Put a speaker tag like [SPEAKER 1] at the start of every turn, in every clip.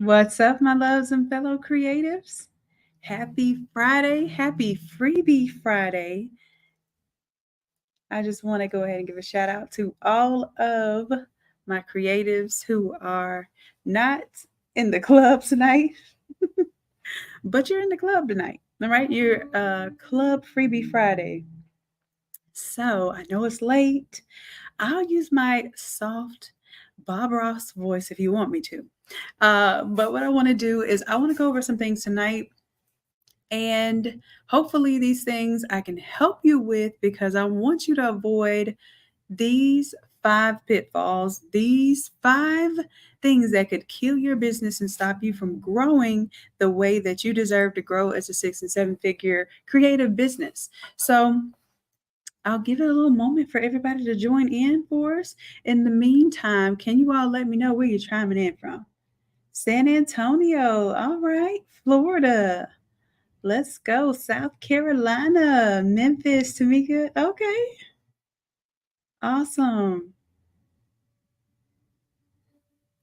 [SPEAKER 1] What's up, my loves and fellow creatives? Happy Friday. Happy Freebie Friday. I just want to go ahead and give a shout out to all of my creatives who are not in the club tonight, but you're in the club tonight. All right, you're Club Freebie Friday. So I know it's late. I'll use my soft Bob Ross voice if you want me to. But what I want to do is I want to go over some things tonight. And hopefully, these things I can help you with because I want you to avoid these 5 pitfalls, these 5 things that could kill your business and stop you from growing the way that you deserve to grow as a 6 and 7 figure creative business. So, I'll give it a little moment for everybody to join in for us. In the meantime, can you all let me know where you're chiming in from? San Antonio, all right, Florida. Let's go. South Carolina, Memphis, Tamika. Okay. Awesome.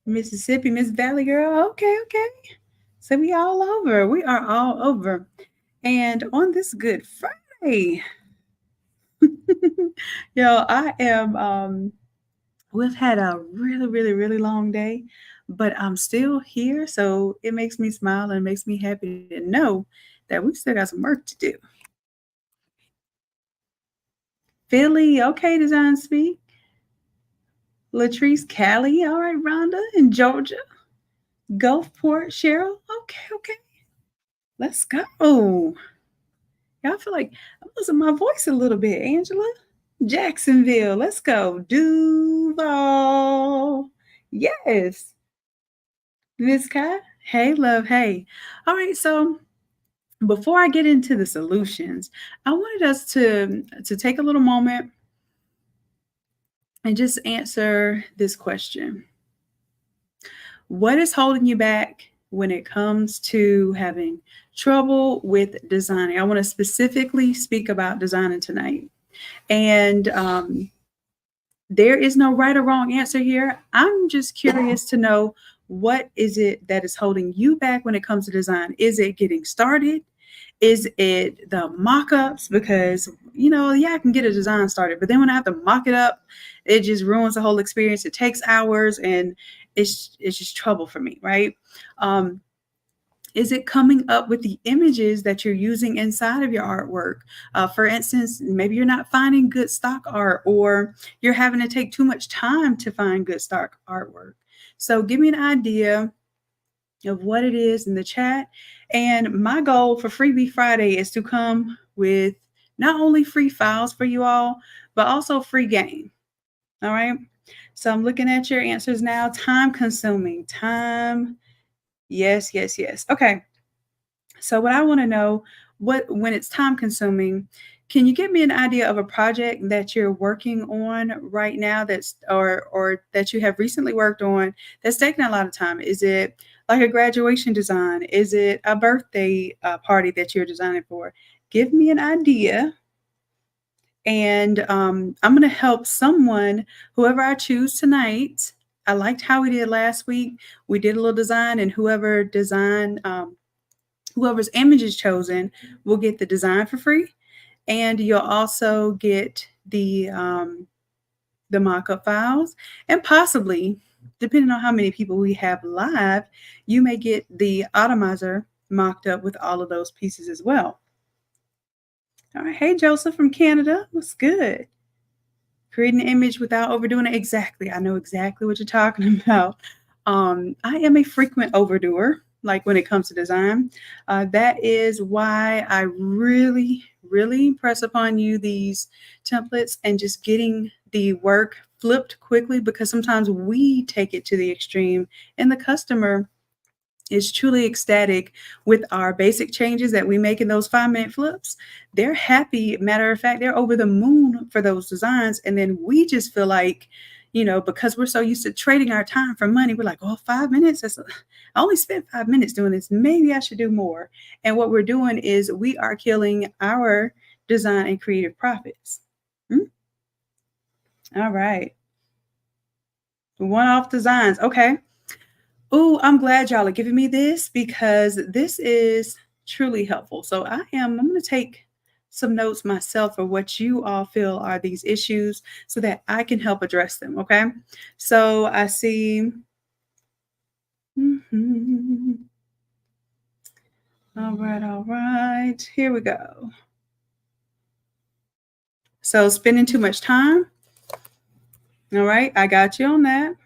[SPEAKER 1] Mississippi, Miss Valley Girl. Okay, okay. So we all over. We are all over. And on this Good Friday, yo, I am we've had a really, really, really long day, but I'm still here. So it makes me smile and makes me happy to know that we still got some work to do. Philly, okay, Design Speak. Latrice, Cali, all right, Rhonda in Georgia. Gulfport, Cheryl, okay, okay. Let's go. Y'all feel like I'm losing my voice a little bit, Angela. Jacksonville, let's go. Duval. Yes. Miss Kai. Hey, love. Hey. All right. So before I get into the solutions, I wanted us to take a little moment and just answer this question. What is holding you back when it comes to having trouble with designing? I want to specifically speak about designing tonight. And there is no right or wrong answer here. I'm just curious to know, what is it that is holding you back when it comes to design? Is it getting started? Is it the mock-ups? Because, yeah, I can get a design started, but then when I have to mock it up, it just ruins the whole experience. It takes hours and it's just trouble for me, right? Um, is it coming up with the images that you're using inside of your artwork? For instance, maybe you're not finding good stock art, or you're having to take too much time to find good stock artwork. So give me an idea of what it is in the chat. And my goal for Freebie Friday is to come with not only free files for you all, but also free game. All right. So I'm looking at your answers now. Time consuming. Time. Yes, yes, yes. Okay. So what I want to know, when it's time consuming, can you give me an idea of a project that you're working on right now that's or that you have recently worked on that's taking a lot of time? Is it like a graduation design? Is it a birthday party that you're designing for? Give me an idea, and I'm going to help someone, whoever I choose tonight. I liked how we did last week. We did a little design, and whoever's image is chosen will get the design for free, and you'll also get the mock-up files, and possibly, depending on how many people we have live, you may get the Automizer mocked up with all of those pieces as well. All right. Hey, Joseph from Canada. What's good? Creating an image without overdoing it. Exactly. I know exactly what you're talking about. I am a frequent overdoer, like when it comes to design. That is why I really, really press upon you these templates and just getting the work flipped quickly, because sometimes we take it to the extreme and the customer is truly ecstatic with our basic changes that we make in those 5-minute flips. They're happy. Matter of fact, they're over the moon for those designs. And then we just feel like, because we're so used to trading our time for money, we're like, oh, 5 minutes? I only spent 5 minutes doing this. Maybe I should do more. And what we're doing is we are killing our design and creative profits. All right. One-off designs. Okay. Oh, I'm glad y'all are giving me this because this is truly helpful. So I'm going to take some notes myself for what you all feel are these issues so that I can help address them. Okay. So I see. Mhm. All right. All right. Here we go. So spending too much time. All right. I got you on that.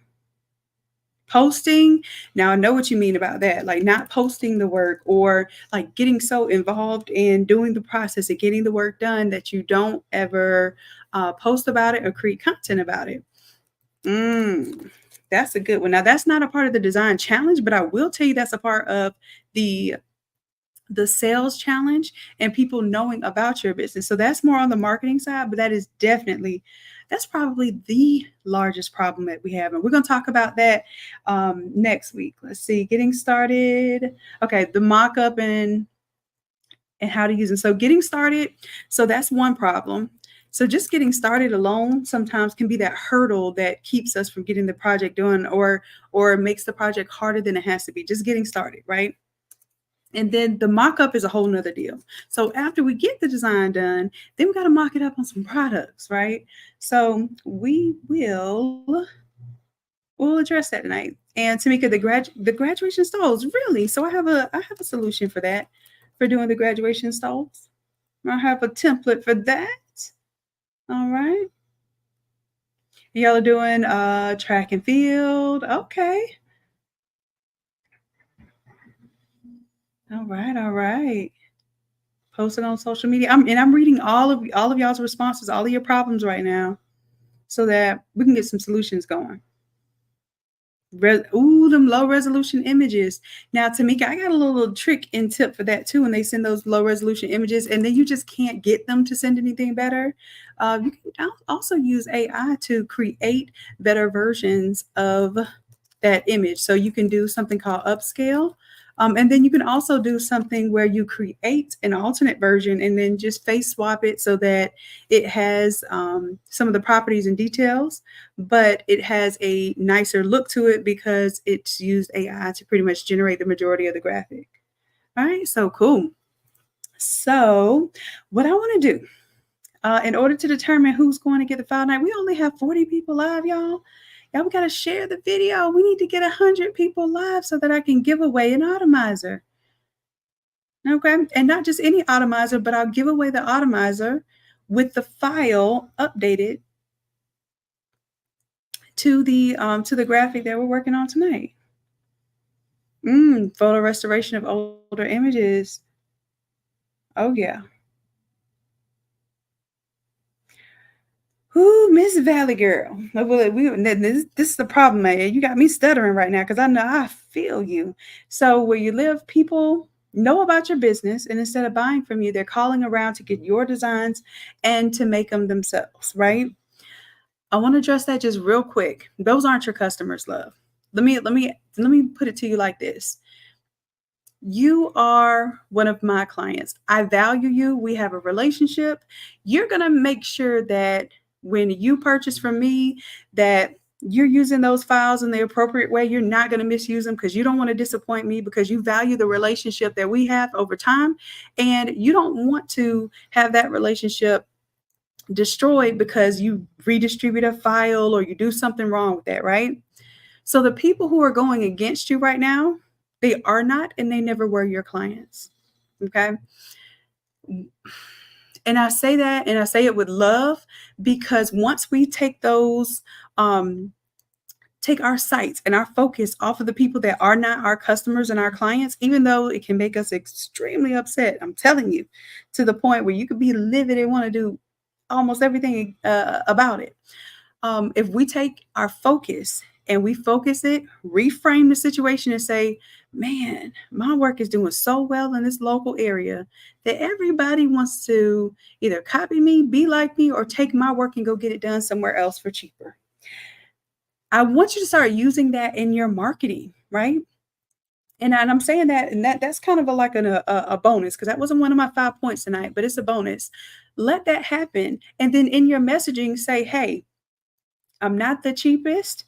[SPEAKER 1] Posting, now I know what you mean about that, like not posting the work or like getting so involved in doing the process of getting the work done that you don't ever post about it or create content about it. Mm, that's a good one. Now that's not a part of the design challenge, but I will tell you that's a part of the sales challenge and people knowing about your business. So that's more on the marketing side, but that is definitely that's probably the largest problem that we have. And we're going to talk about that next week. Let's see, getting started. Okay, the mock-up and how to use it. So getting started, so that's one problem. So just getting started alone sometimes can be that hurdle that keeps us from getting the project done or makes the project harder than it has to be. Just getting started, right? And then the mock-up is a whole nother deal. So after we get the design done, then we got to mock it up on some products, right? So we'll address that tonight. And Tamika, the graduation stalls, really? So I have a solution for that, for doing the graduation stalls. I have a template for that. All right. Y'all are doing track and field. Okay. All right, all right. Post it on social media. I'm reading all of y'all's responses, all of your problems right now, so that we can get some solutions going. Ooh, them low resolution images. Now, Tamika, I got a little trick and tip for that too. When they send those low resolution images, and then you just can't get them to send anything better, you can also use AI to create better versions of that image. So you can do something called upscale. And then you can also do something where you create an alternate version and then just face swap it so that it has some of the properties and details, but it has a nicer look to it because it's used AI to pretty much generate the majority of the graphic. All right, so cool. So, what I want to do in order to determine who's going to get the file night, we only have 40 people live, y'all. Y'all, we got to share the video. We need to get 100 people live so that I can give away an Automizer. Okay. And not just any Automizer, but I'll give away the Automizer with the file updated to the graphic that we're working on tonight. Photo restoration of older images. Oh yeah. Ooh, Miss Valley Girl. Well, this is the problem, man. You got me stuttering right now because I know I feel you. So where you live, people know about your business, and instead of buying from you, they're calling around to get your designs and to make them themselves, right? I want to address that just real quick. Those aren't your customers, love. Let me put it to you like this. You are one of my clients. I value you. We have a relationship. You're going to make sure that when you purchase from me, that you're using those files in the appropriate way. You're not going to misuse them because you don't want to disappoint me, because you value the relationship that we have over time. And you don't want to have that relationship destroyed because you redistribute a file or you do something wrong with that, right? So the people who are going against you right now, they are not and they never were your clients. Okay. And I say that and I say it with love, because once we take those, take our sights and our focus off of the people that are not our customers and our clients, even though it can make us extremely upset, I'm telling you, to the point where you could be livid and want to do almost everything about it. If we take our focus and we focus it, reframe the situation and say, man, my work is doing so well in this local area that everybody wants to either copy me, be like me, or take my work and go get it done somewhere else for cheaper. I want you to start using that in your marketing, right? And I'm saying that, and that's kind of a bonus, because that wasn't one of my 5 points tonight, but it's a bonus. Let that happen. And then in your messaging, say, hey, I'm not the cheapest.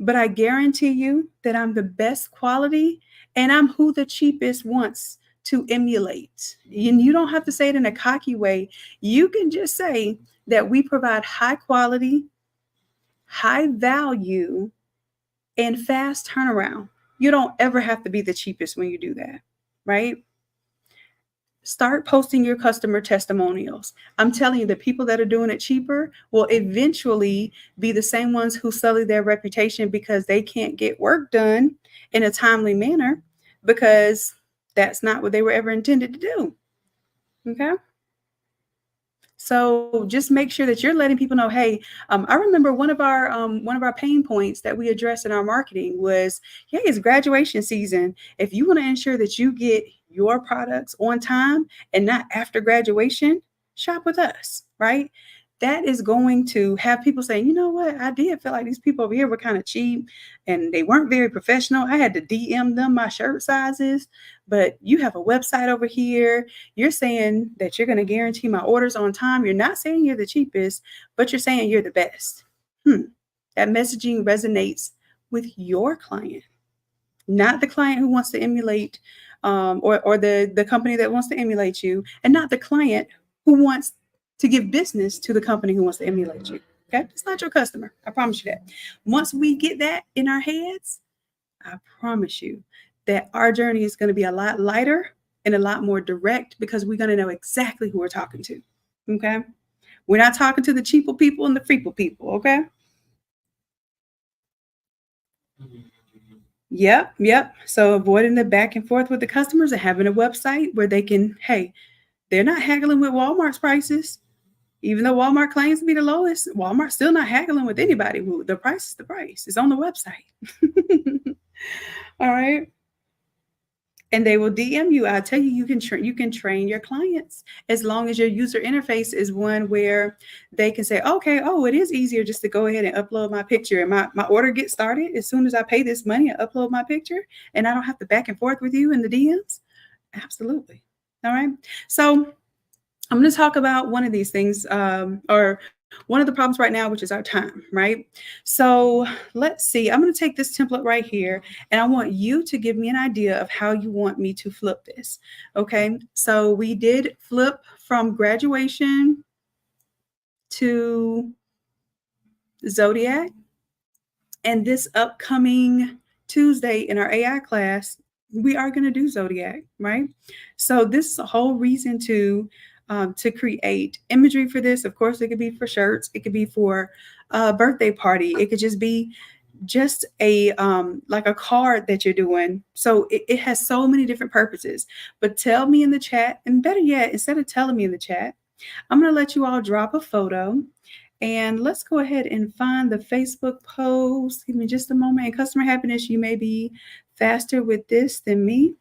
[SPEAKER 1] but I guarantee you that I'm the best quality and I'm who the cheapest wants to emulate. And you don't have to say it in a cocky way. You can just say that we provide high quality, high value, and fast turnaround. You don't ever have to be the cheapest when you do that, right? Start posting your customer testimonials. I'm telling you, the people that are doing it cheaper will eventually be the same ones who sully their reputation because they can't get work done in a timely manner because that's not what they were ever intended to do. Okay. So just make sure that you're letting people know, hey, I remember one of our pain points that we addressed in our marketing was, yeah, it's graduation season. If you want to ensure that you get your products on time and not after graduation, shop with us, right? That is going to have people saying, you know what, I did feel like these people over here were kind of cheap and they weren't very professional. I had to DM them my shirt sizes, but you have a website over here. You're saying that you're going to guarantee my orders on time. You're not saying you're the cheapest, but you're saying you're the best. That messaging resonates with your client, not the client who wants to emulate or the company that wants to emulate you, and not the client who wants to give business to the company who wants to emulate you. Okay? It's not your customer. I promise you that. Once we get that in our heads, I promise you that our journey is going to be a lot lighter and a lot more direct because we're going to know exactly who we're talking to. Okay. We're not talking to the cheaper people and the freeple people. Okay. Yep. So avoiding the back and forth with the customers and having a website where they can, hey, they're not haggling with Walmart's prices. Even though Walmart claims to be the lowest, Walmart's still not haggling with anybody. The price is the price. It's on the website. All right. And they will DM you. I tell you, you can train your clients as long as your user interface is one where they can say, okay, oh, it is easier just to go ahead and upload my picture and my order gets started as soon as I pay this money. I upload my picture and I don't have to back and forth with you in the DMs. Absolutely. All right. So I'm going to talk about one of these things, or one of the problems right now, which is our time, right? So let's see. I'm going to take this template right here, and I want you to give me an idea of how you want me to flip this. Okay. So we did flip from graduation to Zodiac, and this upcoming Tuesday in our AI class, we are going to do Zodiac, right? So this is a whole reason to create imagery for this. Of course, it could be for shirts. It could be for a birthday party. It could just be just a like a card that you're doing. So it has so many different purposes. But tell me in the chat, and better yet, instead of telling me in the chat, I'm going to let you all drop a photo. And let's go ahead and find the Facebook post. Give me just a moment. And customer happiness, you may be faster with this than me.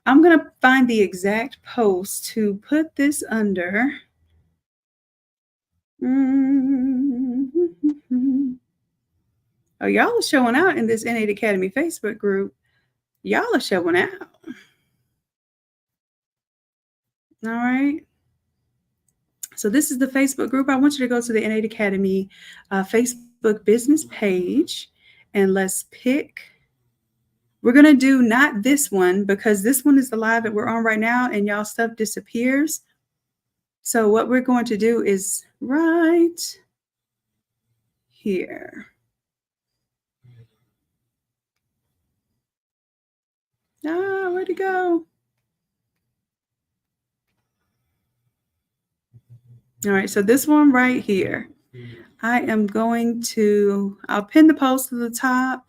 [SPEAKER 1] I'm going to find the exact post to put this under. Oh, y'all are showing out in this N8 Academy Facebook group. Y'all are showing out. All right. So this is the Facebook group. I want you to go to the N8 Academy Facebook business page, and let's pick. We're going to do not this one because this one is the live that we're on right now and y'all stuff disappears. So what we're going to do is right here. Ah, where'd it go? All right, so this one right here. I am going to, I'll pin the post to the top.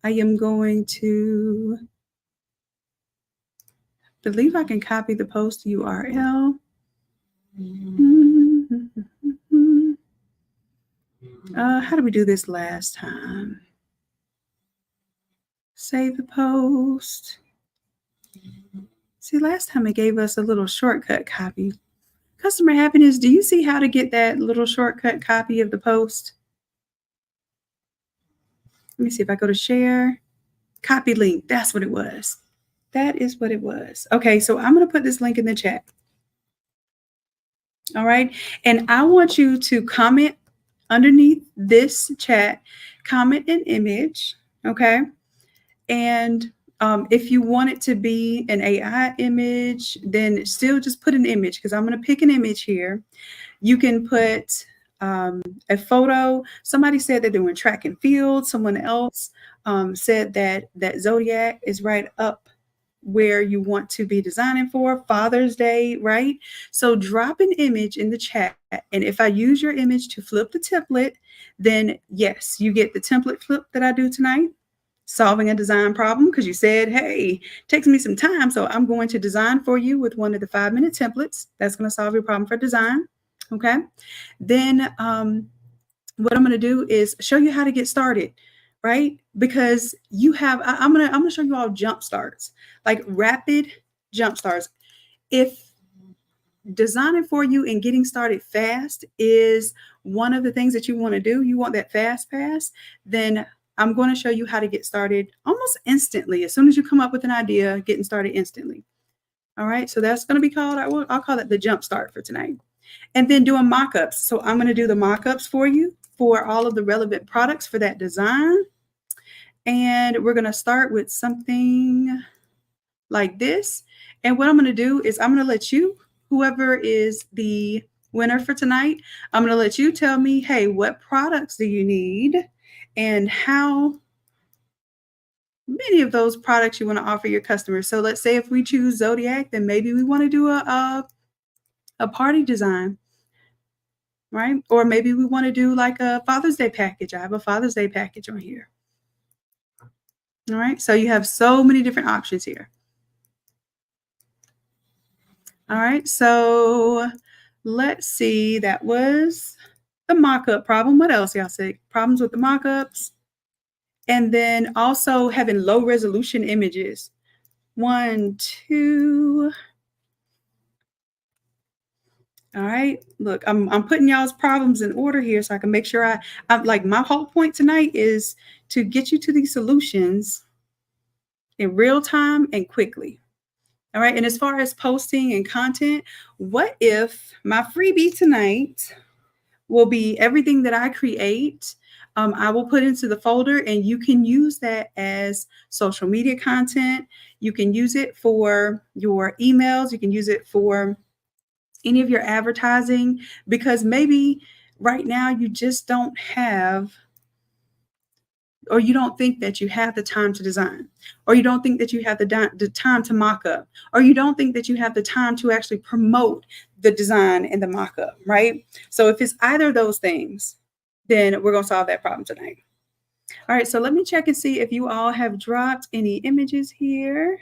[SPEAKER 1] I am going to, believe I can copy the post URL. How did we do this last time? Save the post. See, last time it gave us a little shortcut copy. Customer happiness, do you see how to get that little shortcut copy of the post? Let me see if I go to share. Copy link, that's what it was. That is what it was. Okay, so I'm going to put this link in the chat. All right, and I want you to comment underneath this chat, comment an image, okay? And if you want it to be an AI image, then still just put an image, because I'm going to pick an image here. You can put a photo. Somebody said they're doing track and field. Someone else said that Zodiac is right up where you want to be designing for Father's Day, right? So drop an image in the chat. And if I use your image to flip the template, then yes, you get the template flip that I do tonight, solving a design problem, because you said, hey, it takes me some time. So I'm going to design for you with one of the 5-minute templates. That's going to solve your problem for design. Okay. Then what I'm going to do is show you how to get started, right? Because you have, I'm going to show you all jump starts, like rapid jump starts. If designing for you and getting started fast is one of the things that you want to do, you want that fast pass, then I'm going to show you how to get started almost instantly. As soon as you come up with an idea, getting started instantly. All right. So that's going to be called, I'll call it the jump start for tonight. And then doing mock-ups. So I'm going to do the mock-ups for you for all of the relevant products for that design. And we're going to start with something like this. And what I'm going to do is I'm going to let you, whoever is the winner for tonight, I'm going to let you tell me, hey, what products do you need and how many of those products you want to offer your customers. So let's say if we choose Zodiac, then maybe we want to do a party design, right? Or maybe we want to do like a Father's Day package. I have a Father's Day package on here. All right. So you have so many different options here. All right. So let's see. That was the mock-up problem. What else y'all say? Problems with the mock-ups. And then also having low resolution images. 1, 2. All right. Look, I'm putting y'all's problems in order here so I can make sure I'm like, my whole point tonight is to get you to these solutions in real time and quickly. All right. And as far as posting and content, what if my freebie tonight will be everything that I create? I will put into the folder, and you can use that as social media content. You can use it for your emails. You can use it for any of your advertising, because maybe right now you just don't have, or you don't think that you have the time to design, or you don't think that you have the time to mock up, or you don't think that you have the time to actually promote the design and the mock up, right? So if it's either of those things, then we're going to solve that problem tonight. All right, so let me check and see if you all have dropped any images here.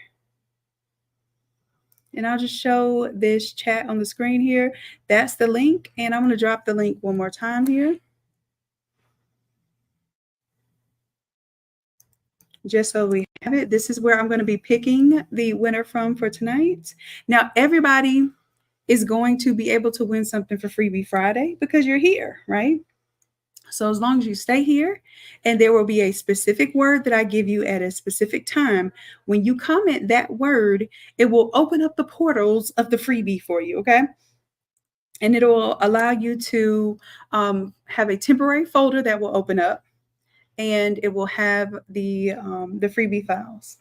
[SPEAKER 1] And I'll just show this chat on the screen here. That's the link. And I'm going to drop the link one more time here, just so we have it. This is where I'm going to be picking the winner from for tonight. Now, everybody is going to be able to win something for Freebie Friday because you're here, right? So as long as you stay here, and there will be a specific word that I give you at a specific time, when you comment that word, it will open up the portals of the freebie for you, okay? And it will allow you to have a temporary folder that will open up, and it will have the freebie files.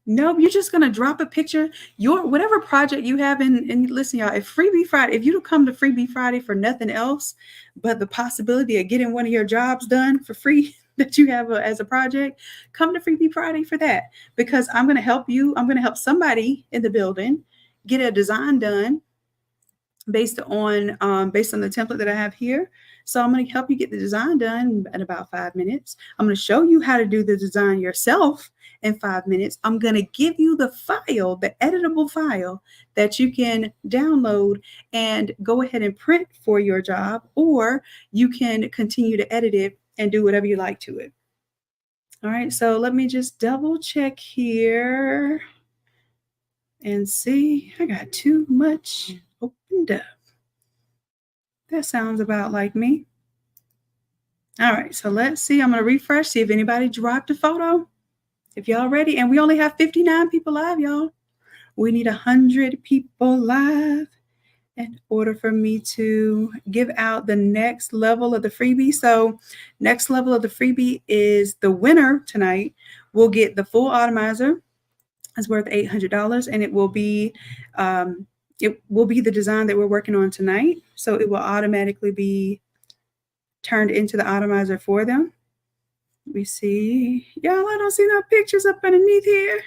[SPEAKER 1] Nope, you're just gonna drop a picture, your whatever project you have and listen, y'all, if Freebie Friday, if you don't come to Freebie Friday for nothing else but the possibility of getting one of your jobs done for free that you have as a project, come to Freebie Friday for that, because I'm gonna help you. I'm gonna help somebody in the building get a design done based on the template that I have here. So I'm going to help you get the design done in about 5 minutes. I'm going to show you how to do the design yourself in 5 minutes. I'm going to give you the file, the editable file that you can download and go ahead and print for your job, or you can continue to edit it and do whatever you like to it. All right, so let me just double check here and see. I got too much opened up. That sounds about like me. All right, so let's see. I'm going to refresh, see if anybody dropped a photo. If y'all ready, and we only have 59 people live, y'all. We need 100 people live, in order for me to give out the next level of the freebie. So, next level of the freebie is the winner tonight will get the full Automizer. It's worth $800, and it will be the design that we're working on tonight. So it will automatically be turned into the Automizer for them. Let me see. Y'all, I don't see no pictures up underneath here.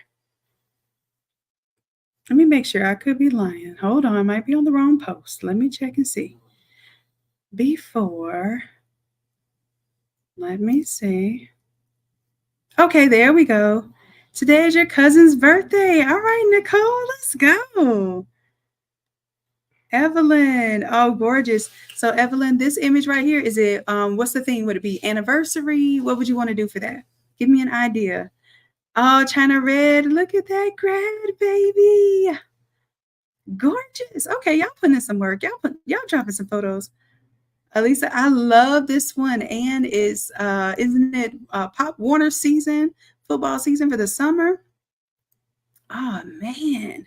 [SPEAKER 1] Let me make sure. I could be lying. Hold on. I might be on the wrong post. Let me check and see. Before. Let me see. Okay, there we go. Today is your cousin's birthday. All right, Nicole, let's go. Evelyn. Oh, gorgeous. So, Evelyn, this image right here, is it, what's the theme? Would it be anniversary? What would you want to do for that? Give me an idea. Oh, China Red. Look at that grad, baby. Gorgeous. Okay, y'all putting in some work. Y'all dropping some photos. Elisa, I love this one. And isn't it Pop Warner season, football season for the summer? Oh man,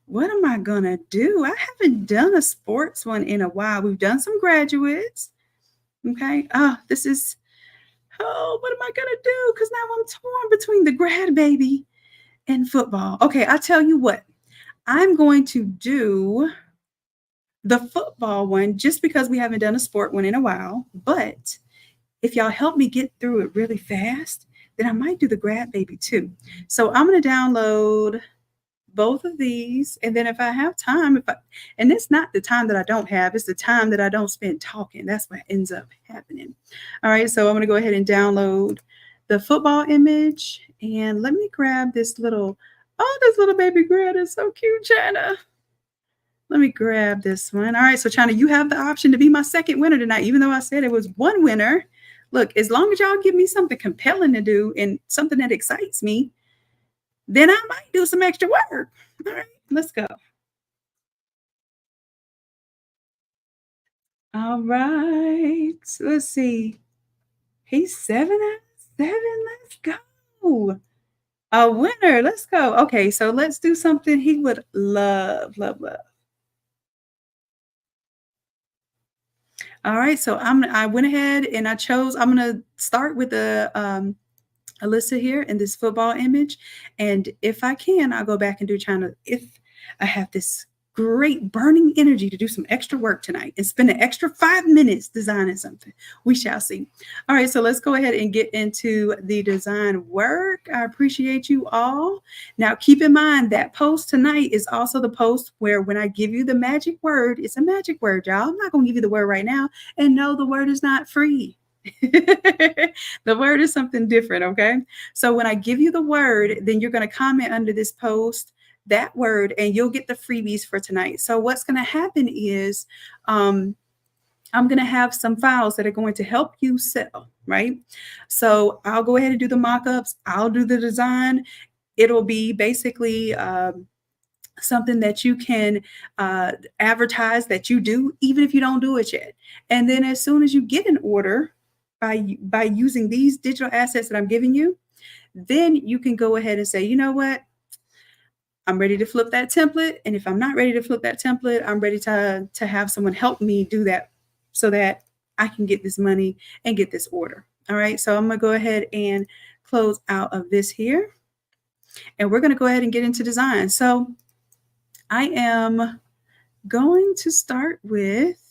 [SPEAKER 1] what am I gonna do? I haven't done a sports one in a while. We've done some graduates. Okay. Oh, what am I gonna do? Because now I'm torn between the grad baby and football. Okay, I'll tell you what. I'm going to do the football one just because we haven't done a sport one in a while. But if y'all help me get through it really fast, then I might do the grad baby too. So I'm going to download both of these. And then if I have time, and it's not the time that I don't have, it's the time that I don't spend talking. That's what ends up happening. All right. So I'm going to go ahead and download the football image. And let me grab this little baby grad is so cute, China. Let me grab this one. All right, so China, you have the option to be my second winner tonight, even though I said it was one winner. Look, as long as y'all give me something compelling to do and something that excites me, then I might do some extra work. All right, let's go. All right, let's see. He's 7 out of 7. Let's go. A winner. Let's go. Okay, so let's do something he would love, love, love. All right, so I went ahead and I'm going to start with the Alyssa here in this football image. And if I can, I'll go back and do China. If I have this great burning energy to do some extra work tonight and spend an extra 5 minutes designing something, we shall see. All right, so let's go ahead and get into the design work. I appreciate you all. Now, keep in mind that post tonight is also the post where when I give you the magic word, it's a magic word, y'all. I'm not going to give you the word right now. And no, the word is not free. The word is something different, okay? So when I give you the word, then you're going to comment under this post that word and you'll get the freebies for tonight. So what's going to happen is I'm going to have some files that are going to help you sell, right? So I'll go ahead and do the mock-ups. I'll do the design. It'll be basically something that you can advertise that you do, even if you don't do it yet. And then as soon as you get an order by using these digital assets that I'm giving you, then you can go ahead and say, you know what? I'm ready to flip that template. And if I'm not ready to flip that template, I'm ready to have someone help me do that so that I can get this money and get this order. All right. So I'm going to go ahead and close out of this here. And we're going to go ahead and get into design. So I am going to start with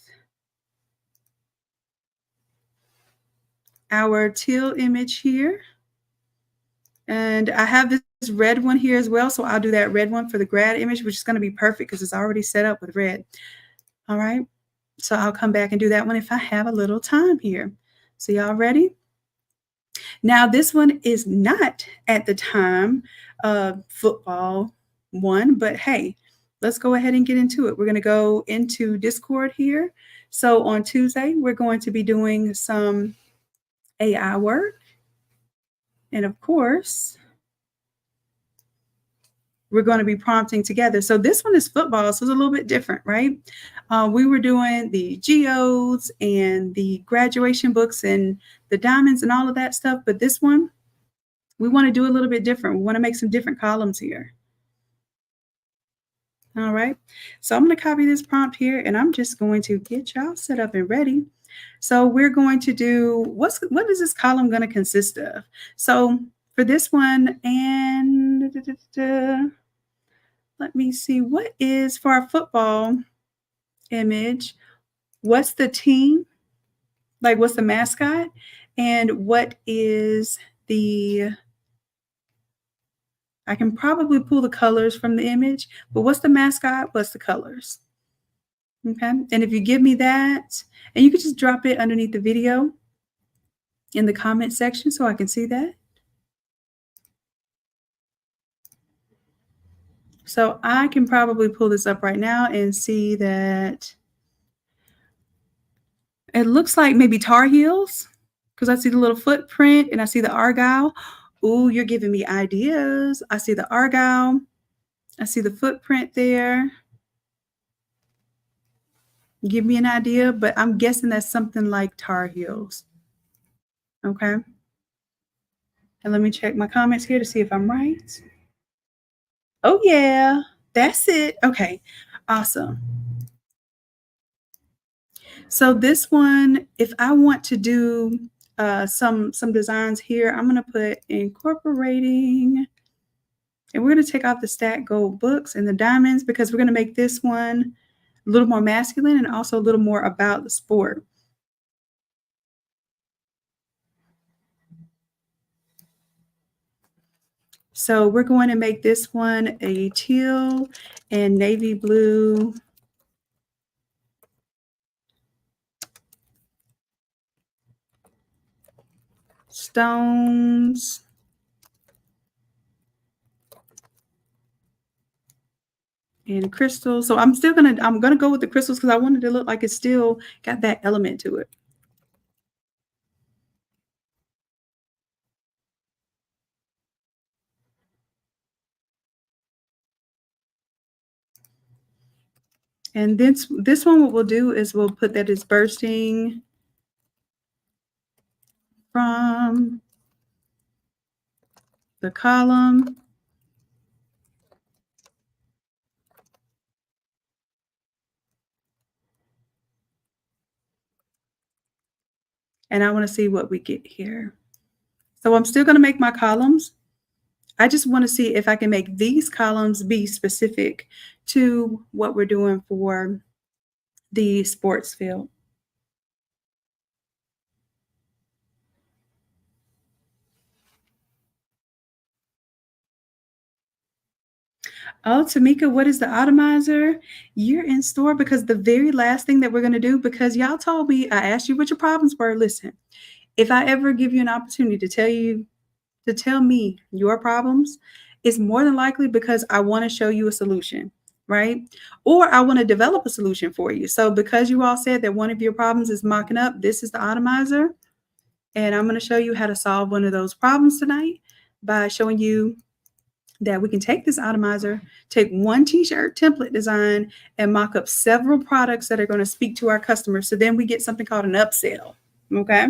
[SPEAKER 1] our teal image here. And I have this red one here as well. So I'll do that red one for the grad image, which is going to be perfect because it's already set up with red. All right. So I'll come back and do that one if I have a little time here. So y'all ready? Now, this one is not at the time of football one, but hey, let's go ahead and get into it. We're going to go into Discord here. So on Tuesday, we're going to be doing some AI work. And of course, we're going to be prompting together. So this one is football, so it's a little bit different, right? We were doing the geodes and the graduation books and the diamonds and all of that stuff. But this one, we want to do a little bit different. We want to make some different columns here. All right. So I'm going to copy this prompt here and I'm just going to get y'all set up and ready. So we're going to do what is this column going to consist of? So for this one, and let me see, what is for our football image, what's the team? Like what's the mascot? And what is the I can probably pull the colors from the image, but what's the mascot? What's the colors? Okay. And if you give me that, and you can just drop it underneath the video in the comment section so I can see that. So I can probably pull this up right now and see that it looks like maybe Tar Heels because I see the little footprint and I see the Argyle. Ooh, you're giving me ideas. I see the Argyle. I see the footprint there. Give me an idea, but I'm guessing that's something like Tar Heels. Okay. And let me check my comments here to see if I'm right. Oh, yeah, that's it. Okay, awesome. So this one, if I want to do some designs here, I'm going to put incorporating, and we're going to take off the stack gold books and the diamonds because we're going to make this one a little more masculine and also a little more about the sport. So we're going to make this one a teal and navy blue stones. And crystals. So I'm gonna go with the crystals because I wanted to look like it's still got that element to it. And this one, what we'll do is we'll put that it's bursting from the column. And I want to see what we get here. So I'm still going to make my columns. I just want to see if I can make these columns be specific to what we're doing for the sports field. Oh, Tamika, what is the Automizer? You're in store because the very last thing that we're going to do, because y'all told me, I asked you what your problems were. Listen, if I ever give you an opportunity to tell me your problems, it's more than likely because I want to show you a solution, right? Or I want to develop a solution for you. So because you all said that one of your problems is mocking up, this is the Automizer. And I'm going to show you how to solve one of those problems tonight by showing you that we can take this Automizer, take one t-shirt template design and mock up several products that are going to speak to our customers. So then we get something called an upsell. Okay.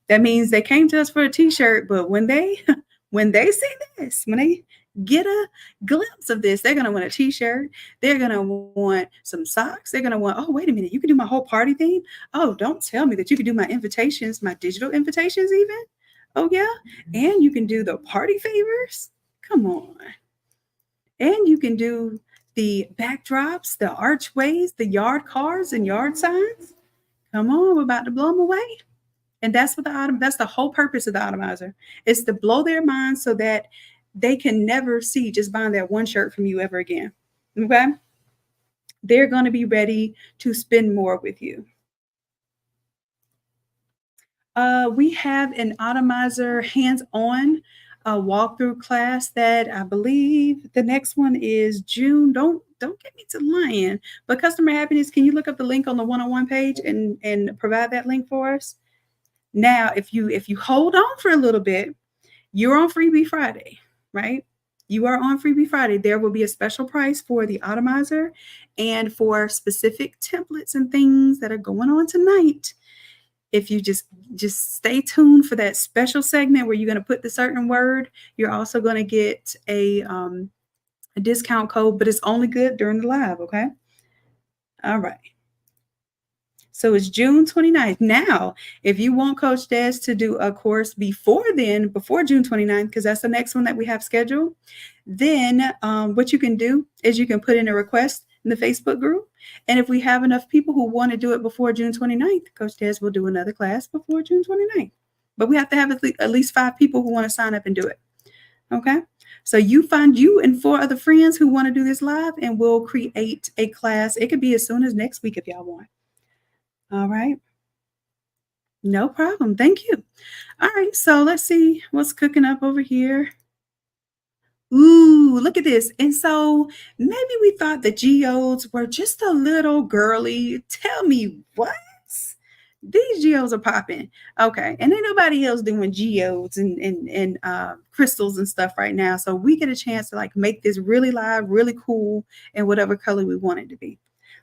[SPEAKER 1] That means they came to us for a t-shirt, but when they see this, when they get a glimpse of this, they're going to want a t-shirt. They're going to want some socks. They're going to want, oh, wait a minute, you can do my whole party theme. Oh, don't tell me that you can do my invitations, my digital invitations even. Oh, yeah. And you can do the party favors. Come on. And you can do the backdrops, the archways, the yard cars and yard signs. Come on, we're about to blow them away. And that's what that's the whole purpose of the Automizer. Is to blow their minds so that they can never see just buying that one shirt from you ever again. Okay? They're going to be ready to spend more with you. We have an Automizer hands-on walkthrough class that I believe the next one is June. Don't get me to lying. But customer happiness, can you look up the link on the one-on-one page and provide that link for us? Now, if you hold on for a little bit, you're on Freebie Friday, right? You are on Freebie Friday. There will be a special price for the Automizer and for specific templates and things that are going on tonight. If you just stay tuned for that special segment where you're going to put the certain word, you're also going to get a a discount code, but it's only good during the live, okay? All right. So it's June 29th. Now, if you want Coach Des to do a course before then, before June 29th, because that's the next one that we have scheduled, then what you can do is you can put in a request in the Facebook group. And if we have enough people who want to do it before June 29th, Coach Des will do another class before June 29th. But we have to have at least 5 people who want to sign up and do it. Okay? So you find you and 4 other friends who want to do this live, and we'll create a class. It could be as soon as next week if y'all want. All right. No problem. Thank you. All right. So let's see what's cooking up over here. Ooh, look at this. And so maybe we thought the geodes were just a little girly. Tell me what? These geodes are popping. Okay. And ain't nobody else doing geodes and crystals and stuff right now. So we get a chance to like make this really live, really cool, and whatever color we want it to be.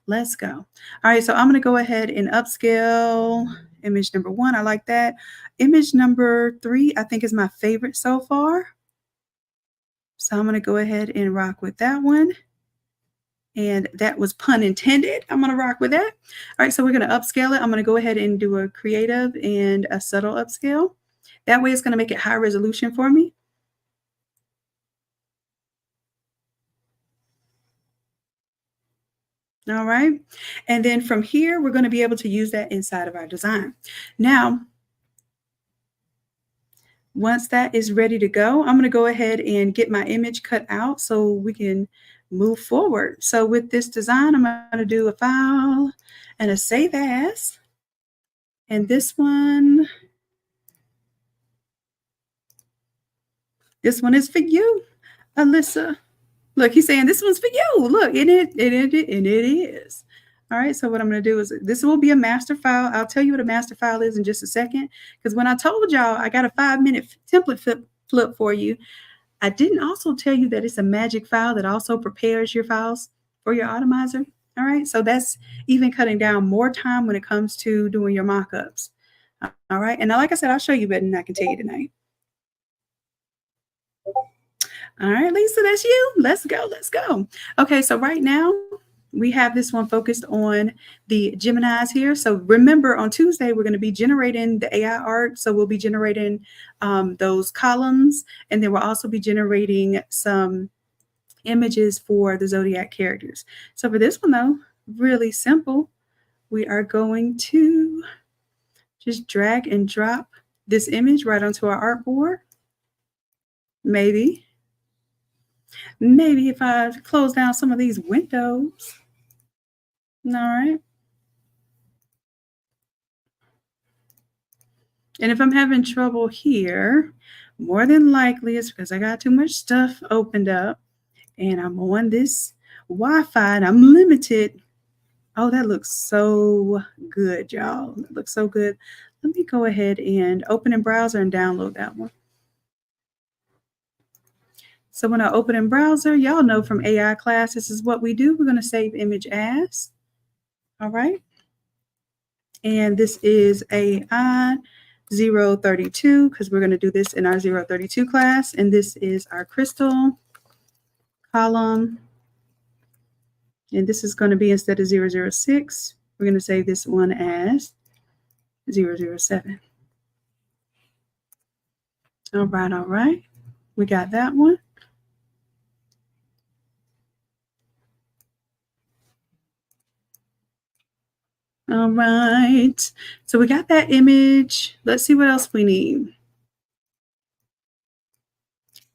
[SPEAKER 1] Let's go. All right, so I'm going to go ahead and upscale image number 1. I like that. Image number 3, I think is my favorite so far. So I'm going to go ahead and rock with that one. And that was pun intended. I'm going to rock with that. All right, so we're going to upscale it. I'm going to go ahead and do a creative and a subtle upscale. That way it's going to make it high resolution for me. All right. And then from here, we're going to be able to use that inside of our design. Now, once that is ready to go, I'm going to go ahead and get my image cut out so we can move forward. So with this design, I'm going to do a file and a save as. And this one is for you, Alyssa. Look, he's saying this one's for you. Look, and it is. All right, so what I'm going to do is this will be a master file. I'll tell you what a master file is in just a second, because when I told y'all I got a 5-minute template flip for you, I didn't also tell you that it's a magic file that also prepares your files for your Automizer. All right, so that's even cutting down more time when it comes to doing your mock-ups. All right, and now, like I said, I'll show you better than I can tell you tonight. All right, Lisa, that's you. Let's go. Let's go. Okay, so right now we have this one focused on the Geminis here. So remember, on Tuesday, we're going to be generating the AI art. So we'll be generating those columns, and then we'll also be generating some images for the Zodiac characters. So for this one, though, really simple. We are going to just drag and drop this image right onto our artboard. Maybe if I close down some of these windows. All right. And if I'm having trouble here, more than likely it's because I got too much stuff opened up and I'm on this Wi-Fi and I'm limited. Oh, that looks so good, y'all. That looks so good. Let me go ahead and open in browser and download that one. So when I open in browser, y'all know from AI class, this is what we do. We're going to save image as. All right. And this is AI 032 because we're going to do this in our 032 class. And this is our crystal column. And this is going to be, instead of 006, we're going to save this one as 007. All right. We got that one. All right. So we got that image. Let's see what else we need.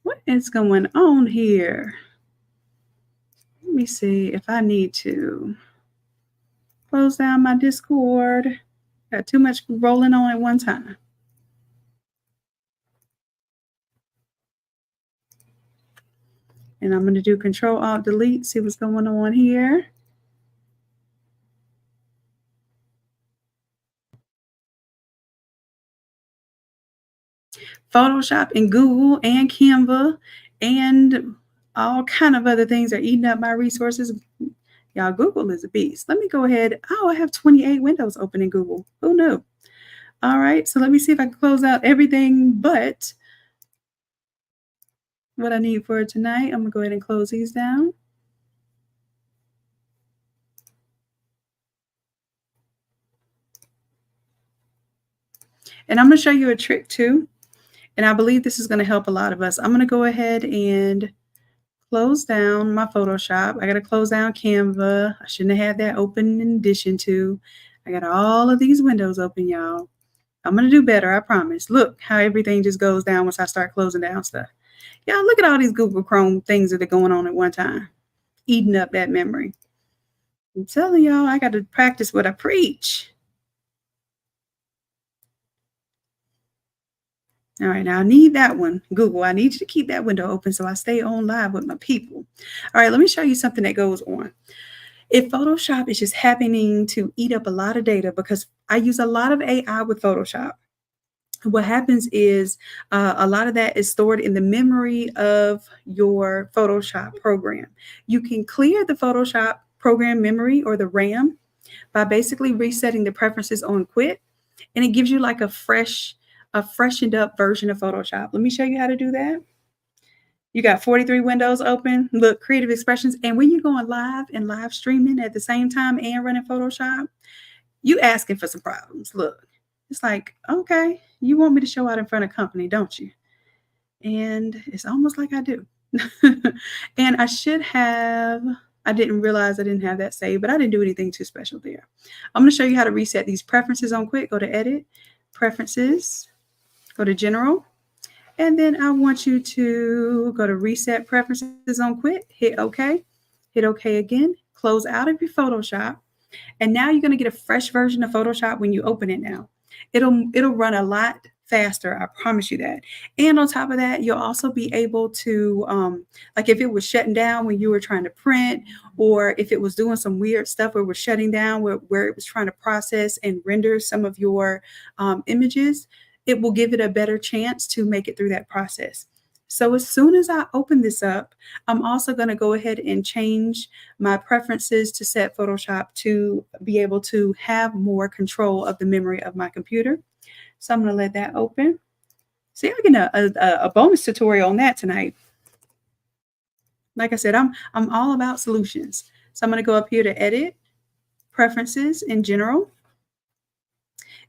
[SPEAKER 1] What is going on here? Let me see if I need to close down my Discord. Got too much rolling on at one time. And I'm going to do Control-Alt-Delete, see what's going on here. Photoshop and Google and Canva and all kind of other things are eating up my resources. Y'all, Google is a beast. Let me go ahead. Oh, I have 28 windows open in Google. Who knew? All right, so let me see if I can close out everything but what I need for tonight. I'm going to go ahead and close these down. And I'm going to show you a trick too. And I believe this is going to help a lot of us. I'm going to go ahead and close down my Photoshop. I got to close down Canva. I shouldn't have had that open in addition to. I got all of these windows open, y'all. I'm going to do better, I promise. Look how everything just goes down once I start closing down stuff. Y'all, look at all these Google Chrome things that are going on at one time, eating up that memory. I'm telling y'all, I got to practice what I preach. All right, now I need that one. Google, I need you to keep that window open so I stay on live with my people. All right, let me show you something that goes on. If Photoshop is just happening to eat up a lot of data, because I use a lot of AI with Photoshop, what happens is a lot of that is stored in the memory of your Photoshop program. You can clear the Photoshop program memory or the RAM by basically resetting the preferences on quit, and it gives you like a freshened up version of Photoshop. Let me show you how to do that. You got 43 windows open. Look, creative expressions. And when you're going live and live streaming at the same time and running Photoshop, you asking for some problems. Look, it's like, okay, you want me to show out in front of company, don't you? And it's almost like I do. And I didn't realize I didn't have that saved, but I didn't do anything too special there. I'm going to show you how to reset these preferences on quick. Go to Edit, Preferences, go to General. And then I want you to go to Reset Preferences on Quit, hit OK again, close out of your Photoshop. And now you're going to get a fresh version of Photoshop when you open it now. It'll run a lot faster, I promise you that. And on top of that, you'll also be able to, like if it was shutting down when you were trying to print, or if it was doing some weird stuff where it was shutting down, where it was trying to process and render some of your images, it will give it a better chance to make it through that process. So as soon as I open this up, I'm also going to go ahead and change my preferences to set Photoshop to be able to have more control of the memory of my computer. So I'm going to let that open. See, I'm getting a bonus tutorial on that tonight. Like I said, I'm all about solutions. So I'm going to go up here to Edit, Preferences in General.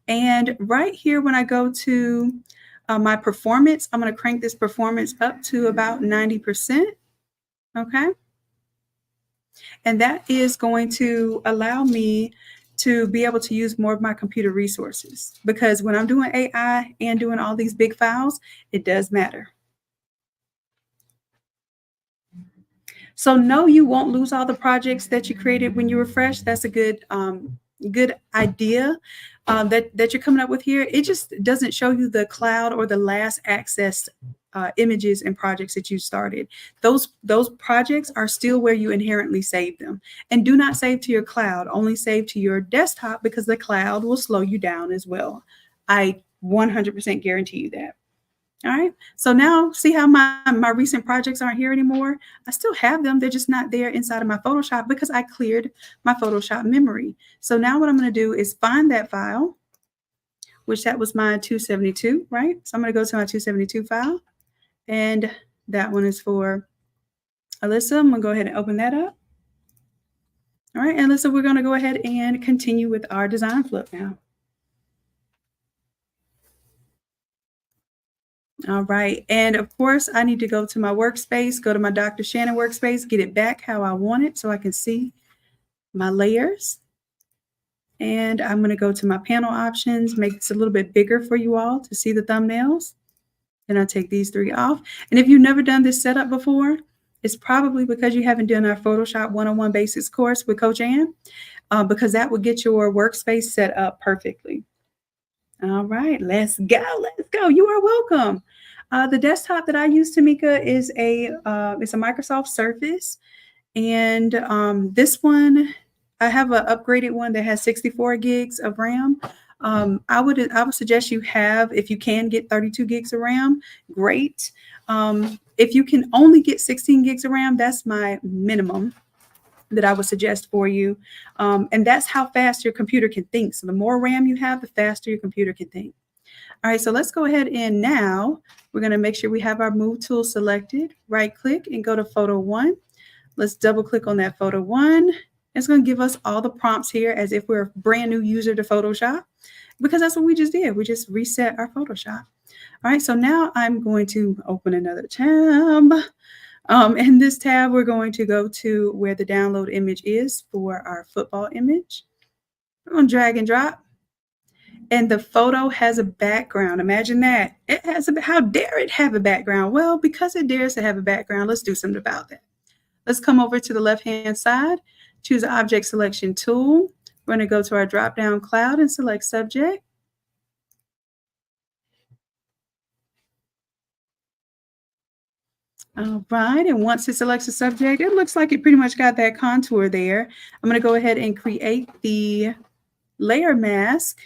[SPEAKER 1] And right here, when I go to my performance, I'm going to crank this performance up to about 90%. Okay. And that is going to allow me to be able to use more of my computer resources, because when I'm doing AI and doing all these big files, it does matter. So no, you won't lose all the projects that you created when you were fresh. That's a good idea that you're coming up with here. It just doesn't show you the cloud or the last accessed images and projects that you started. Those projects are still where you inherently save them. And do not save to your cloud. Only save to your desktop, because the cloud will slow you down as well. I 100% guarantee you that. All right. So now see how my recent projects aren't here anymore? I still have them. They're just not there inside of my Photoshop because I cleared my Photoshop memory. So now what I'm going to do is find that file, which that was my 272, right? So I'm going to go to my 272 file, and that one is for Alyssa. I'm going to go ahead and open that up. All right, Alyssa, we're going to go ahead and continue with our design flip now. All right. And of course, I need to go to my workspace, go to my Dr. Shanon workspace, get it back how I want it so I can see my layers. And I'm going to go to my panel options, make this a little bit bigger for you all to see the thumbnails. And I'll take these 3 off. And if you've never done this setup before, it's probably because you haven't done our Photoshop 101 Basics course with Coach Ann, because that would get your workspace set up perfectly. All right, let's go. Let's go. You are welcome. The desktop that I use, Tamika, is it's a Microsoft Surface, and this one, I have an upgraded one that has 64 gigs of RAM. I would suggest you have, if you can get 32 gigs of RAM, great. If you can only get 16 gigs of RAM, that's my minimum that I would suggest for you. And that's how fast your computer can think. So the more RAM you have, the faster your computer can think. All right, so let's go ahead and now we're going to make sure we have our move tool selected. Right click and go to photo 1. Let's double click on that photo 1. It's going to give us all the prompts here as if we're a brand new user to Photoshop, because that's what we just did. We just reset our Photoshop. All right, so now I'm going to open another tab. In this tab, we're going to go to where the download image is for our football image. I'm going to drag and drop. And the photo has a background. Imagine that. It has a, how dare it have a background? Well, because it dares to have a background, let's do something about that. Let's come over to the left-hand side, choose the object selection tool. We're going to go to our drop-down cloud and select subject. All right, and once it selects a subject, it looks like it pretty much got that contour there. I'm going to go ahead and create the layer mask.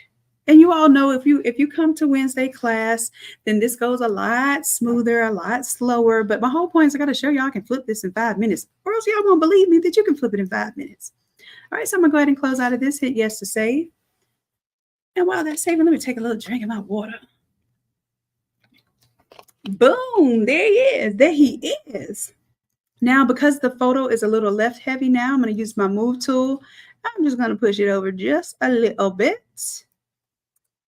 [SPEAKER 1] And you all know if you come to Wednesday class, then this goes a lot smoother, a lot slower. But my whole point is I got to show y'all I can flip this in 5 minutes, or else y'all won't believe me that you can flip it in 5 minutes. All right, so I'm going to go ahead and close out of this, hit yes to save. And while that's saving, let me take a little drink of my water. Boom, there he is. There he is. Now, because the photo is a little left heavy now, I'm going to use my move tool. I'm just going to push it over just a little bit.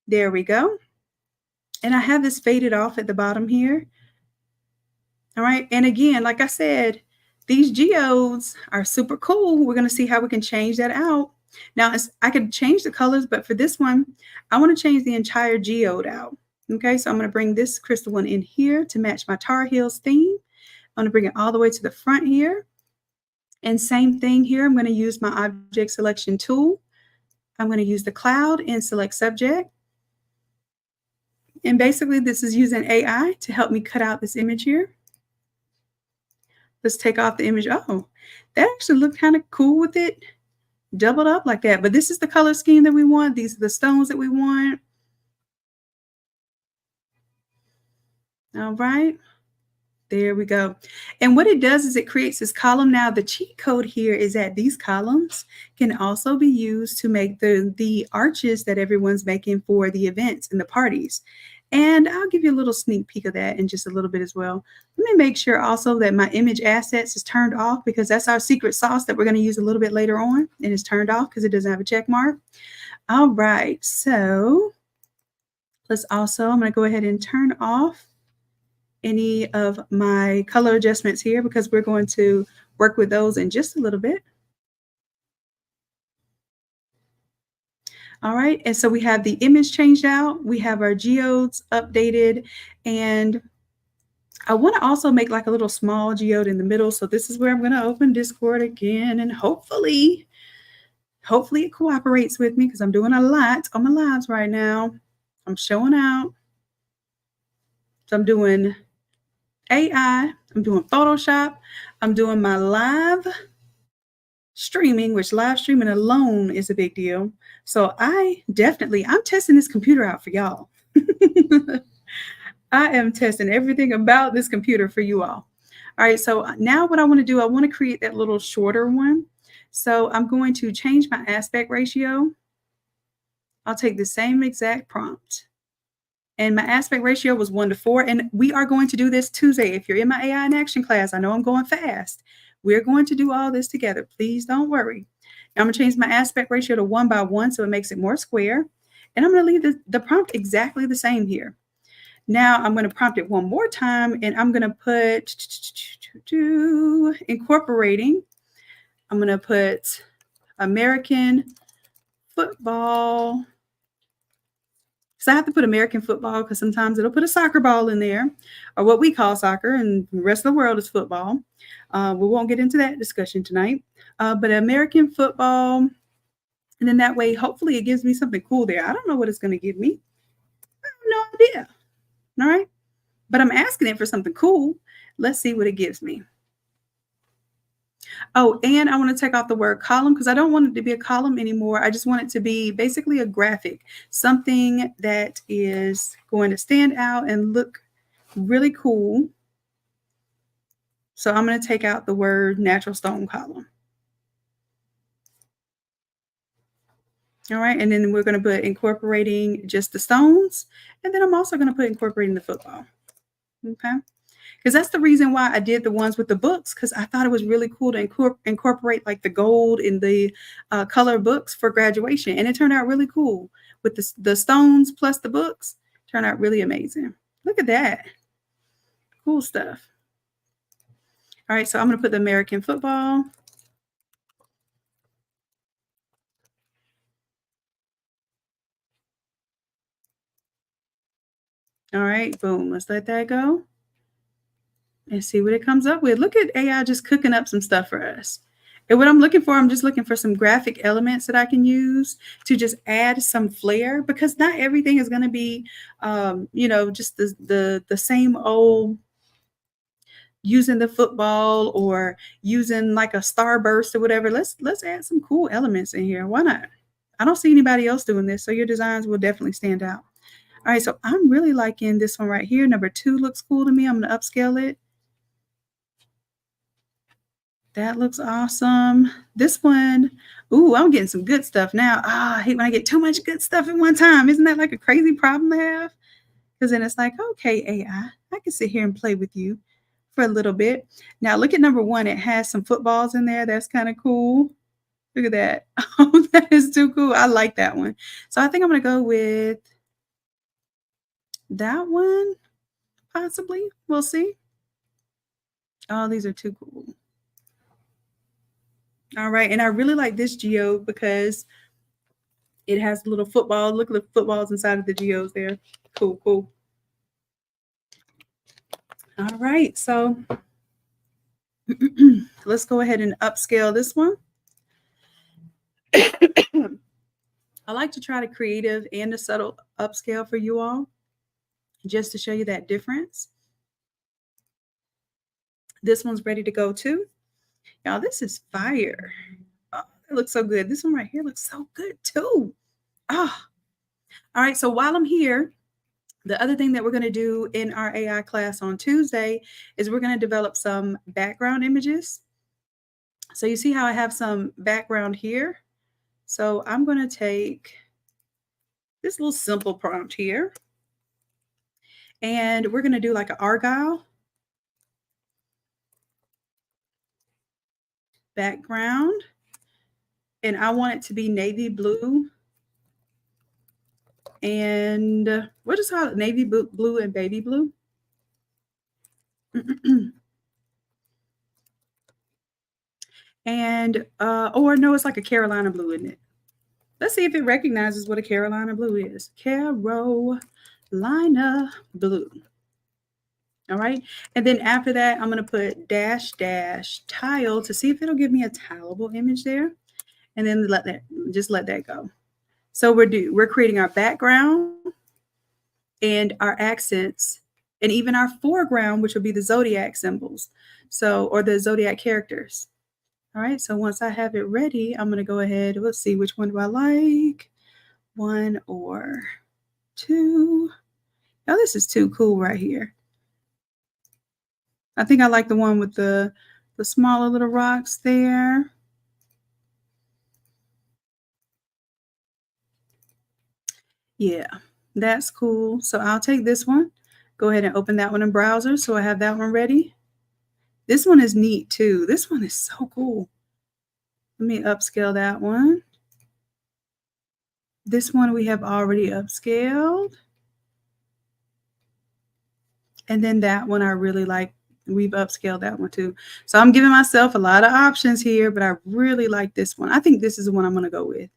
[SPEAKER 1] There we go. And I have this faded off at the bottom here. All right. And again, like I said, these geodes are super cool. We're going to see how we can change that out. Now, I could change the colors, but for this one, I want to change the entire geode out. Okay, so I'm going to bring this crystal one in here to match my Tar Heels theme. I'm going to bring it all the way to the front here. And same thing here, I'm going to use my object selection tool. I'm going to use the cloud and select subject. And basically, this is using AI to help me cut out this image here. Let's take off the image. Oh, that actually looked kind of cool with it doubled up like that. But this is the color scheme that we want. These are the stones that we want. All right. There we go. And what it does is it creates this column. Now, the cheat code here is that these columns can also be used to make the arches that everyone's making for the events and the parties. And I'll give you a little sneak peek of that in just a little bit as well. Let me make sure also that my image assets is turned off, because that's our secret sauce that we're going to use a little bit later on. It is turned off because it doesn't have a check mark. All right. So let's also, I'm going to go ahead and turn off any of my color adjustments here, because we're going to work with those in just a little bit. All right, and so we have the image changed out, we have our geodes updated, and I want to also make like a little small geode in the middle. So this is where I'm going to open Discord again, and hopefully it cooperates with me, because I'm doing a lot on my lives right now. I'm showing out. So I'm doing AI, I'm doing Photoshop, I'm doing my live streaming, which live streaming alone is a big deal. So I'm testing this computer out for y'all. I am testing everything about this computer for you all. All right, so now what I want to do, I want to create that little shorter one. So I'm going to change my aspect ratio. I'll take the same exact prompt. And my aspect ratio was 1:4. And we are going to do this Tuesday. If you're in my AI in action class, I know I'm going fast. We're going to do all this together. Please don't worry. Now I'm going to change my aspect ratio to 1:1, so it makes it more square. And I'm going to leave the prompt exactly the same here. Now I'm going to prompt it one more time, and I'm going to put incorporating. I'm going to put American football. So I have to put American football because sometimes it'll put a soccer ball in there, or what we call soccer, and the rest of the world is football. We won't get into that discussion tonight, but American football. And then that way, hopefully it gives me something cool there. I don't know what it's going to give me. I have no idea. All right. But I'm asking it for something cool. Let's see what it gives me. Oh, and I want to take off the word column, because I don't want it to be a column anymore. I just want it to be basically a graphic, something that is going to stand out and look really cool. So I'm going to take out the word natural stone column. All right. And then we're going to put incorporating just the stones. And then I'm also going to put incorporating the football. Okay. Because that's the reason why I did the ones with the books, because I thought it was really cool to incorporate like the gold in the color books for graduation. And it turned out really cool with the stones plus the books. Turned out really amazing. Look at that. Cool stuff. All right, so I'm going to put the American football. All right, boom. Let's let that go and see what it comes up with. Look at AI just cooking up some stuff for us. And what I'm looking for, I'm just looking for some graphic elements that I can use to just add some flair, because not everything is going to be, just the same old, using the football or using like a starburst or whatever. Let's add some cool elements in here. Why not? I don't see anybody else doing this, so your designs will definitely stand out. All right, so I'm really liking this one right here. Number 2 looks cool to me. I'm going to upscale it. That looks awesome. This one, ooh, I'm getting some good stuff now. I hate when I get too much good stuff at one time. Isn't that like a crazy problem to have? Because then it's like, okay, I can sit here and play with you for a little bit. Now look at number 1. It has some footballs in there. That's kind of cool. Look at that. Oh, that is too cool. I like that one. So I think I'm going to go with that one, possibly. We'll see. Oh, these are too cool. All right. And I really like this geo because it has a little football. Look at the footballs inside of the geos there. Cool, cool. All right. So let's go ahead and upscale this one. I like to try the creative and the subtle upscale for you all, just to show you that difference. This one's ready to go too. Y'all, this is fire. Oh, it looks so good. This one right here looks so good too. Oh, all right. So while I'm here, the other thing that we're going to do in our AI class on Tuesday is we're going to develop some background images. So you see how I have some background here? So I'm going to take this little simple prompt here, and we're going to do like an argyle background, and I want it to be navy blue, and we'll just call it navy blue and baby blue. And or no, it's like a Carolina blue, isn't it? Let's see if it recognizes what a Carolina blue is. Carolina blue. All right. And then after that, I'm going to put dash tile to see if it'll give me a tileable image there. And then let that go. So we're creating our background and our accents and even our foreground, which will be the zodiac symbols. So, or the zodiac characters. All right. So once I have it ready, I'm going to go ahead. Let's see, which one do I like? 1 or 2. Now this is too cool right here. I think I like the one with the smaller little rocks there. Yeah, that's cool. So I'll take this one. Go ahead and open that one in browser. So I have that one ready. This one is neat too. This one is so cool. Let me upscale that one. This one we have already upscaled. And then that one I really like. We've upscaled that one too. So I'm giving myself a lot of options here, but I really like this one. I think this is the one I'm going to go with.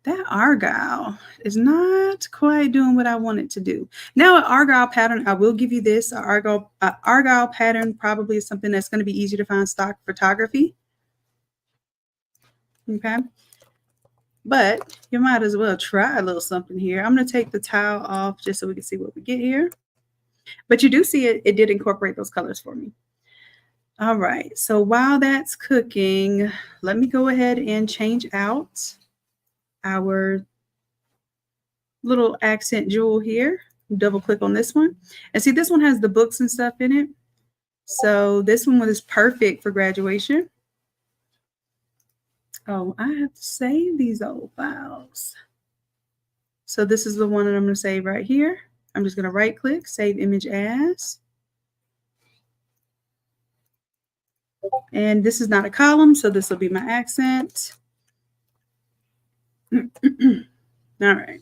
[SPEAKER 1] That argyle is not quite doing what I want it to do. Now, an argyle pattern, I will give you this. An argyle pattern probably is something that's going to be easy to find stock photography. Okay. But you might as well try a little something here. I'm going to take the tile off just so we can see what we get here. But you do see it did incorporate those colors for me. All right. So while that's cooking, let me go ahead and change out our little accent jewel here. Double click on this one. And see, this one has the books and stuff in it. So this one is perfect for graduation. Oh, I have to save these old files. So this is the one that I'm going to save right here. I'm just going to right click, save image as. And this is not a column, so this will be my accent. All right.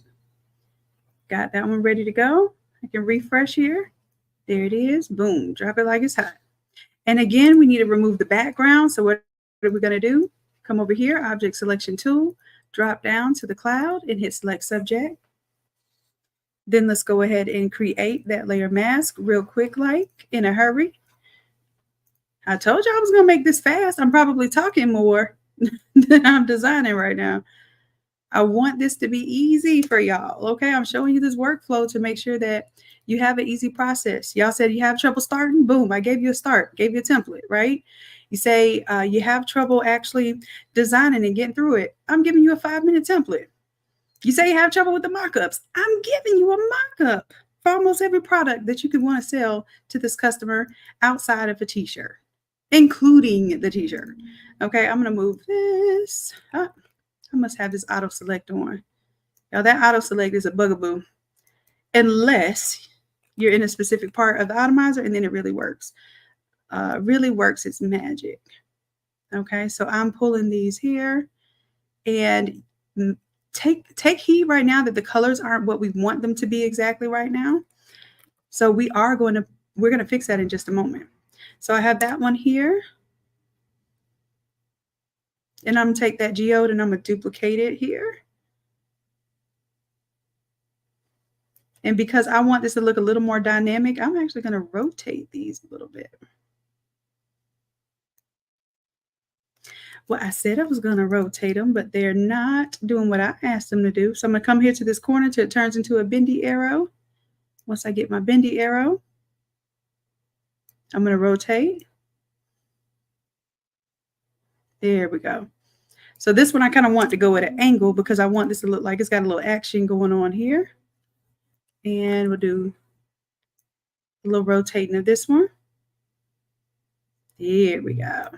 [SPEAKER 1] Got that one ready to go. I can refresh here. There it is. Boom. Drop it like it's hot. And again, we need to remove the background. So what are we going to do? Come over here, Object Selection Tool, drop down to the cloud and hit Select Subject. Then let's go ahead and create that layer mask real quick, like in a hurry. I told you I was going to make this fast. I'm probably talking more than I'm designing right now. I want this to be easy for y'all. Okay, I'm showing you this workflow to make sure that you have an easy process. Y'all said you have trouble starting. Boom, I gave you a start, gave you a template, right? You say you have trouble actually designing and getting through it. I'm giving you a 5-minute template. You say you have trouble with the markups. I'm giving you a markup for almost every product that you could want to sell to this customer outside of a t-shirt, including the t-shirt. Okay, I'm going to move this up. I must have this auto select on. Now that auto select is a bugaboo unless you're in a specific part of the Automizer, and then it really works. Really works its magic. Okay, so I'm pulling these here, and take heed right now that the colors aren't what we want them to be exactly right now. So we're going to fix that in just a moment. So I have that one here. And I'm going to take that geode and I'm going to duplicate it here. And because I want this to look a little more dynamic, I'm actually going to rotate these a little bit. Well, I said I was going to rotate them, but they're not doing what I asked them to do. So I'm going to come here to this corner till it turns into a bendy arrow. Once I get my bendy arrow, I'm going to rotate. There we go. So this one I kind of want to go at an angle because I want this to look like it's got a little action going on here. And we'll do a little rotating of this one. There we go.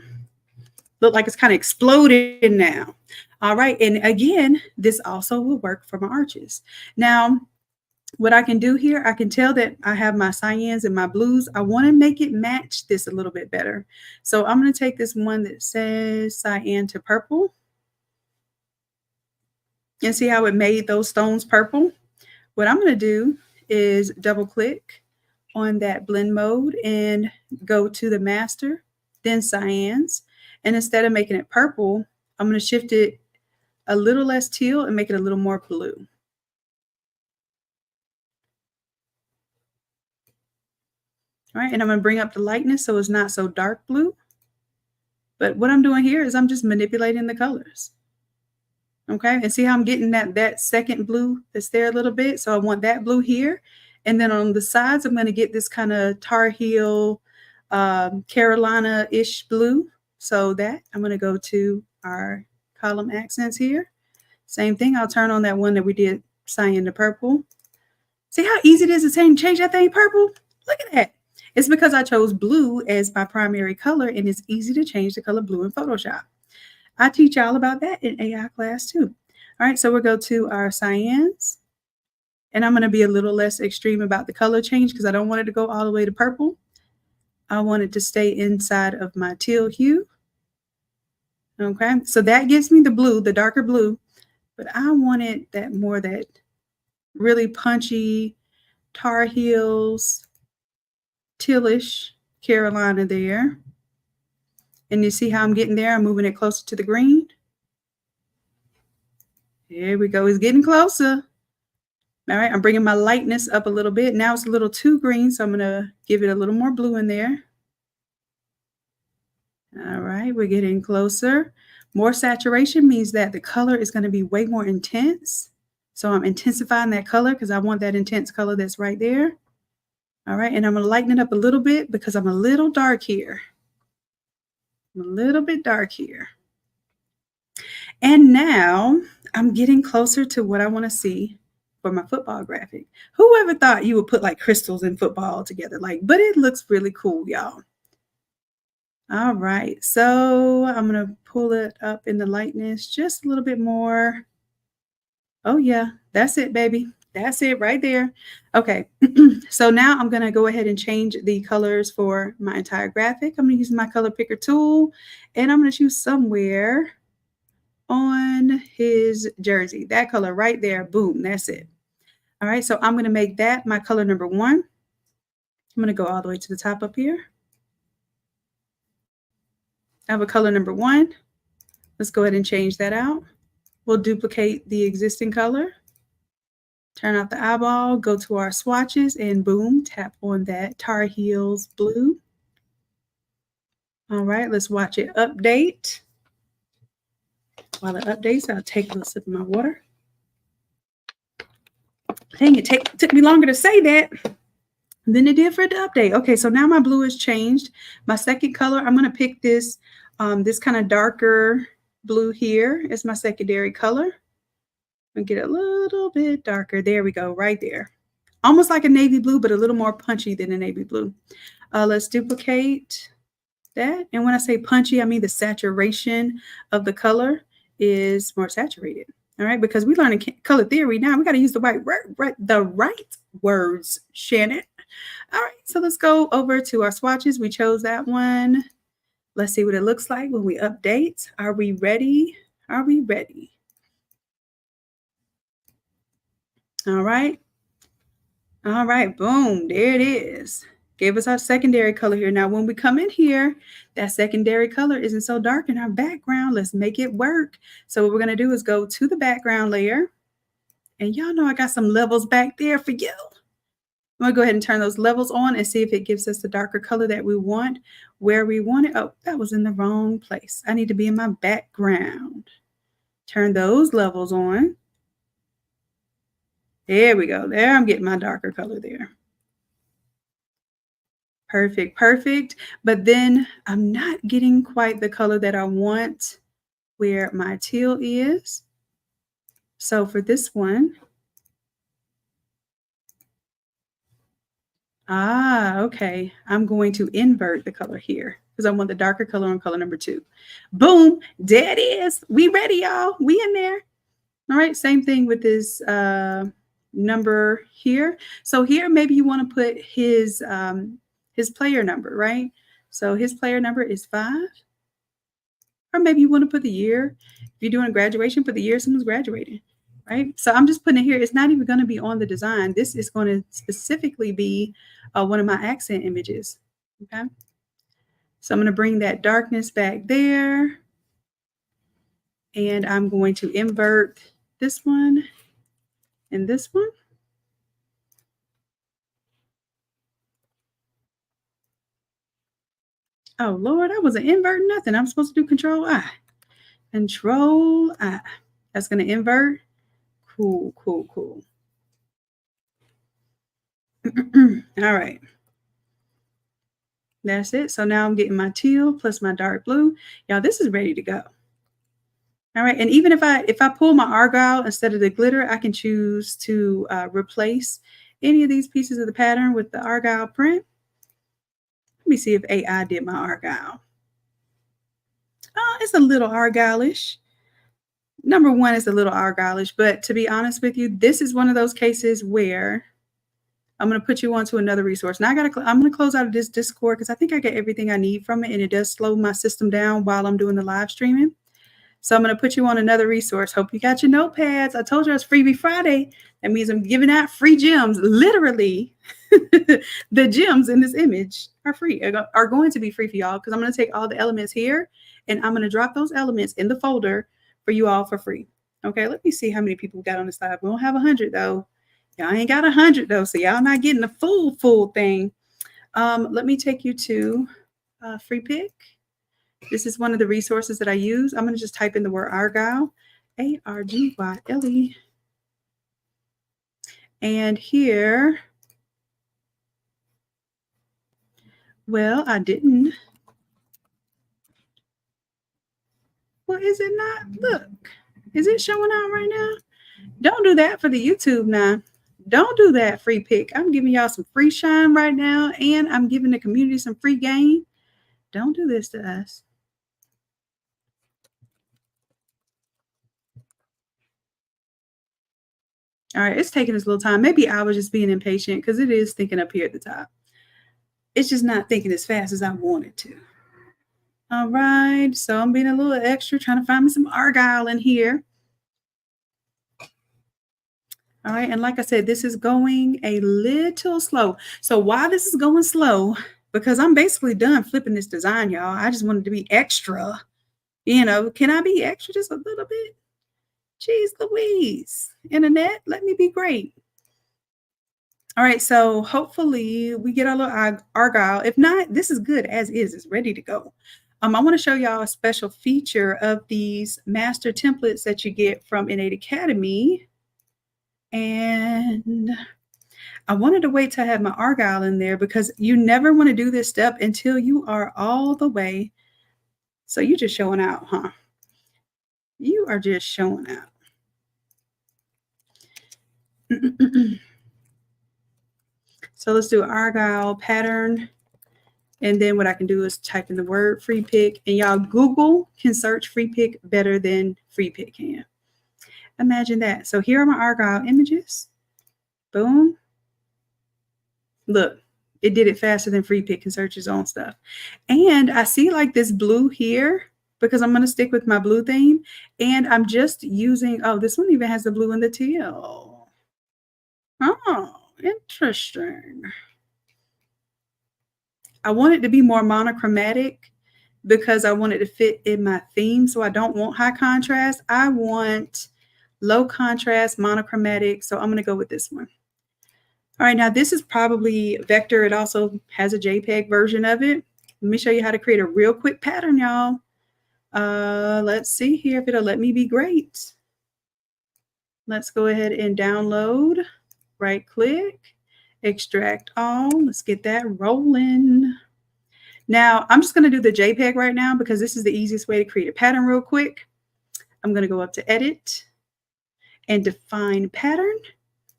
[SPEAKER 1] Look like it's kind of exploding now. All right. And again, this also will work for my arches. Now, what I can do here, I can tell that I have my cyans and my blues. I want to make it match this a little bit better. So I'm going to take this one that says cyan to purple. And see how it made those stones purple? What I'm going to do is double click on that blend mode and go to the master, then cyans. And instead of making it purple, I'm going to shift it a little less teal and make it a little more blue. All right, and I'm going to bring up the lightness so it's not so dark blue. But what I'm doing here is I'm just manipulating the colors. Okay, and see how I'm getting that second blue that's there a little bit? So I want that blue here. And then on the sides, I'm going to get this kind of Tar Heel, Carolina-ish blue. So that I'm going to go to our column accents here. Same thing, I'll turn on that one that we did cyan to purple. See how easy it is to change that thing purple? Look at that. It's because I chose blue as my primary color, and it's easy to change the color blue in Photoshop. I teach y'all about that in AI class too. All right, so we'll go to our cyans. And I'm going to be a little less extreme about the color change because I don't want it to go all the way to purple. I want it to stay inside of my teal hue. Okay, so that gives me the blue, the darker blue. But I wanted that really punchy Tar Heels, tealish Carolina there. And you see how I'm getting there? I'm moving it closer to the green. There we go. It's getting closer. All right, I'm bringing my lightness up a little bit. Now it's a little too green, so I'm going to give it a little more blue in there. All right, we're getting closer. More saturation means that the color is going to be way more intense. So I'm intensifying that color because I want that intense color that's right there. All right, and I'm going to lighten it up a little bit because I'm a little dark here. I'm a little bit dark here. And now I'm getting closer to what I want to see for my football graphic. Whoever thought you would put like crystals and football together? But it looks really cool, y'all. All right, so I'm going to pull it up in the lightness just a little bit more. Oh, yeah, that's it, baby. That's it right there. Okay, so now I'm going to go ahead and change the colors for my entire graphic. I'm going to use my color picker tool, and I'm going to choose somewhere on his jersey. That color right there, boom, that's it. All right, so I'm going to make that my color number 1. I'm going to go all the way to the top up here. I have a color number 1. Let's go ahead and change that out. We'll duplicate the existing color. Turn off the eyeball, go to our swatches, and boom, tap on that Tar Heels blue. All right, let's watch it update. While it updates, I'll take a little sip of my water. Dang, it took me longer to say that than it did for it to update. Okay, so now my blue has changed. My second color, I'm going to pick this, this kind of darker blue here as my secondary color. And get a little bit darker. There we go, right there. Almost like a navy blue, but a little more punchy than a navy blue. Let's duplicate that. And when I say punchy, I mean the saturation of the color is more saturated. All right, because we learn in color theory now, we got to use the right words, Shannon. All right, so let's go over to our swatches. We chose that one. Let's see what it looks like when we update. Are we ready? Are we ready? All right. All right, boom, there it is. Gave us our secondary color here. Now, when we come in here, that secondary color isn't so dark in our background. Let's make it work. So what we're going to do is go to the background layer. And y'all know I got some levels back there for you. I'm going to go ahead and turn those levels on and see if it gives us the darker color that we want, where we want it. Oh, that was in the wrong place. I need to be in my background. Turn those levels on. There we go. There, I'm getting my darker color there. Perfect, perfect. But then I'm not getting quite the color that I want where my teal is. So for this one, okay. I'm going to invert the color here because I want the darker color on color number 2. Boom, there it is. We ready, y'all. We in there. All right, same thing with this number here. So here, maybe you want to put his player number, right? So his player number is 5. Or maybe you want to put the year. If you're doing a graduation, put the year someone's graduating, right? So I'm just putting it here. It's not even going to be on the design. This is going to specifically be one of my accent images, okay? So I'm going to bring that darkness back there. And I'm going to invert this one and this one. Oh, Lord, I wasn't inverting nothing. I'm supposed to do Control I. Control I. That's going to invert. Cool, cool, cool. All right. That's it. So now I'm getting my teal plus my dark blue. Y'all, this is ready to go. All right. And even if I pull my argyle instead of the glitter, I can choose to replace any of these pieces of the pattern with the argyle print. Let me see if AI did my argyle. It's a little argyle-ish. Number 1 is a little argyle-ish, but to be honest with you, this is one of those cases where I'm going to put you onto another resource. Now I'm going to close out of this Discord because I think I get everything I need from it, and it does slow my system down while I'm doing the live streaming. So I'm going to put you on another resource. Hope you got your notepads. I told you it's Freebie Friday. That means I'm giving out free gems. Literally, the gems in this image are free, are going to be free for y'all because I'm going to take all the elements here and I'm going to drop those elements in the folder for you all for free. Okay, let me see how many people got on this live. We don't have 100 though. Y'all ain't got 100 though, so y'all not getting the full thing. Let me take you to Free Pick. This is one of the resources that I use. I'm going to just type in the word argyle, A-R-G-Y-L-E. And here, well, I didn't. Well, is it not? Look, is it showing out right now? Don't do that for the YouTube now. Don't do that, Free Pick. I'm giving y'all some free shine right now, and I'm giving the community some free game. Don't do this to us. All right, it's taking us a little time. Maybe I was just being impatient because it is thinking up here at the top. It's just not thinking as fast as I want it to. All right, so I'm being a little extra, trying to find me some argyle in here. All right, and like I said, this is going a little slow. So why this is going slow, because I'm basically done flipping this design, y'all. I just wanted to be extra. You know, can I be extra just a little bit? Jeez Louise. Internet, let me be great. All right, so hopefully we get our little argyle. If not, this is good as is. It's ready to go. I want to show y'all a special feature of these master templates that you get from Innate Academy. And I wanted to wait till I have my argyle in there because you never want to do this step until you are all the way. So you're just showing out, huh? You are just showing out. So let's do argyle pattern. And then what I can do is type in the word free pick. And y'all, Google can search free pick better than free pick can. Imagine that. So here are my argyle images. Boom. Look, it did it faster than free pick can search its own stuff. And I see like this blue here because I'm going to stick with my blue theme. And I'm just using, oh, this one even has the blue and the teal. Oh, interesting. I want it to be more monochromatic because I want it to fit in my theme. So I don't want high contrast. I want low contrast, monochromatic. So I'm going to go with this one. All right, now this is probably vector. It also has a JPEG version of it. Let me show you how to create a real quick pattern, y'all. Let's see here if it'll let me be great. Let's go ahead and download, right click, extract all. Let's get that rolling. Now, I'm just going to do the JPEG right now because this is the easiest way to create a pattern real quick. I'm going to go up to edit and define pattern.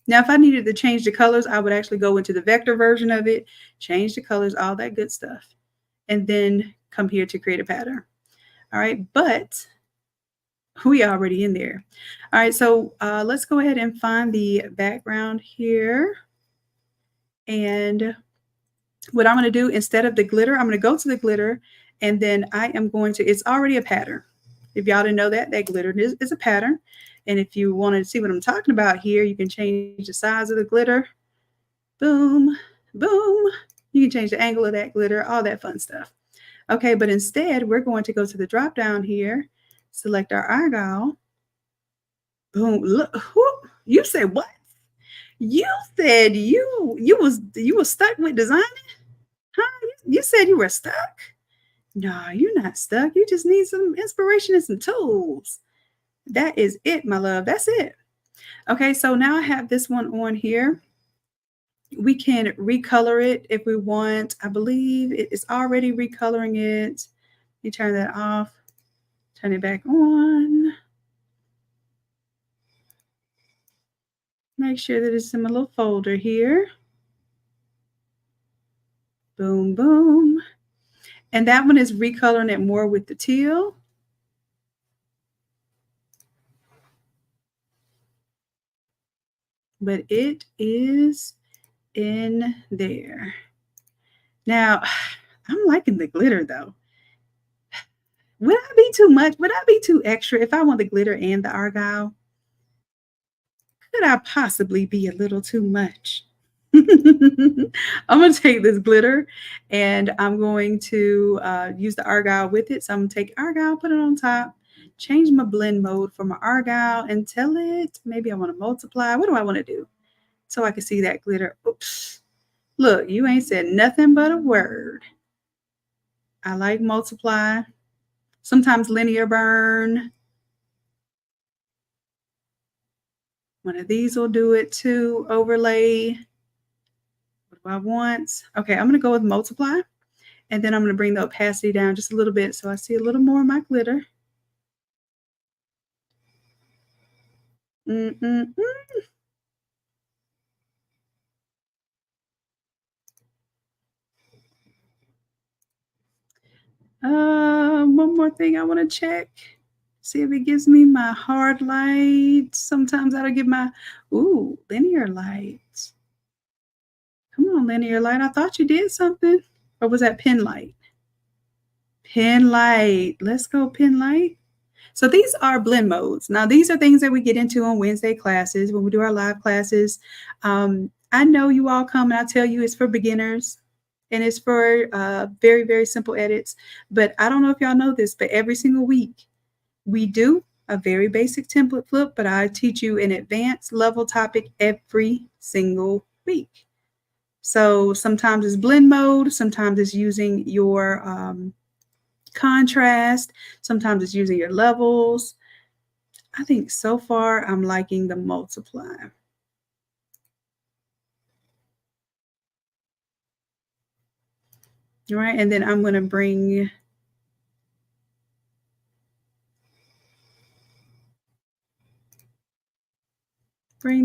[SPEAKER 1] Now, if I needed to change the colors, I would actually go into the vector version of it, change the colors, all that good stuff, and then come here to create a pattern. All right, but we already in there. All right, so let's go ahead and find the background here. And what I'm going to do, instead of the glitter, I'm going to go to the glitter, and then I am going to, it's already a pattern. If y'all didn't know that, that glitter is a pattern. And if you want to see what I'm talking about here, you can change the size of the glitter. Boom, boom. You can change the angle of that glitter, all that fun stuff. Okay, but instead, we're going to go to the drop down here, select our argyle. Boom. Look, you said what? You said you was stuck with designing? Huh? You said you were stuck? No, you're not stuck. You just need some inspiration and some tools. That is it, my love. That's it. Okay, so now I have this one on here. We can recolor it if we want. I believe it is already recoloring it. Let me turn that off. Turn it back on. Make sure that it's in my little folder here. Boom, boom. And that one is recoloring it more with the teal. But it is in there. Now, I'm liking the glitter though. Would I be too much? Would I be too extra if I want the glitter and the argyle? Could I possibly be a little too much? I'm going to take this glitter and I'm going to use the argyle with it. So I'm going to take argyle, put it on top, change my blend mode for my argyle and tell it, maybe I want to multiply. What do I want to do? So I can see that glitter. Oops. Look, you ain't said nothing but a word. I like multiply. Sometimes linear burn. One of these will do it too. Overlay. What do I want? Okay, I'm going to go with multiply. And then I'm going to bring the opacity down just a little bit so I see a little more of my glitter. One more thing I want to check. See if it gives me my hard light. Sometimes I don't give my, ooh, linear light. Come on, linear light. I thought you did something. Or was that pin light? Pin light. Let's go, pin light. So these are blend modes. Now, these are things that we get into on Wednesday classes when we do our live classes. I know you all come and I tell you it's for beginners and it's for very, very simple edits. But I don't know if y'all know this, but every single week we do a very basic template flip, but I teach you an advanced level topic every single week. So sometimes it's blend mode, sometimes it's using your contrast, sometimes it's using your levels. I think so far I'm liking the multiply. All right, and then I'm going to bring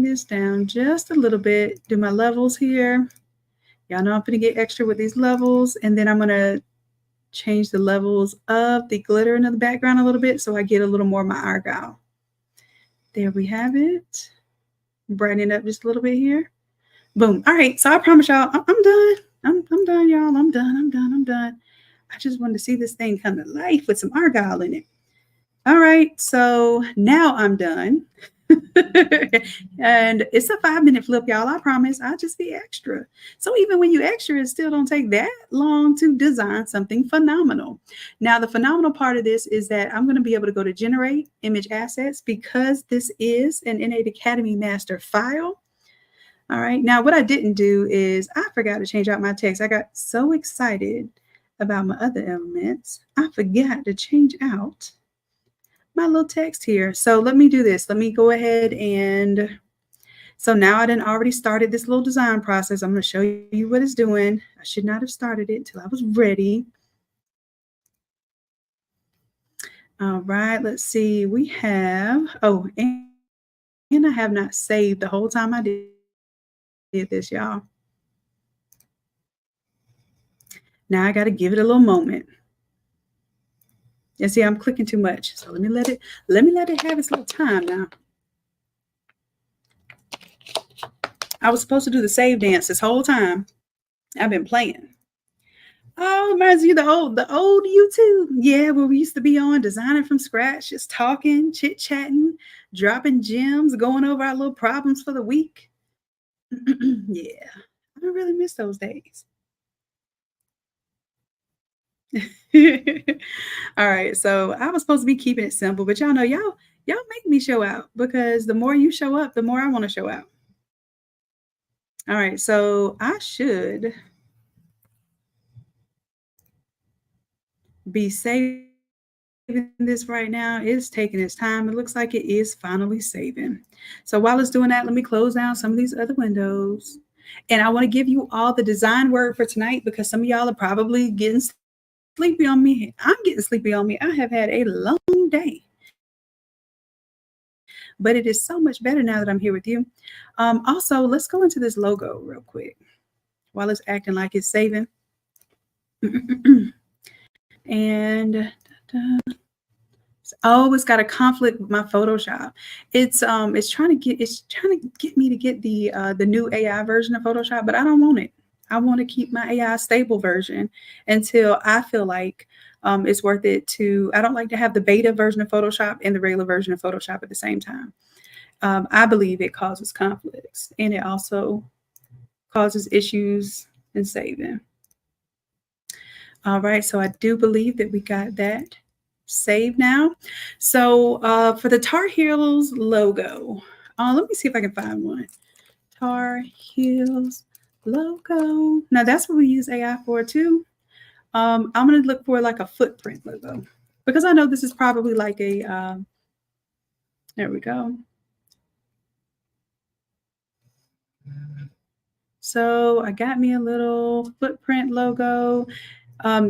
[SPEAKER 1] this down just a little bit, do my levels here. Y'all know I'm going to get extra with these levels, and then I'm going to change the levels of the glitter into the background a little bit so I get a little more of my argyle. There we have it. Brighten it up just a little bit here. Boom. All right, so I promise y'all, I'm done. I'm done, y'all. I'm done. I just wanted to see this thing come to life with some argyle in it. All right, so now I'm done. And it's a 5-minute flip, y'all. I promise. I'll just be extra. So even when you extra, it still don't take that long to design something phenomenal. Now, the phenomenal part of this is that I'm going to be able to go to generate image assets because this is an Innate Academy master file. All right. Now, what I didn't do is I forgot to change out my text. I got so excited about my other elements. I forgot to change out my little text here. So let me do this. Let me go ahead and so now I done already started this little design process. I'm going to show you what it's doing. I should not have started it until I was ready. All right, let's see. We have, oh, and I have not saved the whole time I did this, y'all. Now I got to give it a little moment. And see, I'm clicking too much. So let me let it have its little time now. I was supposed to do the save dance this whole time. I've been playing. Oh, reminds you the old YouTube. Yeah, where we used to be on designing from scratch, just talking, chit-chatting, dropping gems, going over our little problems for the week. Yeah, I really miss those days. All right, so I was supposed to be keeping it simple, but y'all know y'all make me show out because the more you show up, the more I want to show out. All right, so I should be saving this right now. It's taking its time. It looks like it is finally saving. So while it's doing that, let me close down some of these other windows. And I want to give you all the design word for tonight because some of y'all are probably getting sleepy on me. I'm getting sleepy on me. I have had a long day. But it is so much better now that I'm here with you. Also, let's go into this logo real quick while it's acting like it's saving. And oh, it's got a conflict with my Photoshop. It's trying to get me to get the new AI version of Photoshop, but I don't want it. I want to keep my AI stable version until I feel like it's worth it to. I don't like to have the beta version of Photoshop and the regular version of Photoshop at the same time. I believe it causes conflicts and it also causes issues in saving. All right, so I do believe that we got that saved now. So for the Tar Heels logo, let me see if I can find one. Tar Heels logo. Now that's what we use AI for too. I'm going to look for like a footprint logo because I know this is probably like a, there we go. So I got me a little footprint logo.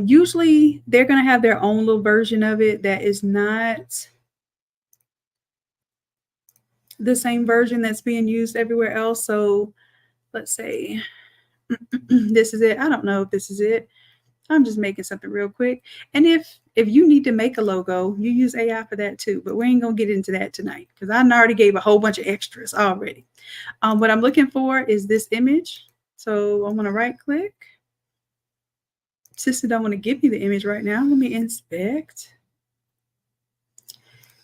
[SPEAKER 1] Usually they're going to have their own little version of it that is not the same version that's being used everywhere else. So let's say this is it. I don't know if this is it. I'm just making something real quick. And if you need to make a logo, you use AI for that too. But we ain't gonna get into that tonight because I already gave a whole bunch of extras already. What I'm looking for is this image. So I'm gonna right click. Sister don't want to give me the image right now. Let me inspect.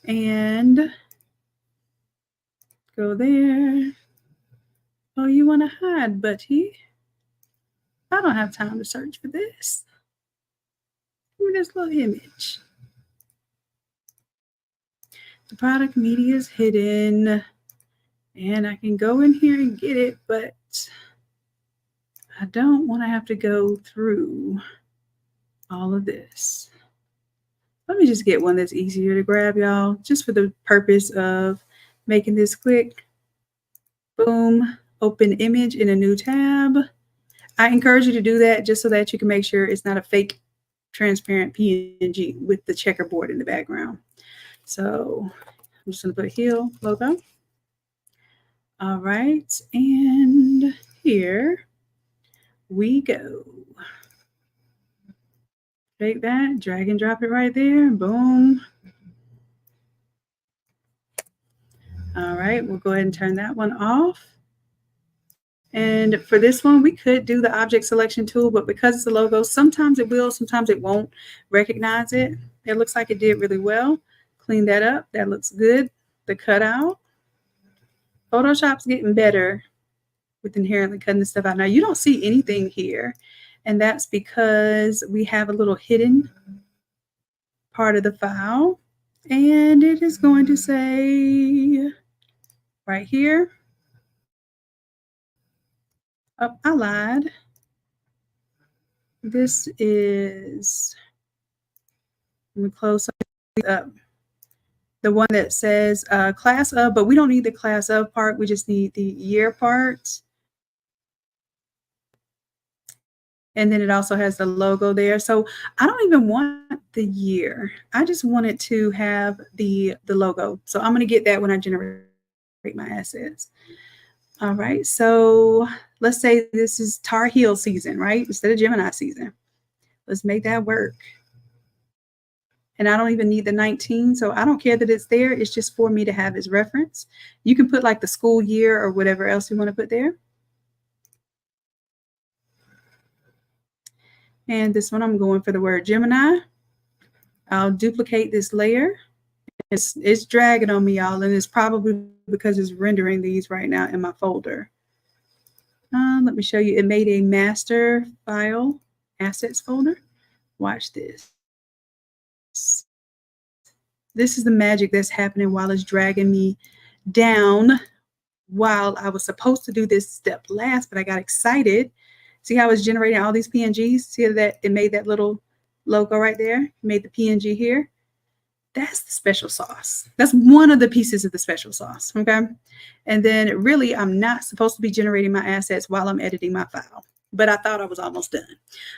[SPEAKER 1] And go there. Oh, you want to hide, Buddy? I don't have time to search for this. Give me this little image. The product media is hidden. And I can go in here and get it, but I don't want to have to go through all of this. Let me just get one that's easier to grab, y'all, just for the purpose of making this quick. Boom, open image in a new tab. I encourage you to do that just so that you can make sure it's not a fake transparent PNG with the checkerboard in the background. So I'm just going to put heel logo. All right, and here we go. Take that, drag and drop it right there. Boom. All right, we'll go ahead and turn that one off. And for this one, we could do the object selection tool, but because it's a logo, sometimes it will, sometimes it won't recognize it. It looks like it did really well. Clean that up. That looks good. The cutout. Photoshop's getting better with inherently cutting this stuff out. Now, you don't see anything here, and that's because we have a little hidden part of the file, and it is going to say right here. Oh, I lied. This is, let me close up. The one that says class of, but we don't need the class of part. We just need the year part. And then it also has the logo there. So I don't even want the year. I just want it to have the logo. So I'm going to get that when I generate my assets. All right. So let's say this is Tar Heel season, right? Instead of Gemini season. Let's make that work. And I don't even need the 19, so I don't care that it's there. It's just for me to have as reference. You can put like the school year or whatever else you want to put there. And this one, I'm going for the word Gemini. I'll duplicate this layer. It's dragging on me, y'all, and it's probably because it's rendering these right now in my folder. Let me show you. It made a master file assets folder. Watch this. This is the magic that's happening while it's dragging me down while I was supposed to do this step last, but I got excited. See how it's generating all these PNGs? See that it made that little logo right there? It made the PNG here. That's the special sauce. That's one of the pieces of the special sauce, okay? And then really, I'm not supposed to be generating my assets while I'm editing my file, but I thought I was almost done.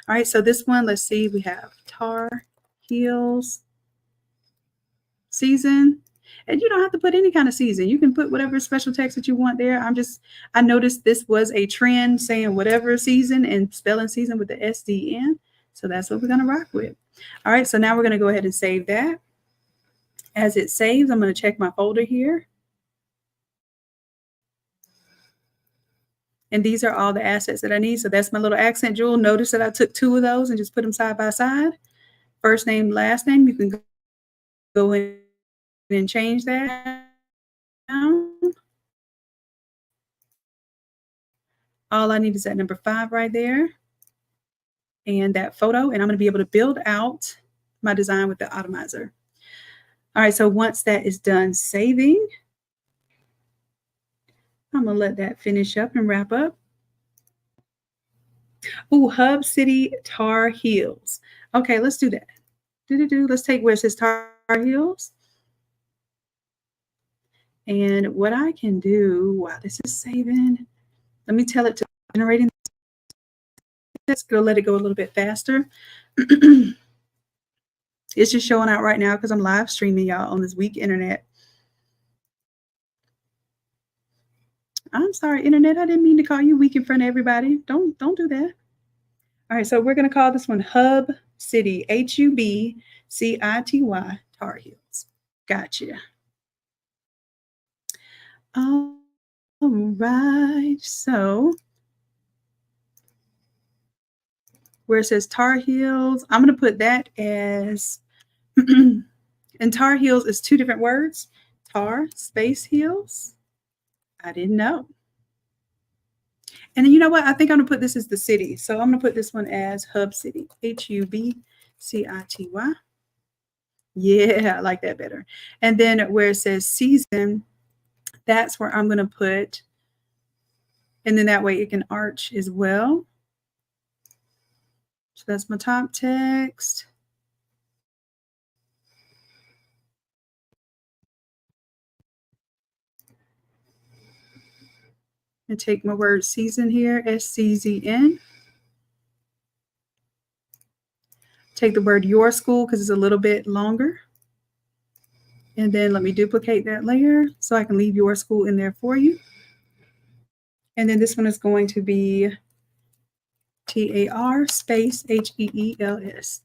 [SPEAKER 1] All right, so this one, let's see, we have Tar Heels season. And you don't have to put any kind of season. You can put whatever special text that you want there. I noticed this was a trend saying whatever season and spelling season with the SDN. So that's what we're going to rock with. All right, so now we're going to go ahead and save that. As it saves, I'm going to check my folder here. And these are all the assets that I need. So that's my little accent jewel. Notice that I took 2 of those and just put them side by side. First name, last name. You can go in and change that. All I need is that number 5 right there and that photo. And I'm going to be able to build out my design with the Automizer. All right, so once that is done saving, I'm going to let that finish up and wrap up. Ooh, Hub City Tar Heels. Okay, let's do that. Let's take where it says Tar Heels. And what I can do while this is saving, let me tell it to generating. Let's go let it go a little bit faster. It's just showing out right now because I'm live streaming y'all on this weak internet. I'm sorry, internet. I didn't mean to call you weak in front of everybody. Don't do that. All right, so we're going to call this one Hub City, HUBCITY, Tar Heels. Gotcha. All right, so where it says Tar Heels, I'm going to put that as, and Tar Heels is two different words, tar space heels. I didn't know. And then you know what? I think I'm going to put this as the city. So I'm going to put this one as Hub City, HUBCITY. Yeah, I like that better. And then where it says season, that's where I'm going to put, and then that way it can arch as well. So that's my top text. And take my word season here, SCZN. Take the word your school because it's a little bit longer. And then let me duplicate that layer so I can leave your school in there for you. And then this one is going to be TAR space HEELS.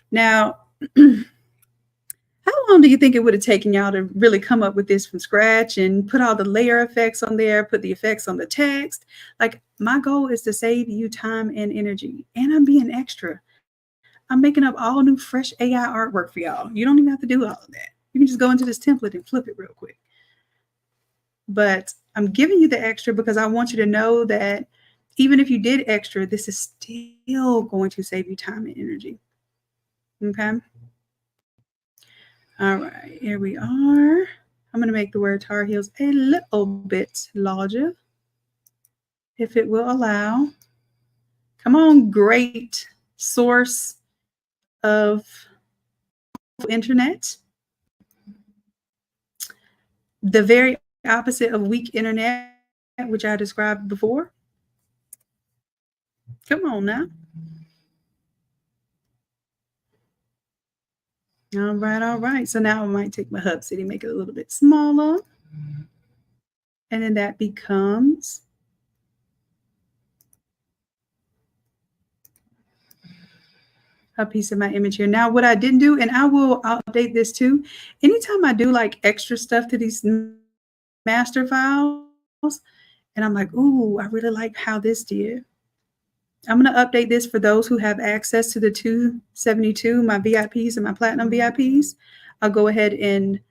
[SPEAKER 1] Now, how long do you think it would have taken y'all to really come up with this from scratch and put all the layer effects on there, put the effects on the text? Like, my goal is to save you time and energy, and I'm being extra. I'm making up all new fresh AI artwork for y'all. You don't even have to do all of that. You can just go into this template and flip it real quick. But I'm giving you the extra because I want you to know that even if you did extra, this is still going to save you time and energy. Okay? All right, here we are. I'm going to make the word Tar Heels a little bit larger, if it will allow. Come on, great source of internet. The very opposite of weak internet, which I described before. Come on now. All right, all right. So now I might take my Hub City, make it a little bit smaller. And then that becomes a piece of my image here. Now, what I didn't do, and I'll update this too. Anytime I do like extra stuff to these master files, and I'm like, ooh, I really like how this did. I'm going to update this for those who have access to the 272, my VIPs and my Platinum VIPs. I'll go ahead and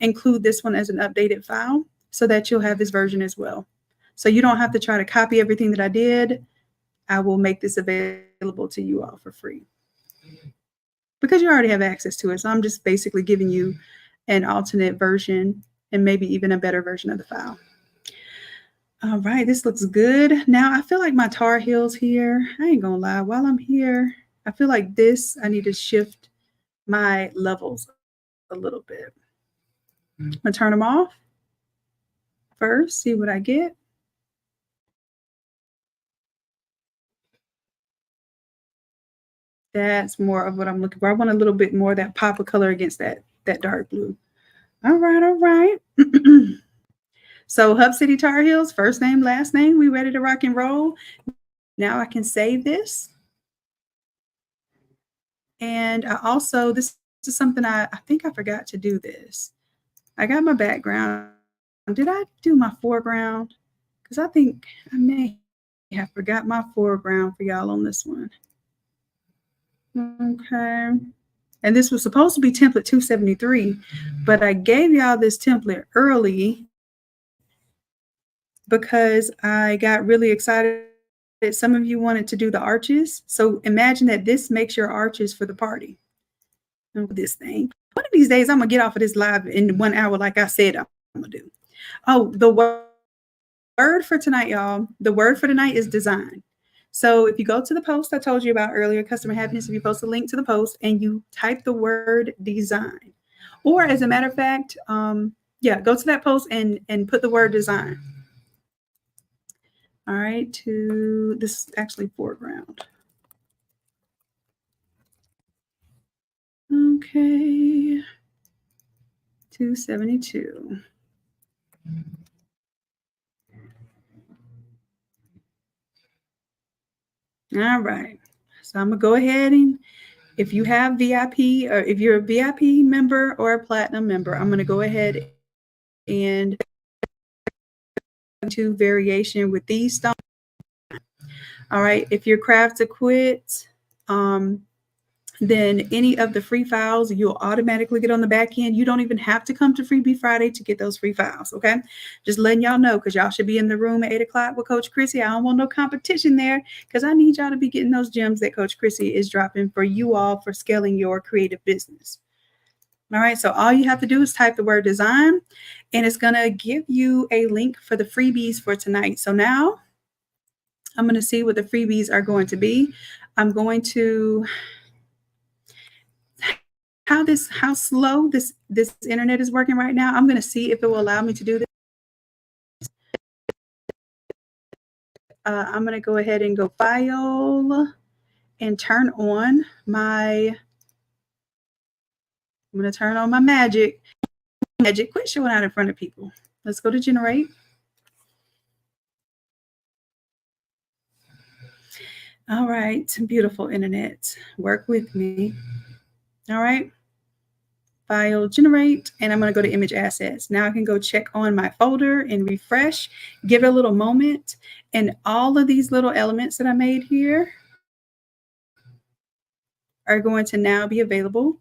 [SPEAKER 1] include this one as an updated file so that you'll have this version as well. So you don't have to try to copy everything that I did. I will make this available to you all for free because you already have access to it. So I'm just basically giving you an alternate version and maybe even a better version of the file. All right, this looks good. Now I feel like my Tar Heels here, I ain't gonna lie, while I'm here, I feel like this, I need to shift my levels a little bit. I'm gonna turn them off first, see what I get. That's more of what I'm looking for. I want a little bit more of that pop of color against that dark blue. All right, all right. So Hub City Tar Heels, first name, last name, we ready to rock and roll. Now I can save this. And I also, this is something I think I forgot to do this. I got my background. Did I do my foreground? Because I think I may have forgot my foreground for y'all on this one. Okay. And this was supposed to be template 273, but I gave y'all this template early because I got really excited that some of you wanted to do the arches. So imagine that this makes your arches for the party. This thing. One of these days, I'm going to get off of this live in 1 hour like I said I'm going to do. Oh, the word for tonight, y'all. The word for tonight is design. So if you go to the post I told you about earlier, Customer Happiness, if you post a link to the post and you type the word design, or as a matter of fact, yeah, go to that post and put the word design. All right, to this is actually foreground. Okay, 272. All right. So I'm going to go ahead and if you have VIP or if you're a VIP member or a platinum member, I'm going to go ahead and to variation with these stones. All right. If your craft to quit, then any of the free files you'll automatically get on the back end. You don't even have to come to Freebie Friday to get those free files. Okay. Just letting y'all know because y'all should be in the room at 8 o'clock with Coach Chrissy. I don't want no competition there because I need y'all to be getting those gems that Coach Chrissy is dropping for you all for scaling your creative business. All right. So all you have to do is type the word design and it's going to give you a link for the freebies for tonight. So now I'm going to see what the freebies are going to be. I'm going to how slow this internet is working right now. I'm going to see if it will allow me to do this. I'm going to go ahead and go file and turn on my. I'm going to turn on my magic. Magic, quit showing out in front of people. Let's go to generate. All right, beautiful internet. Work with me. All right. File, generate, and I'm going to go to image assets. Now I can go check on my folder and refresh, give it a little moment, and all of these little elements that I made here are going to now be available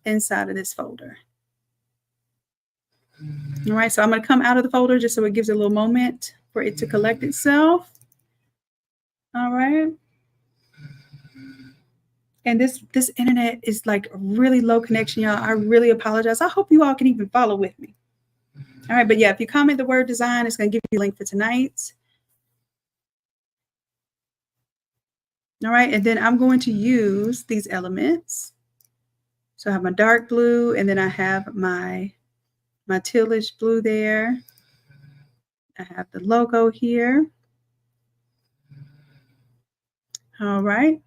[SPEAKER 1] inside of this folder. All right, so I'm going to come out of the folder just so it gives it a little moment for it to collect itself. All right. And this internet is like really low connection, y'all. I really apologize. I hope you all can even follow with me. All right, but yeah, if you comment the word design, it's going to give you a link for tonight. All right, and then I'm going to use these elements. So I have my dark blue, and then I have my tealish blue there. I have the logo here. All right.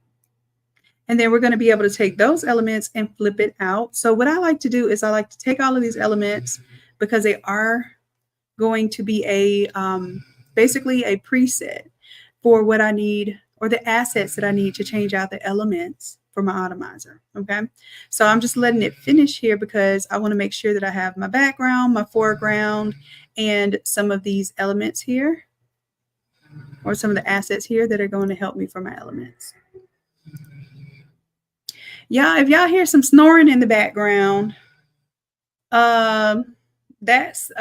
[SPEAKER 1] And then we're going to be able to take those elements and flip it out. So what I like to do is I like to take all of these elements because they are going to be a basically a preset for what I need or the assets that I need to change out the elements for my Automizer. Okay. So I'm just letting it finish here because I want to make sure that I have my background, my foreground, and some of these elements here or some of the assets here that are going to help me for my elements. Yeah, if y'all hear some snoring in the background, that's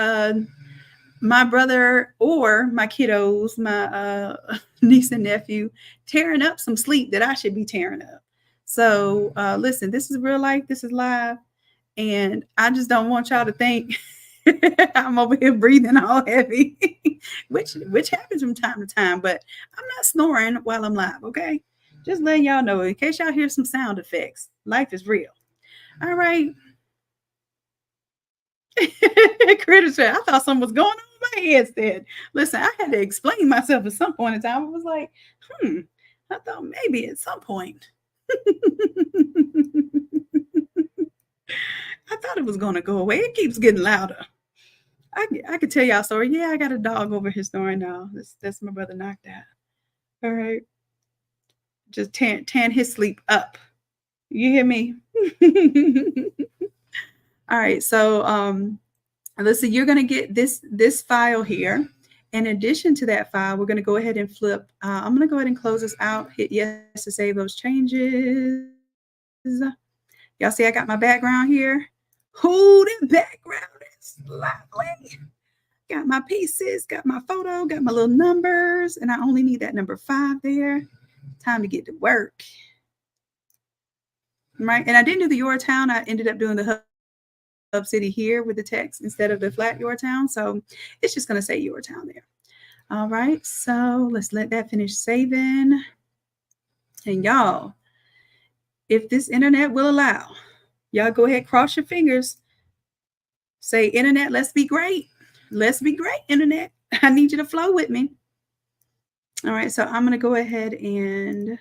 [SPEAKER 1] my brother or my kiddos, my niece and nephew, tearing up some sleep that I should be tearing up. So listen, this is real life, this is live, and I just don't want y'all to think I'm over here breathing all heavy, which happens from time to time, but I'm not snoring while I'm live, okay? Just letting y'all know in case y'all hear some sound effects. Life is real. All right. Critter said, I thought something was going on in my headset. Listen, I had to explain myself at some point in time. I was like, I thought maybe at some point. I thought it was going to go away. It keeps getting louder. I could tell y'all a story. Yeah, I got a dog over here snoring now. That's my brother knocked out. All right. Just tan his sleep up. You hear me? All right. So let's see, you're going to get this file here. In addition to that file, we're going to go ahead and flip. I'm going to go ahead and close this out. Hit yes to save those changes. Y'all see I got my background here. Who the background is lovely. Got my pieces, got my photo, got my little numbers, and I only need that number 5 there. Time to get to work. Right, and I didn't do the Your Town. I ended up doing the Hub City here with the text instead of the flat Your Town. So it's just going to say Your Town there. All right, so let's let that finish saving. And y'all, if this internet will allow, y'all go ahead, cross your fingers. Say, internet, let's be great. Let's be great, internet. I need you to flow with me. All right, so I'm going to go ahead and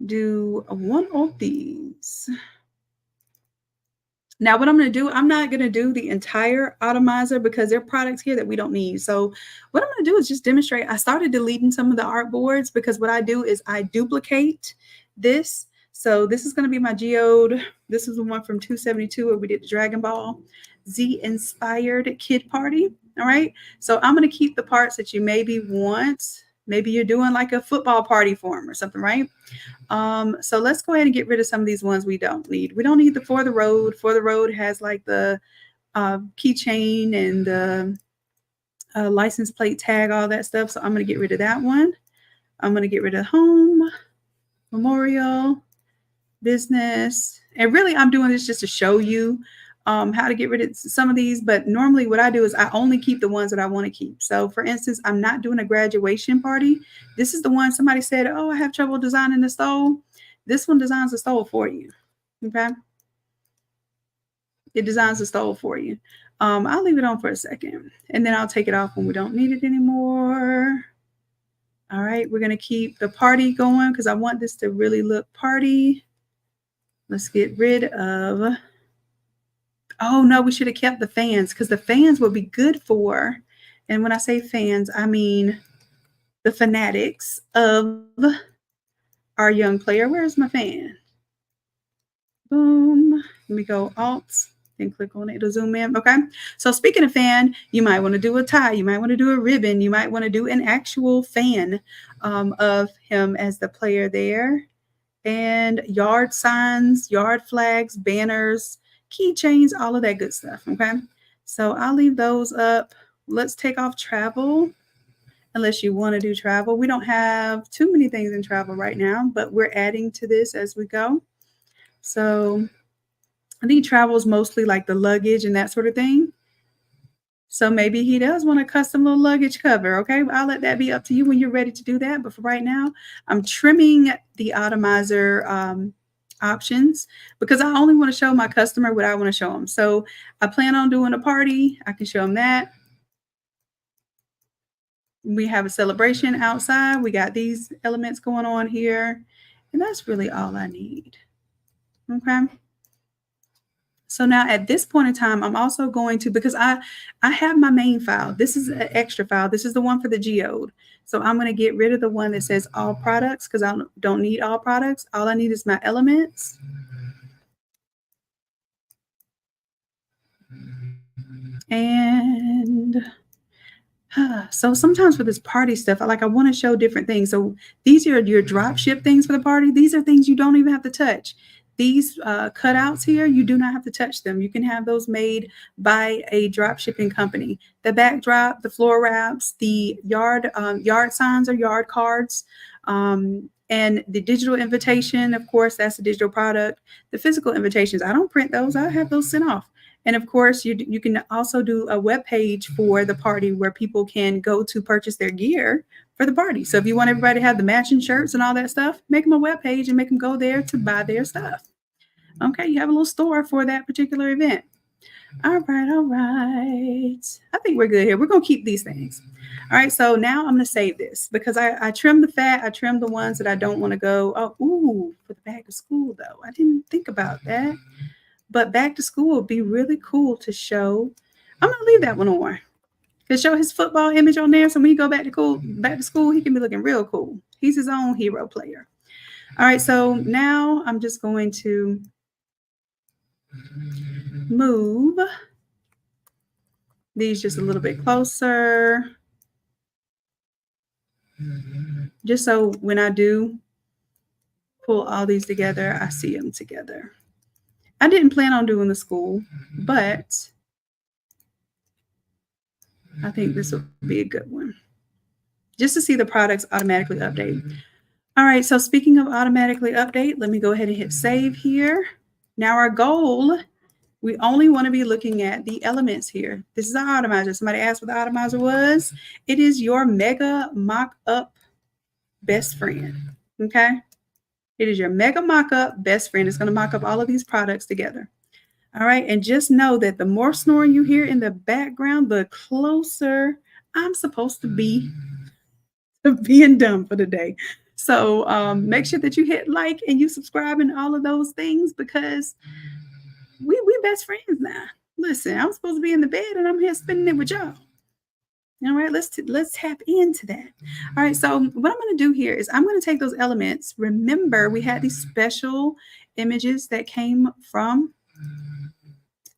[SPEAKER 1] do one of these. Now, what I'm going to do, I'm not going to do the entire Automizer because there are products here that we don't need. So what I'm going to do is just demonstrate. I started deleting some of the artboards because what I do is I duplicate this. So this is going to be my geode. This is the one from 272 where we did the Dragon Ball Z inspired kid party. All right. So I'm going to keep the parts that you maybe want. Maybe you're doing like a football party for them or something, right? So let's go ahead and get rid of some of these ones we don't need. We don't need the For the Road. For the Road has like the keychain and the license plate tag, all that stuff. So I'm going to get rid of that one. I'm going to get rid of home, memorial, business. And really, I'm doing this just to show you how to get rid of some of these. But normally what I do is I only keep the ones that I want to keep. So for instance, I'm not doing a graduation party. This is the one somebody said, oh, I have trouble designing the stole. This one designs the stole for you. Okay. It designs the stole for you. I'll leave it on for a second and then I'll take it off when we don't need it anymore. All right. We're going to keep the party going because I want this to really look party. Let's get rid of, oh no, we should have kept the fans because the fans will be good for, and when I say fans, I mean the fanatics of our young player. Where's my fan? Boom. Let me go Alt, then click on it to zoom in. Okay. So speaking of fan, you might want to do a tie. You might want to do a ribbon. You might want to do an actual fan of him as the player there. And yard signs, yard flags, banners, keychains, all of that good stuff. Okay. So I'll leave those up. Let's take off travel. Unless you want to do travel. We don't have too many things in travel right now, but we're adding to this as we go. So I think travel is mostly like the luggage and that sort of thing. So maybe he does want a custom little luggage cover. Okay, I'll let that be up to you when you're ready to do that. But for right now, I'm trimming the Automizer options because I only want to show my customer what I want to show them. So I plan on doing a party. I can show them that. We have a celebration outside. We got these elements going on here. And that's really all I need. Okay. So now at this point in time, I'm also going to, because I have my main file. This is an extra file. This is the one for the geode. So I'm going to get rid of the one that says all products because I don't need all products. All I need is my elements. And so sometimes for this party stuff, I want to show different things. So these are your drop ship things for the party. These are things you don't even have to touch. These cutouts here, you do not have to touch them. You can have those made by a drop shipping company. The backdrop, the floor wraps, the yard signs or yard cards, and the digital invitation, of course, that's a digital product. The physical invitations, I don't print those. I have those sent off. And of course, you can also do a web page for the party where people can go to purchase their gear for the party. So if you want everybody to have the matching shirts and all that stuff, make them a web page and make them go there to buy their stuff. Okay, you have a little store for that particular event. All right, all right. I think we're good here. We're going to keep these things. All right, so now I'm going to save this because I trimmed the fat. I trimmed the ones that I don't want to go. Oh, ooh, for the back to school, though. I didn't think about that. But back to school would be really cool to show. I'm going to leave that one on. To show his football image on there. So when he go back to school, he can be looking real cool. He's his own hero player. All right, so now I'm just going to move these just a little bit closer. Just so when I do pull all these together, I see them together. I didn't plan on doing the school, but I think this will be a good one. Just to see the products automatically update. All right, so speaking of automatically update, let me go ahead and hit save here. Now our goal, we only want to be looking at the elements here. This is our Automizer. Somebody asked what the Automizer was. It is your mega mock-up best friend, okay? It is your mega mock-up best friend. It's going to mock up all of these products together. All right, and just know that the more snoring you hear in the background, the closer I'm supposed to be to being done for the day. So make sure that you hit like and you subscribe and all of those things because we best friends now. Listen, I'm supposed to be in the bed and I'm here spending it with y'all. All right, let's tap into that. All right, so what I'm going to do here is I'm going to take those elements. Remember, we had these special images that came from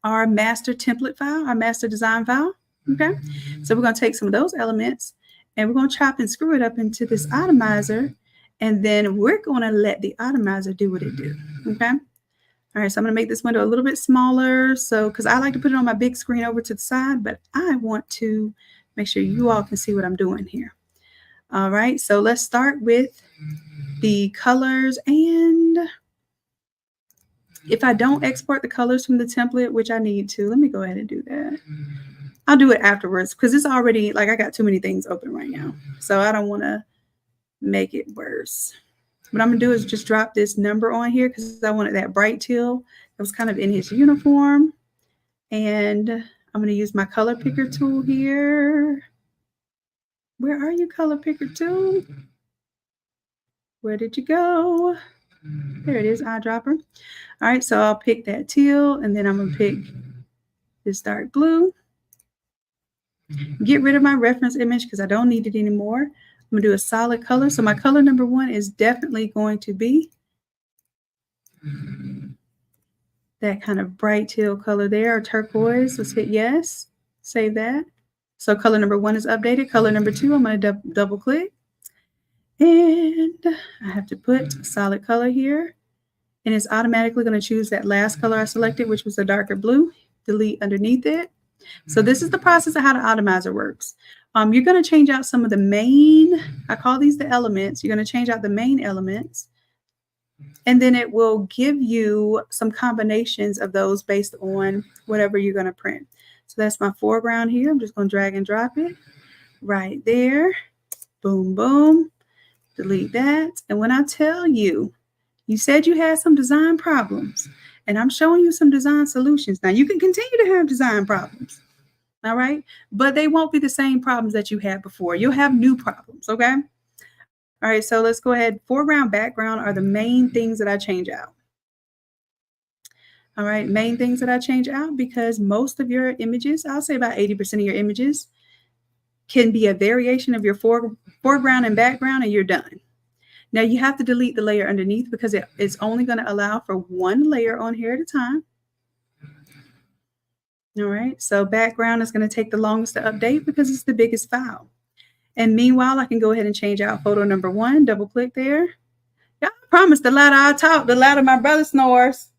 [SPEAKER 1] our master template file, our master design file. Okay, so we're going to take some of those elements and we're going to chop and screw it up into this Automizer, and then we're going to let the Automizer do what it do. Okay. All right, so I'm going to make this window a little bit smaller, so because I like to put it on my big screen over to the side, but I want to make sure you all can see what I'm doing here. All right, so let's start with the colors. And if I don't export the colors from the template, which I need to, let me go ahead and do that. I'll do it afterwards because it's already, like, I got too many things open right now, so I don't want to make it worse. What I'm going to do is just drop this number on here because I wanted that bright teal that was kind of in his uniform. And I'm going to use my color picker tool here. Where are you, color picker tool? Where did you go? There it is, eyedropper. All right, so I'll pick that teal, and then I'm going to pick this dark blue. Get rid of my reference image because I don't need it anymore. I'm going to do a solid color. So my color number 1 is definitely going to be that kind of bright teal color there, or turquoise. Let's hit yes. Save that. So color number 1 is updated. Color number 2, I'm going to double click. And I have to put a solid color here. And it's automatically going to choose that last color I selected, which was the darker blue. Delete underneath it. So this is the process of how the Automizer works. You're going to change out some of the main, I call these the elements. You're going to change out the main elements. And then it will give you some combinations of those based on whatever you're going to print. So that's my foreground here. I'm just going to drag and drop it right there. Boom, boom. Delete that. And when I tell you, you said you had some design problems, and I'm showing you some design solutions. Now, you can continue to have design problems, all right? But they won't be the same problems that you had before. You'll have new problems, okay? All right, so let's go ahead. Foreground, background are the main things that I change out. All right, main things that I change out because most of your images, I'll say about 80% of your images, can be a variation of your foreground and background, and you're done. Now you have to delete the layer underneath because it's only going to allow for one layer on here at a time. All right, so background is going to take the longest to update because it's the biggest file. And meanwhile, I can go ahead and change out photo number 1, double click there. Yeah, I promise the louder I talk, the louder my brother snores.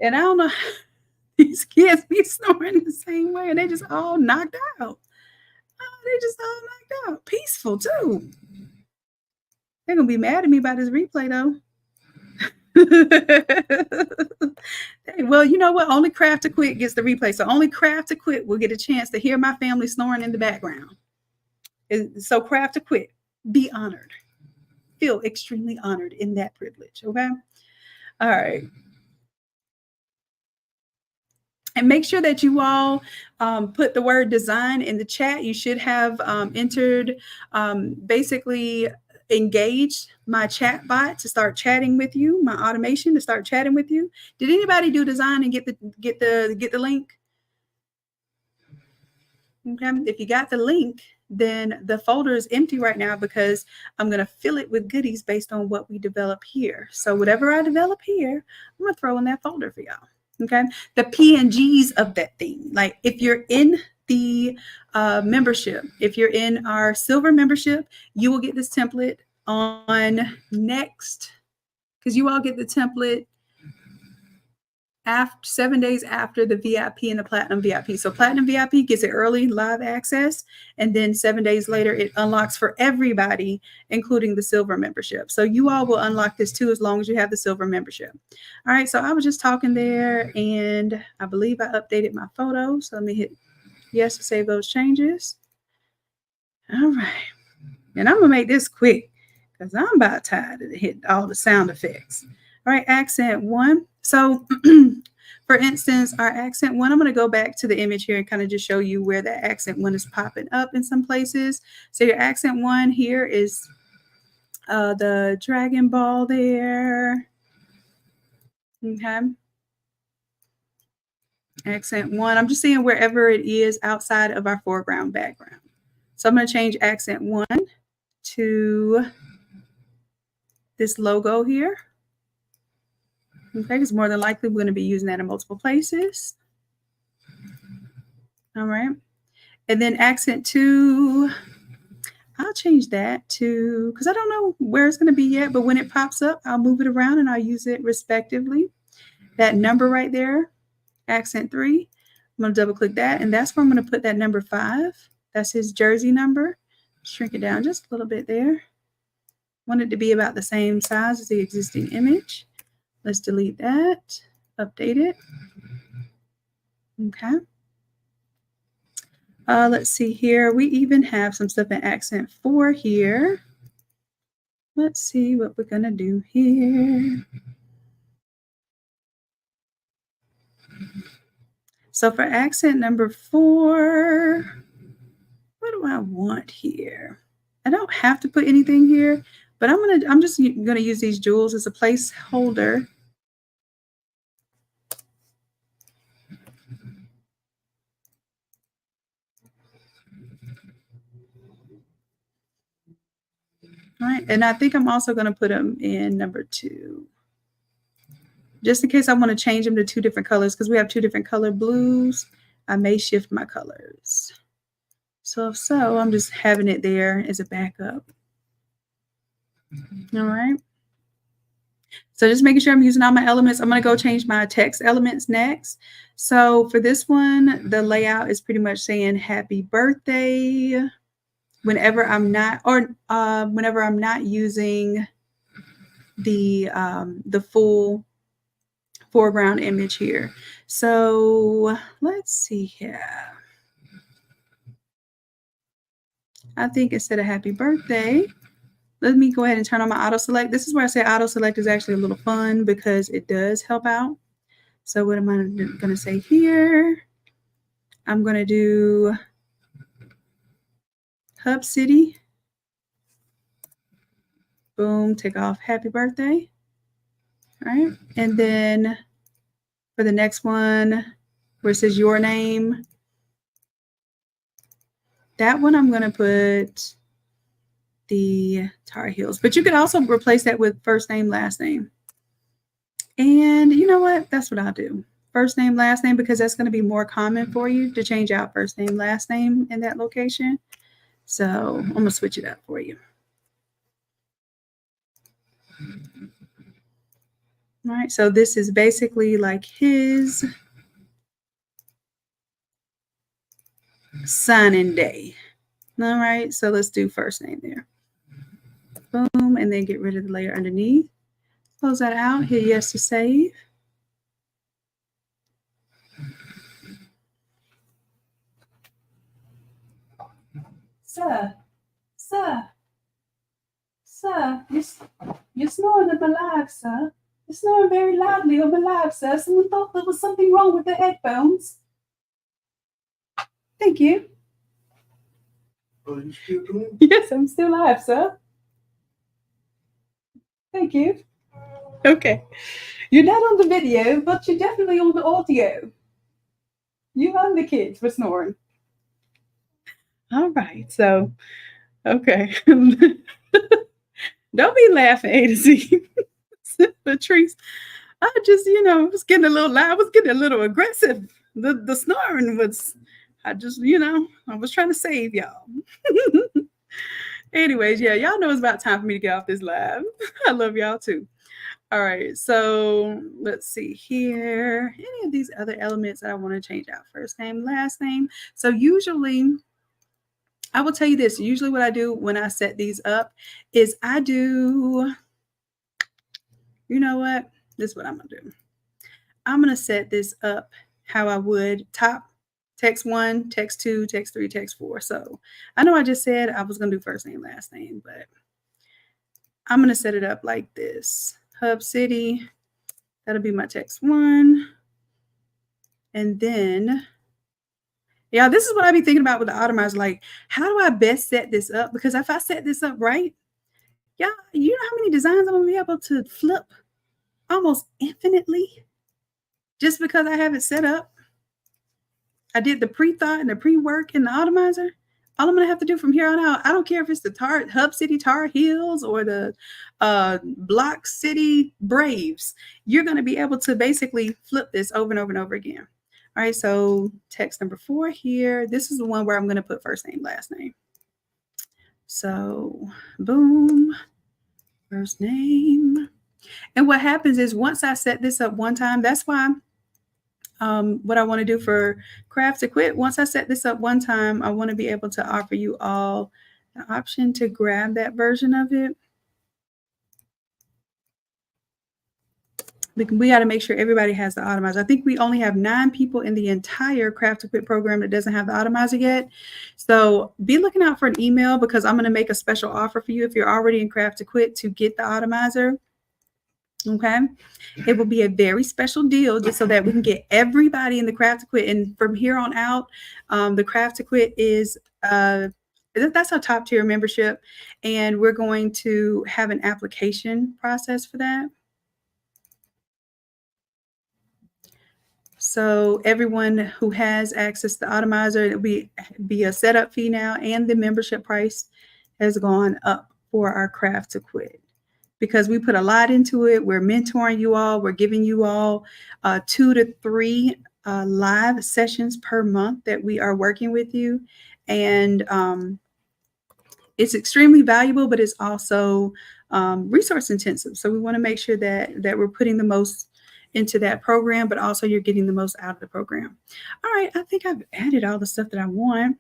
[SPEAKER 1] And I don't know, these kids be snoring the same way and they just all knocked out. They just all knocked out. Peaceful too. They're gonna be mad at me about this replay though. Well, you know what? Only Craft to Quit gets the replay. So only Craft to Quit will get a chance to hear my family snoring in the background. So Craft to Quit, be honored. Feel extremely honored in that privilege. Okay. All right. And make sure that you all put the word design in the chat. You should have entered, basically engaged my chat bot to start chatting with you, my automation to start chatting with you. Did anybody do design and get the link? Okay. If you got the link, then the folder is empty right now because I'm going to fill it with goodies based on what we develop here. So whatever I develop here, I'm going to throw in that folder for y'all. Okay, the PNGs of that thing. Like if you're in the membership, if you're in our silver membership, you will get this template on next, because you all get the template after 7 days after the VIP and the Platinum VIP. So Platinum VIP gets it early, live access, and then 7 days later it unlocks for everybody, including the silver membership. So you all will unlock this too as long as you have the silver membership. All right, so I was just talking there, and I believe I updated my photo. So let me hit yes to save those changes. All right, and I'm gonna make this quick because I'm about tired to hit all the sound effects. All right, accent 1. So for instance, our accent 1, I'm going to go back to the image here and kind of just show you where that accent 1 is popping up in some places. So your accent 1 here is the Dragon Ball there. Okay. Accent 1. I'm just seeing wherever it is outside of our foreground background. So I'm going to change accent 1 to this logo here. Okay, because more than likely we're going to be using that in multiple places. All right. And then accent 2, I'll change that to, because I don't know where it's going to be yet, but when it pops up, I'll move it around and I'll use it respectively. That number right there, accent 3, I'm going to double click that, and that's where I'm going to put that number 5. That's his jersey number. Shrink it down just a little bit there. Want it to be about the same size as the existing image. Let's delete that, update it. Okay. Let's see here. We even have some stuff in accent 4 here. Let's see what we're going to do here. So for accent number 4, what do I want here? I don't have to put anything here, but I'm just going to use these jewels as a placeholder. All right, and I think I'm also going to put them in number 2. Just in case I want to change them to 2 different colors, because we have 2 different color blues, I may shift my colors. So if so, I'm just having it there as a backup. All right. So just making sure I'm using all my elements. I'm going to go change my text elements next. So for this one, the layout is pretty much saying happy birthday. Whenever I'm not, whenever I'm not using the full foreground image here. So let's see here. I think instead of happy birthday, let me go ahead and turn on my auto select. This is where I say auto select is actually a little fun because it does help out. So what am I going to say here? I'm going to do Hub City. Boom, take off happy birthday. All right. And then for the next one, where it says your name, that one I'm going to put the Tar Heels. But you could also replace that with first name, last name. And you know what? That's what I'll do. First name, last name, because that's going to be more common for you to change out first name, last name in that location. So I'm going to switch it up for you. All right, so this is basically like his signing day. All right, so let's do first name there. Boom, and then get rid of the layer underneath. Close that out, hit yes to save. Sir, you're snoring on my live, sir. You're snoring very loudly on my live, sir. Someone thought there was something wrong with the headphones. Thank you.
[SPEAKER 2] Are you still doing?
[SPEAKER 1] Yes, I'm still live, sir. Thank you. Okay. You're not on the video, but you're definitely on the audio. You and the kids for snoring. All right. So, okay. Don't be laughing, A to Z. Patrice, I just, was getting a little loud. I was getting a little aggressive. The snoring was, I was trying to save y'all. Anyways, yeah, y'all know it's about time for me to get off this live. I love y'all too. All right, so let's see here. Any of these other elements that I want to change out? First name, last name. So usually, I will tell you this. Usually what I do when I set these up is I do, you know what? This is what I'm going to do. I'm going to set this up how I would top text 1, text 2, text 3, text 4. So I know I just said I was going to do first name, last name, but I'm going to set it up like this. Hub City, that'll be my text 1. And then, yeah, this is what I be thinking about with the Automizer. Like, how do I best set this up? Because if I set this up right, yeah, you know how many designs I'm going to be able to flip almost infinitely just because I have it set up. I did the pre-thought and the pre-work in the Automizer. All I'm going to have to do from here on out, I don't care if it's the Hub City Tar Heels or the Block City Braves. You're going to be able to basically flip this over and over and over again. All right, so text number 4 here. This is the one where I'm going to put first name, last name. So, boom, first name. And what happens is once I set this up one time, that's why what I want to do for Craft to Quit, once I set this up one time, I want to be able to offer you all the option to grab that version of it. We got to make sure everybody has the Automizer. I think we only have 9 people in the entire Craft to Quit program that doesn't have the Automizer yet. So be looking out for an email because I'm going to make a special offer for you if you're already in Craft to Quit to get the Automizer. Okay, it will be a very special deal just so that we can get everybody in the Craft to Quit. And from here on out, the Craft to Quit is that's our top tier membership, and we're going to have an application process for that. So everyone who has access to Automizer, it'll be a setup fee now, and the membership price has gone up for our Craft to Quit, because we put a lot into it. We're mentoring you all. We're giving you all 2 to 3 live sessions per month that we are working with you. And it's extremely valuable, but it's also resource intensive. So we want to make sure that we're putting the most into that program, but also you're getting the most out of the program. All right, I think I've added all the stuff that I want.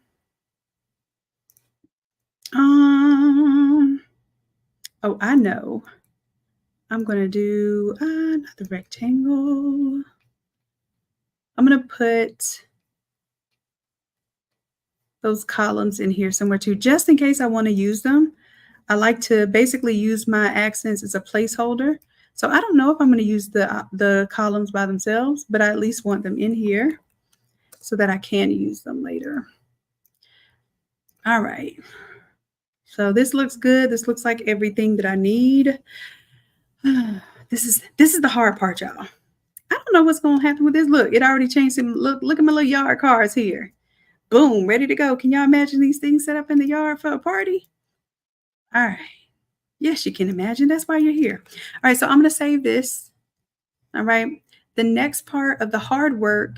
[SPEAKER 1] Oh, I know. I'm going to do another rectangle. I'm going to put those columns in here somewhere too, just in case I want to use them. I like to basically use my accents as a placeholder. So I don't know if I'm going to use the columns by themselves, but I at least want them in here so that I can use them later. All right. So this looks good. This looks like everything that I need. This is the hard part, y'all. I don't know what's going to happen with this. Look, it already changed. Look at my little yard cars here. Boom, ready to go. Can y'all imagine these things set up in the yard for a party? All right. Yes, you can imagine. That's why you're here. All right, so I'm going to save this. All right. The next part of the hard work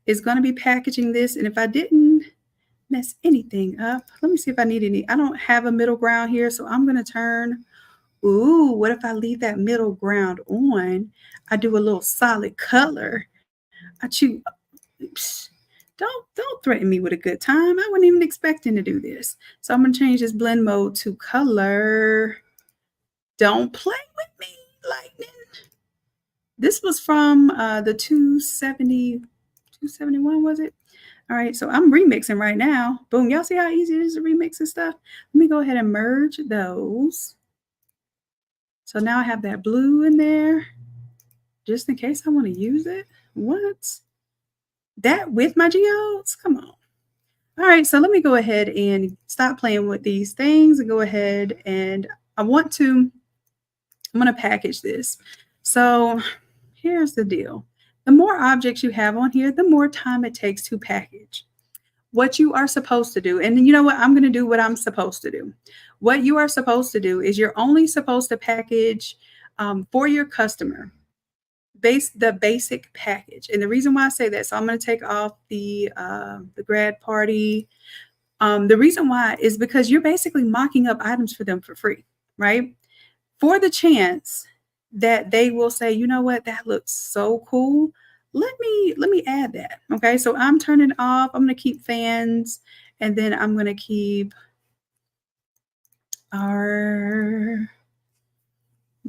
[SPEAKER 1] is going to be packaging this. And if I didn't mess anything up, let me see if I need any. I don't have a middle ground here, so I'm going to turn. Ooh, what if I leave that middle ground on? I do a little solid color. I choose. Oops. Don't threaten me with a good time. I wasn't even expecting to do this. So I'm going to change this blend mode to color. Don't play with me, lightning. This was from the 271, was it? All right, so I'm remixing right now. Boom, y'all see how easy it is to remix and stuff? Let me go ahead and merge those. So now I have that blue in there, just in case I want to use it. What? That with my geodes? Come on. All right, so let me go ahead and stop playing with these things and go ahead and I'm going to package this. So here's the deal. The more objects you have on here, the more time it takes to package. What you are supposed to do, and you know what? I'm going to do what I'm supposed to do. What you are supposed to do is you're only supposed to package for your customer the basic package. And the reason why I say that, so I'm going to take off the grad party. The reason why is because you're basically mocking up items for them for free, right? For the chance that they will say, you know what, that looks so cool. Let me add that. Okay, so I'm turning off. I'm going to keep fans, and then I'm going to keep our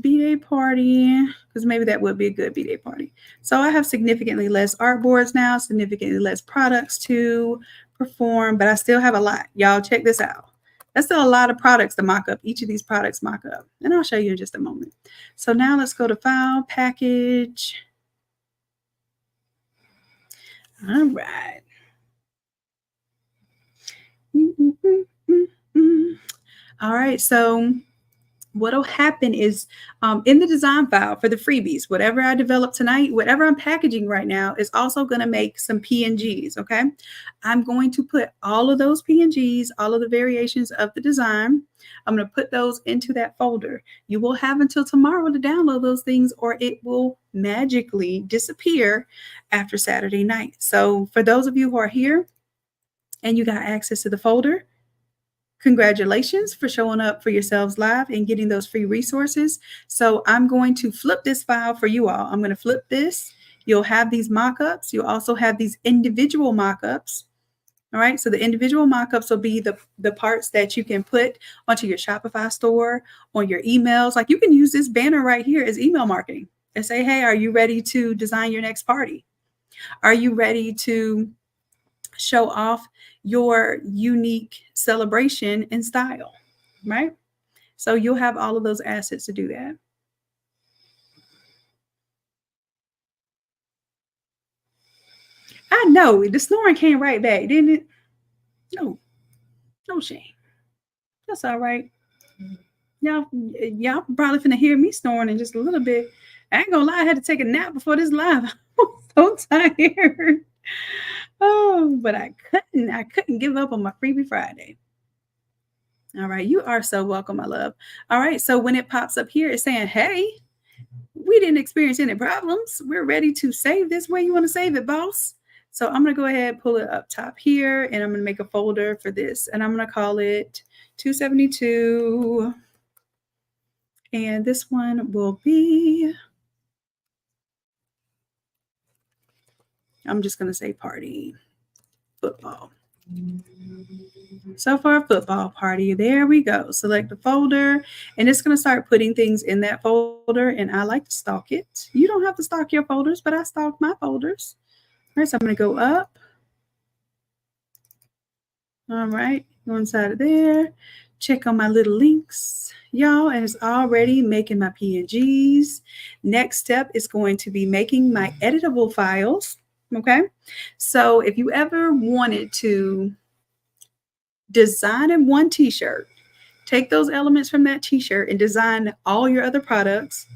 [SPEAKER 1] B-Day party, because maybe that would be a good B-Day party. So I have significantly less artboards now, significantly less products to perform, but I still have a lot. Y'all check this out. That's still a lot of products to mock up. Each of these products mock up, and I'll show you in just a moment. So now let's go to File, Package. All right. All right, so what'll happen is in the design file for the freebies, whatever I develop tonight, whatever I'm packaging right now is also going to make some PNGs. Okay. I'm going to put all of those PNGs, all of the variations of the design. I'm going to put those into that folder. You will have until tomorrow to download those things, or it will magically disappear after Saturday night. So for those of you who are here and you got access to the folder, congratulations for showing up for yourselves live and getting those free resources. So I'm going to flip this file for you all. I'm going to flip this. You'll have these mock-ups. You'll also have these individual mock-ups. All right. So the individual mock-ups will be the parts that you can put onto your Shopify store, on your emails. Like you can use this banner right here as email marketing and say, hey, are you ready to design your next party? Are you ready to show off your unique celebration and style, right? So you'll have all of those assets to do that. I know the snoring came right back, didn't it? No shame. That's all right. Y'all probably finna hear me snoring in just a little bit. I ain't gonna lie, I had to take a nap before this live. I'm so tired. Oh, but I couldn't give up on my Freebie Friday. All right, you are so welcome, my love. All right, so when it pops up here, it's saying, hey, we didn't experience any problems. We're ready to save this way you want to save it, boss. So I'm going to go ahead and pull it up top here, and I'm going to make a folder for this, and I'm going to call it 272. And this one will be, I'm just going to say party football. So for a football party, there we go. Select the folder, and it's going to start putting things in that folder, and I like to stalk it. You don't have to stalk your folders, but I stalk my folders. All right, so I'm going to go up. All right, go inside of there. Check on my little links, y'all, and it's already making my PNGs. Next step is going to be making my editable files. Okay, so if you ever wanted to design in one t-shirt, take those elements from that t-shirt and design all your other products,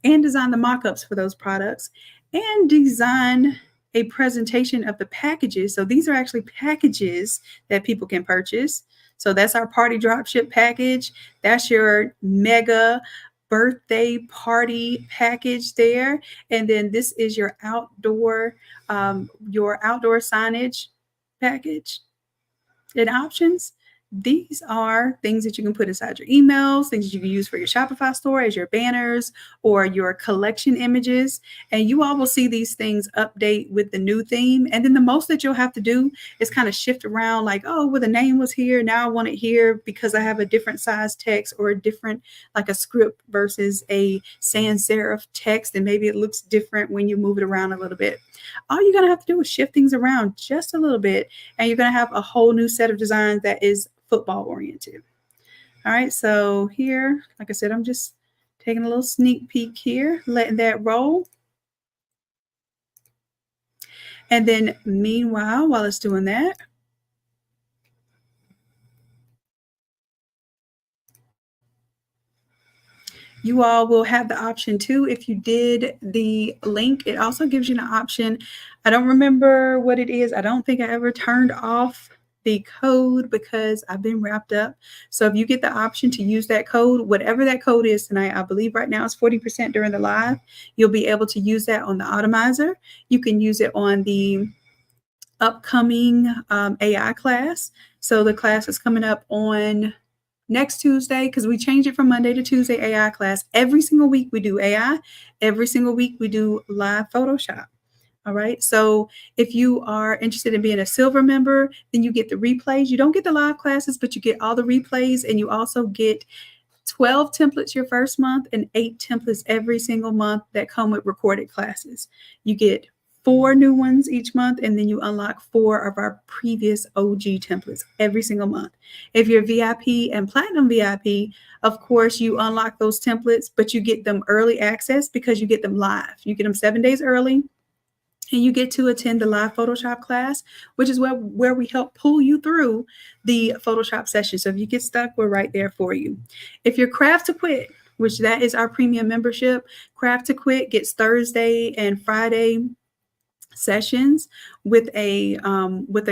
[SPEAKER 1] and design the mock-ups for those products, and design a presentation of the packages. So these are actually packages that people can purchase. So that's our party dropship package. That's your mega birthday party package there. And then this is your outdoor signage package and options. These are things that you can put inside your emails, things that you can use for your Shopify store as your banners or your collection images. And you all will see these things update with the new theme. And then the most that you'll have to do is kind of shift around, like, oh, well, the name was here. Now I want it here because I have a different size text or a different, like a script versus a sans serif text. And maybe it looks different when you move it around a little bit. All you're going to have to do is shift things around just a little bit, and you're going to have a whole new set of designs that is football oriented. All right, so here, like I said, I'm just taking a little sneak peek here, letting that roll. And then meanwhile, while it's doing that, you all will have the option too. If you did the link, it also gives you an option. I don't remember what it is. I don't think I ever turned off the code because I've been wrapped up. So if you get the option to use that code, whatever that code is tonight, I believe right now it's 40% during the live. You'll be able to use that on the Automizer. You can use it on the upcoming AI class. So the class is coming up on next Tuesday, because we change it from Monday to Tuesday AI class. Every single week we do AI. Every single week we do live Photoshop. All right. So if you are interested in being a silver member, then you get the replays. You don't get the live classes, but you get all the replays, and you also get 12 templates your first month and 8 templates every single month that come with recorded classes. You get 4 new ones each month, and then you unlock 4 of our previous OG templates every single month. If you're VIP and Platinum VIP, of course, you unlock those templates, but you get them early access because you get them live. You get them 7 days early. and you get to attend the live Photoshop class, which is where we help pull you through the Photoshop session. So if you get stuck, we're right there for you. If you're Craft to Quit, which that is our premium membership, Craft to Quit gets Thursday and Friday sessions with a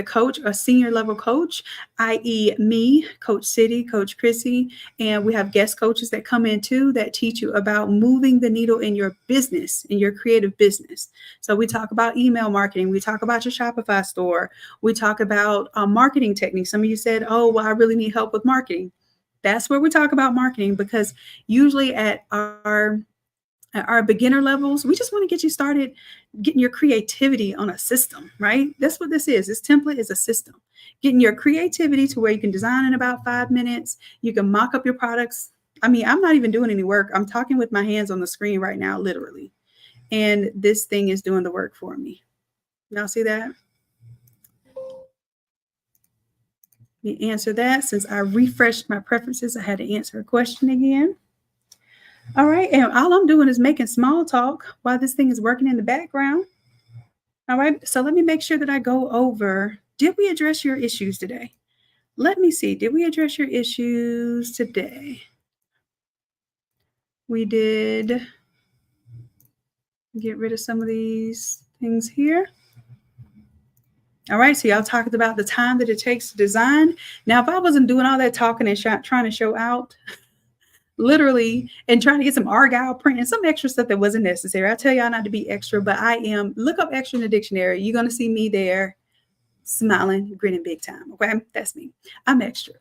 [SPEAKER 1] coach, a senior level coach, i.e. me, Coach City, Coach Chrissy, and we have guest coaches that come in too that teach you about moving the needle in your business, in your creative business. So we talk about email marketing, we talk about your Shopify store, we talk about marketing techniques. Some of you said, oh, well, I really need help with marketing. That's where we talk about marketing, because usually at our beginner levels, we just want to get you started getting your creativity on a system, right? That's what this is. This template is a system. Getting your creativity to where you can design in about 5 minutes. You can mock up your products. I mean, I'm not even doing any work. I'm talking with my hands on the screen right now, literally. And this thing is doing the work for me. Y'all see that? Let me answer that. Since I refreshed my preferences, I had to answer a question again. All right, and all I'm doing is making small talk while this thing is working in the background. All right, so let me make sure that I go over, did we address your issues today? Let me see, did we address your issues today? We did. Get rid of some of these things here. All right, so y'all talked about the time that it takes to design. Now, if I wasn't doing all that talking and trying to show out, literally, and trying to get some Argyle print and some extra stuff that wasn't necessary. I tell y'all not to be extra, but I am. Look up extra in the dictionary. You're going to see me there smiling, grinning big time. Okay, that's me. I'm extra.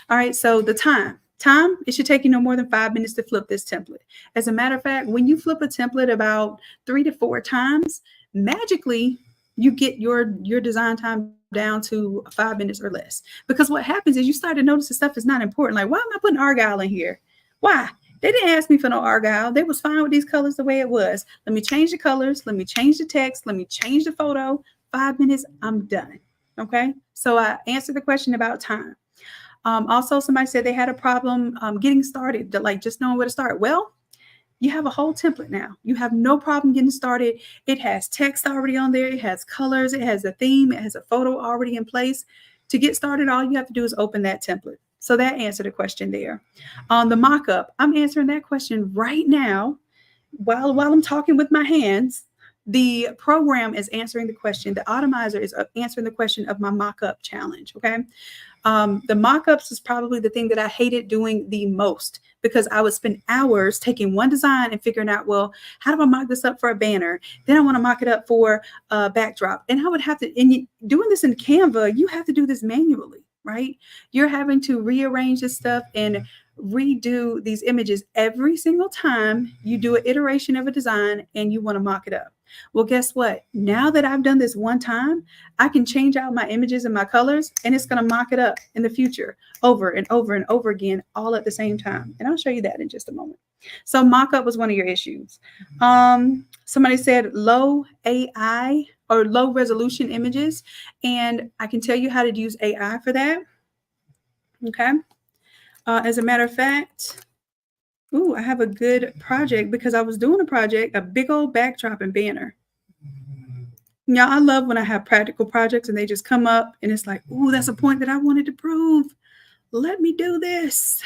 [SPEAKER 1] All right, so the time, it should take you no more than 5 minutes to flip this template. As a matter of fact, when you flip a template about 3 to 4 times, magically, you get your design time down to 5 minutes or less. Because what happens is you start to notice the stuff is not important. Like, why am I putting Argyle in here? Why? They didn't ask me for no Argyle. They was fine with these colors the way it was. Let me change the colors. Let me change the text. Let me change the photo. 5 minutes, I'm done. Okay. So I answered the question about time. Also, somebody said they had a problem getting started, like just knowing where to start. Well, you have a whole template now. You have no problem getting started. It has text already on there. It has colors. It has a theme. It has a photo already in place. To get started, all you have to do is open that template. So that answered the question there. On the mock-up, I'm answering that question right now while I'm talking with my hands. The program is answering the question. The Automizer is answering the question of my mock-up challenge, okay? The mock-ups is probably the thing that I hated doing the most, because I would spend hours taking one design and figuring out, well, how do I mock this up for a banner? Then I want to mock it up for a backdrop. And I would have to, and doing this in Canva, you have to do this manually, right? You're having to rearrange this stuff and redo these images every single time you do an iteration of a design and you want to mock it up. Well, guess what? Now that I've done this one time, I can change out my images and my colors, and it's going to mock it up in the future over and over and over again, all at the same time. And I'll show you that in just a moment. So mock-up was one of your issues. Somebody said low AI or low resolution images, and I can tell you how to use AI for that. Okay. As a matter of fact, I have a good project, because I was doing a project, a big old backdrop and banner. Now, I love when I have practical projects and they just come up and it's like, that's a point that I wanted to prove. Let me do this.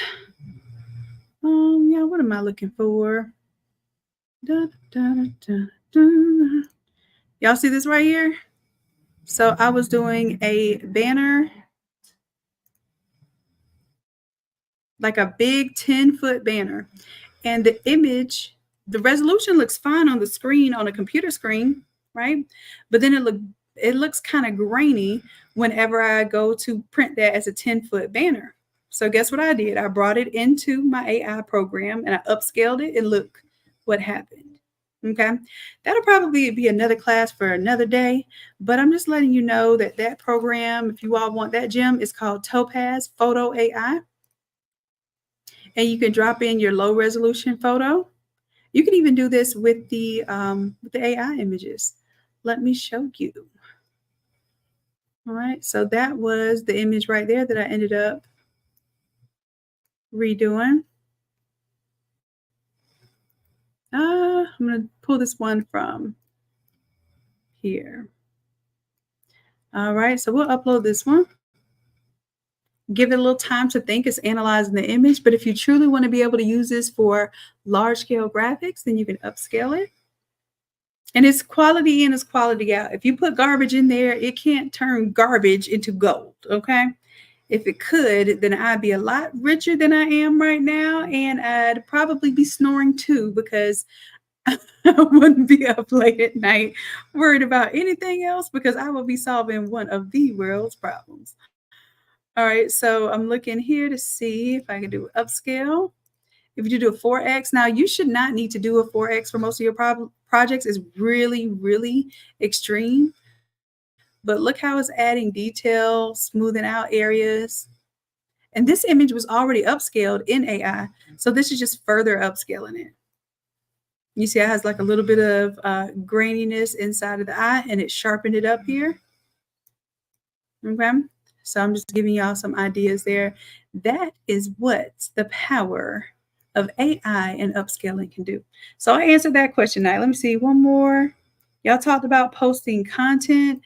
[SPEAKER 1] What am I looking for? Da, da, da, da. Y'all see this right here? So I was doing a banner, like a big 10-foot banner. And the image, the resolution looks fine on the screen, on a computer screen, right? But then it looks kind of grainy whenever I go to print that as a 10-foot banner. So guess what I did? I brought it into my AI program and I upscaled it, and look what happened. Okay. That'll probably be another class for another day, but I'm just letting you know that that program, if you all want that gem, is called Topaz Photo AI. And you can drop in your low resolution photo. You can even do this with the AI images. Let me show you. All right, so that was the image right there that I ended up redoing. I'm going to pull this one from here. All right, so we'll upload this one. Give it a little time to think. It's analyzing the image, but if you truly want to be able to use this for large scale graphics, then you can upscale it. And it's quality in, it's quality out. If you put garbage in there, it can't turn garbage into gold, okay? If it could, then I'd be a lot richer than I am right now, and I'd probably be snoring too, because I wouldn't be up late at night worried about anything else, because I will be solving one of the world's problems. All right, so I'm looking here to see if I can do upscale. If you do a 4X, now you should not need to do a 4X for most of your projects. It's really, really extreme. But look how it's adding detail, smoothing out areas. And this image was already upscaled in AI. So this is just further upscaling it. You see it has like a little bit of graininess inside of the eye, and it sharpened it up here. Okay. So I'm just giving y'all some ideas there. That is what the power of AI and upscaling can do. So I answered that question. Now let me see one more. Y'all talked about posting content.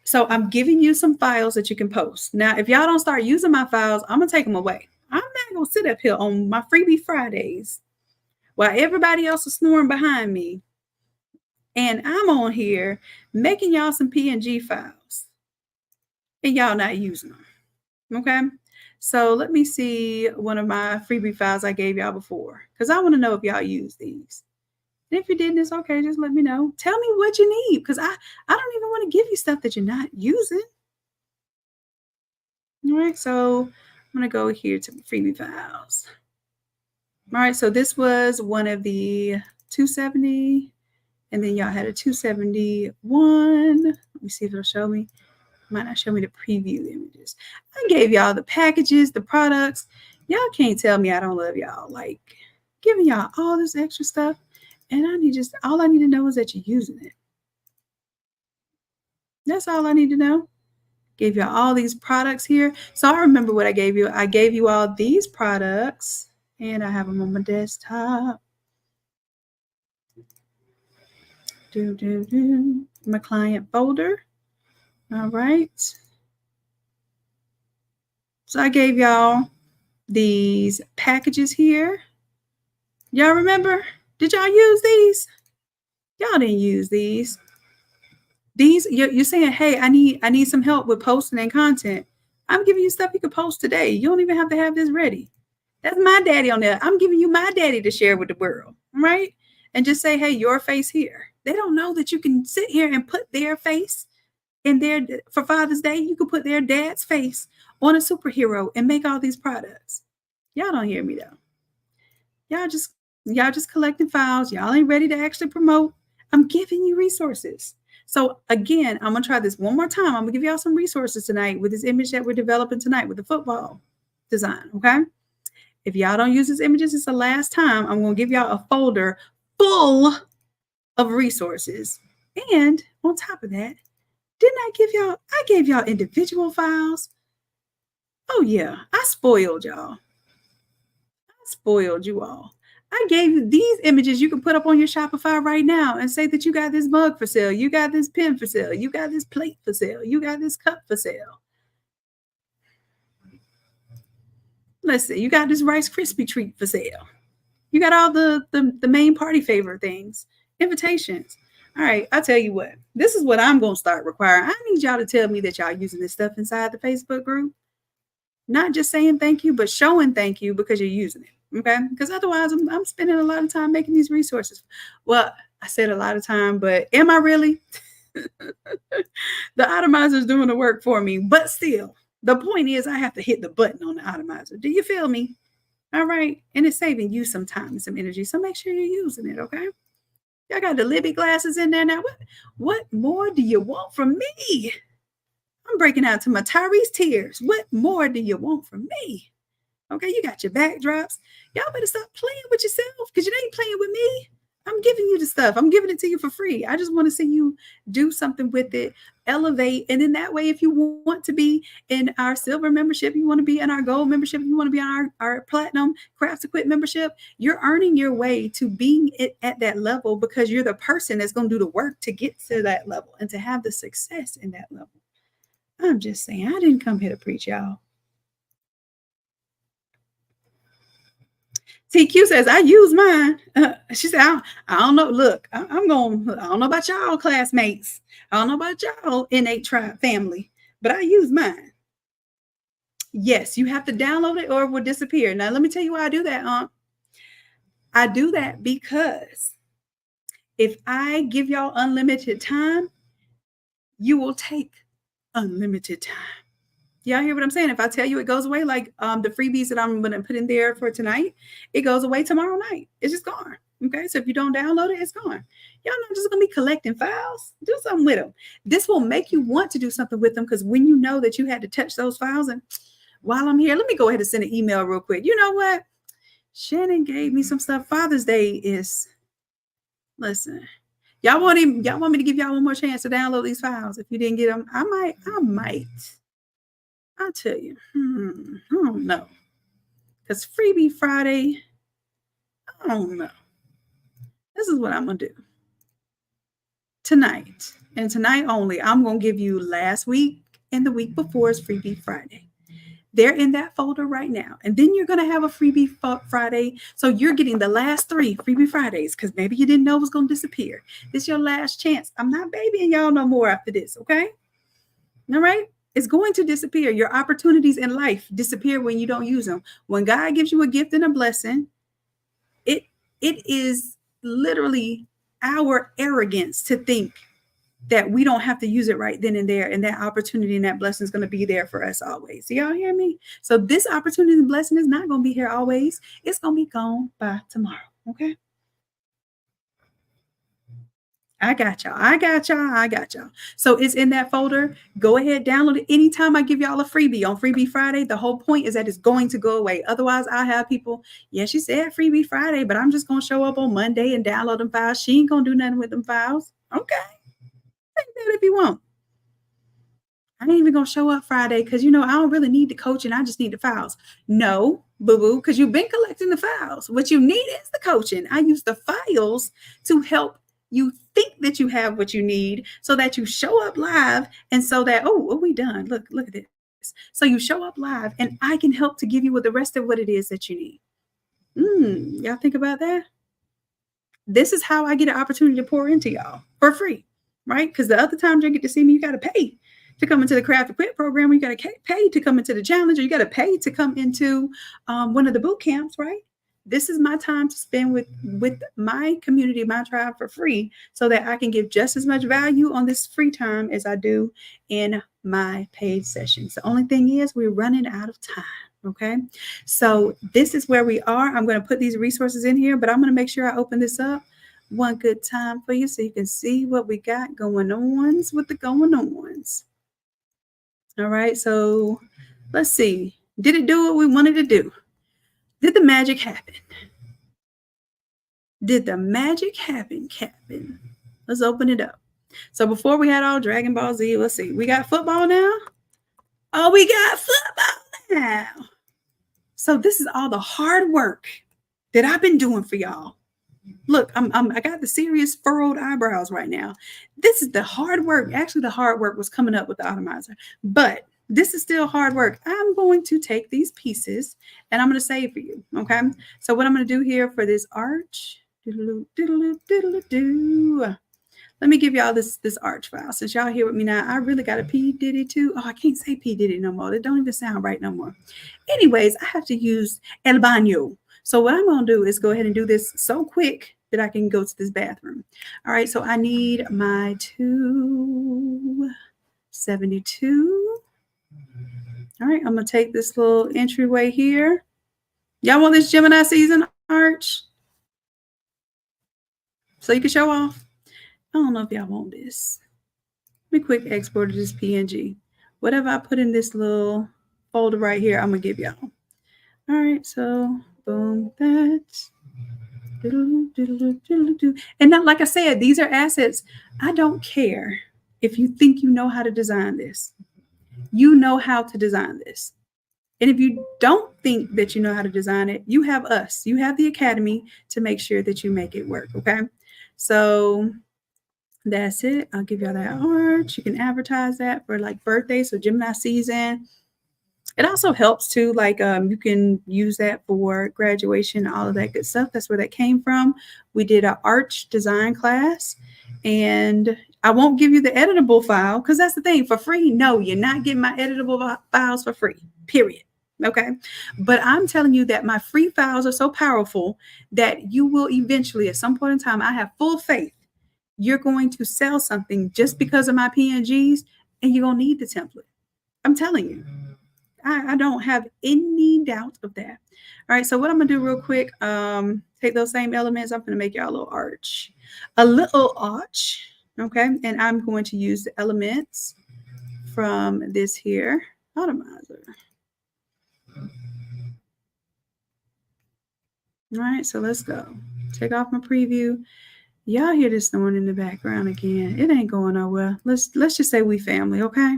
[SPEAKER 1] So I'm giving you some files that you can post. Now, if y'all don't start using my files, I'm gonna take them away. I'm not gonna sit up here on my Freebie Fridays while everybody else is snoring behind me, and I'm on here making y'all some PNG files, and y'all not using them. Okay. So let me see one of my Freebie files I gave y'all before, because I want to know if y'all use these. And if you didn't, it's okay. Just let me know. Tell me what you need, because I don't even want to give you stuff that you're not using. All right. So I'm going to go here to Freebie files. All right. So this was one of the 270. And then y'all had a 271. Let me see if it'll show me. Might not show me the preview images. I gave y'all the packages, the products. Y'all can't tell me I don't love y'all. Like giving y'all all this extra stuff, and all I need to know is that you're using it. That's all I need to know. Gave y'all all these products here. So I remember what I gave you. I gave you all these products, and I have them on my desktop. My client folder. All right. So I gave y'all these packages here. Y'all remember? Did y'all use these? Y'all didn't use these. These, you're saying, hey, I need some help with posting and content. I'm giving you stuff you can post today. You don't even have to have this ready. That's my daddy on there. I'm giving you my daddy to share with the world, right? And just say, hey, your face here. They don't know that you can sit here and put their face in there for Father's Day. You could put their dad's face on a superhero and make all these products. Y'all don't hear me though. Y'all just collecting files. Y'all ain't ready to actually promote. I'm giving you resources. So again, I'm going to try this one more time. I'm going to give y'all some resources tonight with this image that we're developing tonight with the football design. Okay. If y'all don't use these images, it's the last time. I'm going to give y'all a folder full of resources. And on top of that, I gave y'all individual files. Oh yeah, I spoiled y'all. I spoiled you all. I gave you these images you can put up on your Shopify right now and say that you got this mug for sale, you got this pen for sale, you got this plate for sale, you got this cup for sale. Let's see, you got this Rice Krispie treat for sale. You got all the main party favor things, invitations. All right, I'll tell you what. This is what I'm going to start requiring. I need y'all to tell me that y'all using this stuff inside the Facebook group. Not just saying thank you, but showing thank you because you're using it. Okay? Because otherwise, I'm spending a lot of time making these resources. Well, I said a lot of time, but am I really? The Automizer is doing the work for me. But still, the point is I have to hit the button on the Automizer. Do you feel me? All right. And it's saving you some time and some energy. So make sure you're using it. Okay? Y'all got the Libby glasses in there now. What more do you want from me? I'm breaking out to my Tyrese tears. What more do you want from me? Okay, you got your backdrops. Y'all better stop playing with yourself because you ain't playing with me. I'm giving you the stuff. I'm giving it to you for free. I just want to see you do something with it, elevate. And in that way, if you want to be in our silver membership, you want to be in our gold membership, you want to be on our platinum crafts equip membership, you're earning your way to being at that level because you're the person that's going to do the work to get to that level and to have the success in that level. I'm just saying, I didn't come here to preach, y'all. TQ says, I use mine. She said, I don't know. Look, I don't know about y'all classmates. I don't know about y'all innate tribe family, but I use mine. Yes, you have to download it or it will disappear. Now, let me tell you why I do that, I do that because if I give y'all unlimited time, you will take unlimited time. Y'all hear what I'm saying? If I tell you it goes away, like the freebies that I'm going to put in there for tonight, it goes away tomorrow night. It's just gone. Okay. So if you don't download it, it's gone. Y'all not just going to be collecting files. Do something with them. This will make you want to do something with them because when you know that you had to touch those files, and while I'm here, let me go ahead and send an email real quick. You know what? Shannon gave me some stuff. Father's Day is, listen, y'all want me to give y'all one more chance to download these files. If you didn't get them, I might. I'll tell you, I don't know. Because Freebie Friday, I don't know. This is what I'm going to do. Tonight, and tonight only, I'm going to give you last week and the week before's Freebie Friday. They're in that folder right now. And then you're going to have a Freebie Friday. So you're getting the last 3 Freebie Fridays because maybe you didn't know it was going to disappear. This is your last chance. I'm not babying y'all no more after this, okay? All right? It's going to disappear. Your opportunities in life disappear when you don't use them. When God gives you a gift and a blessing, it is literally our arrogance to think that we don't have to use it right then and there, and that opportunity and that blessing is going to be there for us always. Do y'all hear me? So this opportunity and blessing is not going to be here always. It's going to be gone by tomorrow, okay? I got y'all. So it's in that folder. Go ahead, download it. Anytime I give y'all a freebie on Freebie Friday, the whole point is that it's going to go away. Otherwise, I have people, yeah, she said Freebie Friday, but I'm just going to show up on Monday and download them files. She ain't going to do nothing with them files. Okay. Take that if you want. I ain't even going to show up Friday because, I don't really need the coaching. I just need the files. No, boo-boo, because you've been collecting the files. What you need is the coaching. I use the files to help you think that you have what you need so that you show up live and so that, oh, we done. Look at this. So you show up live and I can help to give you the rest of what it is that you need. Y'all think about that? This is how I get an opportunity to pour into y'all for free, right? Because the other times you get to see me, you got to pay to come into the Craft to Quit program. You got to pay to come into the challenge, or you got to pay to come into one of the boot camps, right? This is my time to spend with my community, my tribe for free so that I can give just as much value on this free time as I do in my paid sessions. The only thing is we're running out of time. Okay. So this is where we are. I'm going to put these resources in here, but I'm going to make sure I open this up one good time for you so you can see what we got going on with the going ons. All right. So let's see. Did it do what we wanted to do? Did the magic happen? Did the magic happen, Captain? Let's open it up. So before we had all Dragon Ball Z, let's see. We got football now. Oh, we got football now. So this is all the hard work that I've been doing for y'all. Look, I got the serious furrowed eyebrows right now. This is the hard work. Actually, the hard work was coming up with the Automizer, but this is still hard work. I'm going to take these pieces and I'm going to save for you. Okay. So what I'm going to do here for this arch, let me give y'all this arch file. Since y'all here with me now, I really got a P Diddy too. Oh, I can't say P Diddy no more. They don't even sound right no more. Anyways, I have to use El Baño. So what I'm going to do is go ahead and do this so quick that I can go to this bathroom. All right. So I need my 272. All right, I'm going to take this little entryway here. Y'all want this Gemini season arch? So you can show off? I don't know if y'all want this. Let me quick export to this PNG. Whatever I put in this little folder right here, I'm going to give y'all. All right, so boom, that. And not, like I said, these are assets. I don't care if you think you know how to design this. You know how to design this. And if you don't think that you know how to design it, you have us. You have the academy to make sure that you make it work. Okay. So that's it. I'll give y'all that arch. You can advertise that for like birthdays, so Gemini season. It also helps too, like you can use that for graduation, all of that good stuff. That's where that came from. We did an arch design class, and I won't give you the editable file because that's the thing. For free, no, you're not getting my editable files for free, period. Okay. But I'm telling you that my free files are so powerful that you will eventually, at some point in time, I have full faith you're going to sell something just because of my PNGs, and you're going to need the template. I'm telling you. I don't have any doubt of that. All right, so what I'm gonna do real quick, take those same elements. I'm gonna make y'all a little arch, okay? And I'm going to use the elements from this here Automizer. All right, so let's go. Take off my preview. Y'all hear this snoring in the background again. It ain't going nowhere. Let's just say we family, okay?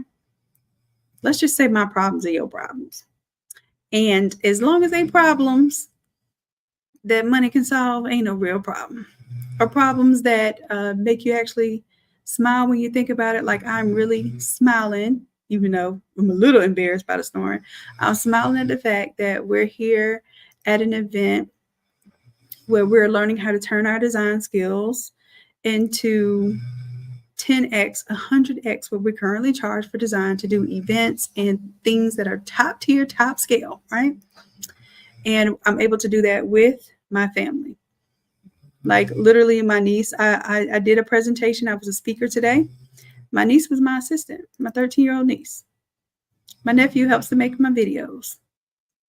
[SPEAKER 1] Let's just say my problems are your problems. And as long as they problems that money can solve, ain't no real problem. Or problems that make you actually smile when you think about it, like I'm really smiling, even though I'm a little embarrassed by the snoring. I'm smiling at the fact that we're here at an event where we're learning how to turn our design skills into 10x, 100x what we currently charge for design to do events and things that are top tier, top scale, right? And I'm able to do that with my family. Like literally my niece, I did a presentation. I was a speaker today. My niece was my assistant, my 13-year-old niece. My nephew helps to make my videos.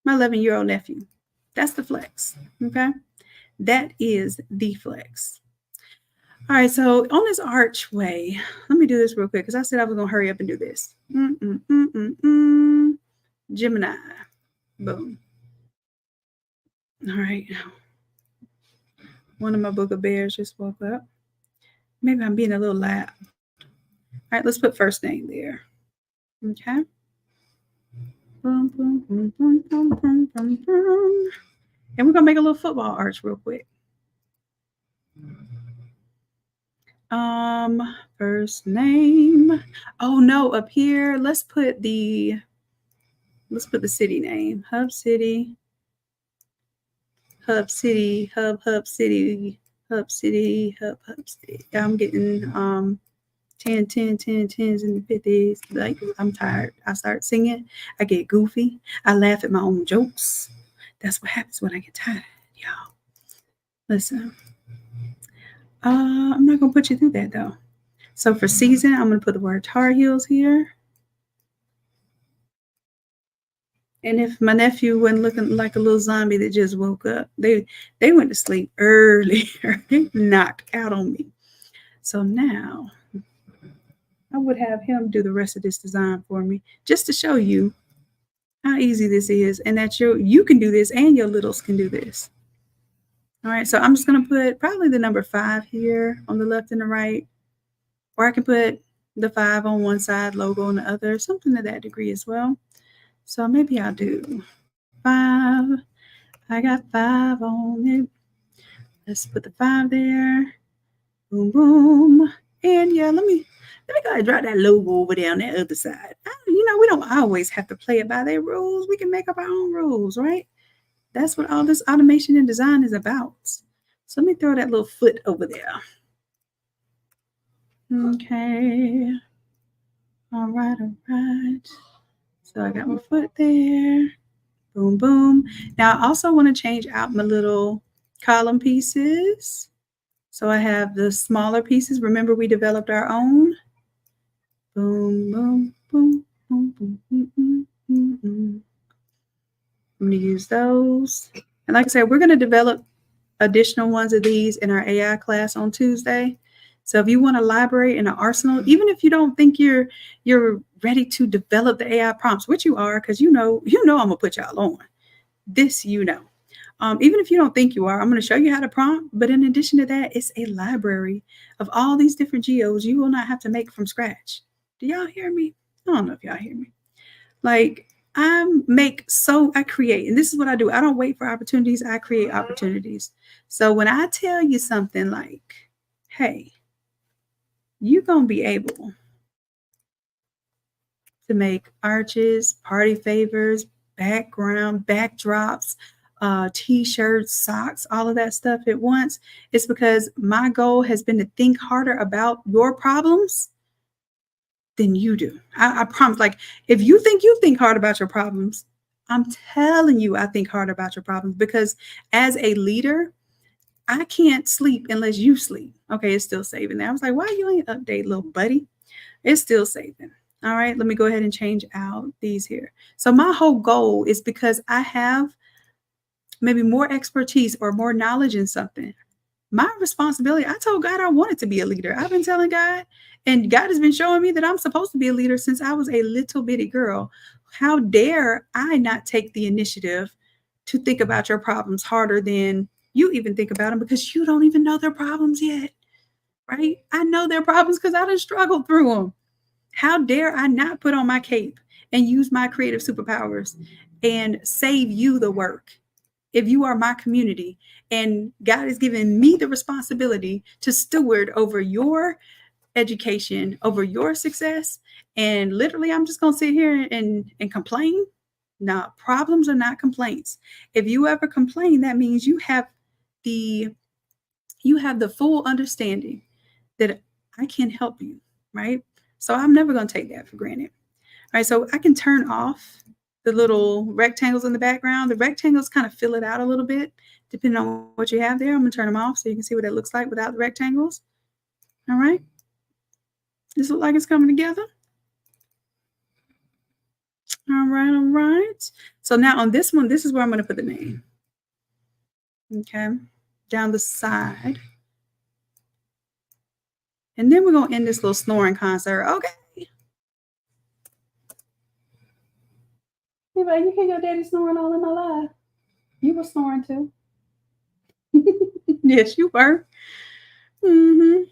[SPEAKER 1] My 11-year-old nephew. That's the flex, okay? That is the flex. All right, so on this archway, let me do this real quick because I said I was going to hurry up and do this. Gemini. Boom. All right. One of my book of bears just woke up. Maybe I'm being a little loud. All right, let's put first name there. Okay. Boom, boom, boom, boom, boom, boom, boom, boom. And we're going to make a little football arch real quick. First name. Oh no, up here, let's put the city name. Hub City. I'm getting 10, 10, 10, 10s and the 50s. Like I'm tired. I start singing. I get goofy. I laugh at my own jokes. That's what happens when I get tired, y'all. Listen. I'm not going to put you through that, though. So for season, I'm going to put the word Tar Heels here. And if my nephew wasn't looking like a little zombie that just woke up, they went to sleep earlier. They knocked out on me. So now I would have him do the rest of this design for me just to show you how easy this is and that you can do this and your littles can do this. All right, so I'm just going to put probably the number 5 here on the left and the right. Or I can put the 5 on one side, logo on the other, something to that degree as well. So maybe I'll do 5. I got 5 on it. Let's put the 5 there. Boom, boom. And yeah, let me go ahead and drop that logo over there on that other side. We don't always have to play it by their rules. We can make up our own rules, right? That's what all this automation and design is about. So let me throw that little foot over there. Okay. All right. So I got my foot there. Boom, boom. Now I also want to change out my little column pieces. So I have the smaller pieces. Remember, we developed our own. Boom, boom, boom, boom, boom, boom, boom, boom, boom. I'm going to use those. And like I said, we're going to develop additional ones of these in our AI class on Tuesday. So if you want a library and an arsenal, even if you don't think you're ready to develop the AI prompts, which you are, because you know I'm going to put y'all on. This, Even if you don't think you are, I'm going to show you how to prompt. But in addition to that, it's a library of all these different geos you will not have to make from scratch. Do y'all hear me? I don't know if y'all hear me. Like, I create, and this is what I do. I don't wait for opportunities. I create opportunities. So when I tell you something like, hey, you're going to be able to make arches, party favors, background, backdrops, t-shirts, socks, all of that stuff at once, it's because my goal has been to think harder about your problems than you do. I promise. Like, if you think hard about your problems, I'm telling you, I think hard about your problems, because as a leader, I can't sleep unless you sleep. Okay, it's still saving there. I was like, why you ain't update, little buddy? It's still saving. All right, let me go ahead and change out these here. So my whole goal is because I have maybe more expertise or more knowledge in something. My responsibility, I told God I wanted to be a leader. I've been telling God, and God has been showing me that I'm supposed to be a leader since I was a little bitty girl. How dare I not take the initiative to think about your problems harder than you even think about them, because you don't even know their problems yet, right? I know their problems because I done struggled through them. How dare I not put on my cape and use my creative superpowers and save you the work? If you are my community and God has given me the responsibility to steward over your education, over your success, and literally I'm just going to sit here and complain. No, problems are not complaints. If you ever complain, that means you have the full understanding that I can help you, right? So I'm never going to take that for granted. All right, so I can turn off the little rectangles in the background. The rectangles kind of fill it out a little bit, depending on what you have there. I'm going to turn them off so you can see what it looks like without the rectangles. All right. This looks like it's coming together. All right, all right. So now on this one, this is where I'm going to put the name. Okay, down the side. And then we're going to end this little snoring concert. Okay. Anybody, you hear your daddy snoring all in my life? You were snoring too. Yes, you were. Mm-hmm.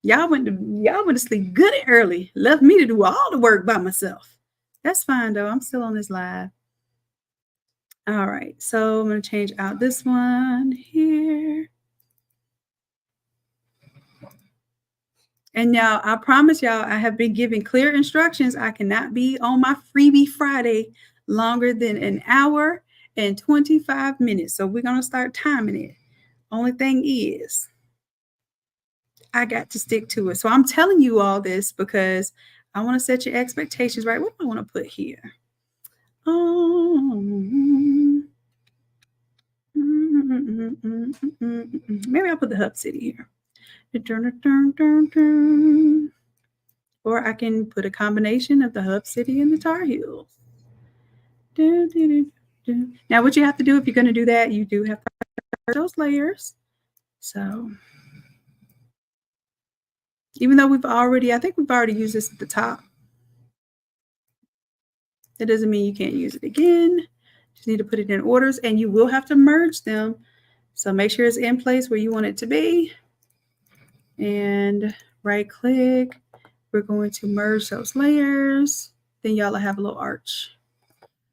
[SPEAKER 1] Y'all went to sleep good and early. Left me to do all the work by myself. That's fine though. I'm still on this live. All right. So I'm going to change out this one here. And now I promise y'all, I have been giving clear instructions. I cannot be on my Freebie Friday longer than an hour and 25 minutes. So we're going to start timing it. Only thing is, I got to stick to it. So I'm telling you all this because I want to set your expectations right. What do I want to put here? Maybe I'll put the Hub City here. Or I can put a combination of the Hub City and the Tar Heels. Now, what you have to do if you're going to do that, you do have to merge those layers. So, even though I think we've already used this at the top. That doesn't mean you can't use it again. Just need to put it in orders, and you will have to merge them. So make sure it's in place where you want it to be. And right click. We're going to merge those layers. Then y'all will have a little arch.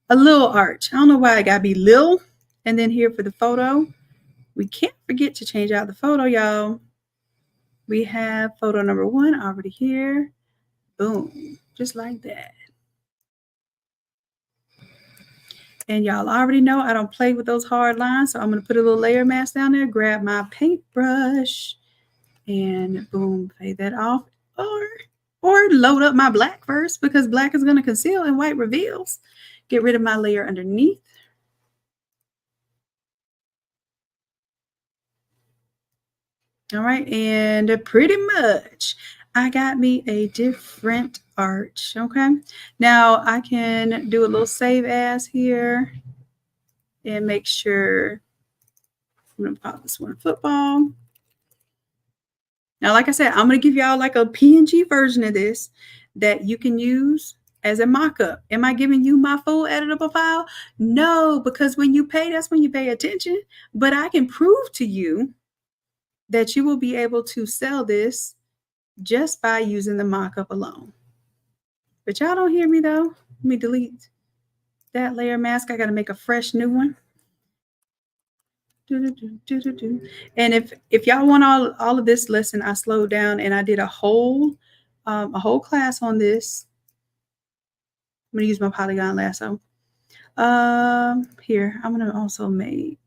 [SPEAKER 1] A little arch. I don't know why it gotta be little. And then here for the photo, we can't forget to change out the photo, y'all. We have photo number 1 already here. Boom. Just like that. And y'all already know I don't play with those hard lines. So I'm going to put a little layer mask down there, grab my paintbrush, and boom, fade that off. Or load up my black first, because black is going to conceal and white reveals. Get rid of my layer underneath. All right, and pretty much I got me a different arch. Okay, now I can do a little save as here and make sure I'm going to pop this one football. Now, like I said, I'm going to give y'all like a PNG version of this that you can use as a mock-up. Am I giving you my full editable file? No, because when you pay, that's when you pay attention. But I can prove to you that you will be able to sell this just by using the mock-up alone. But y'all don't hear me though. Let me delete that layer mask. I got to make a fresh new one. And if y'all want all of this lesson, I slowed down and I did a whole class on this. I'm gonna use my polygon lasso. Here I'm gonna also make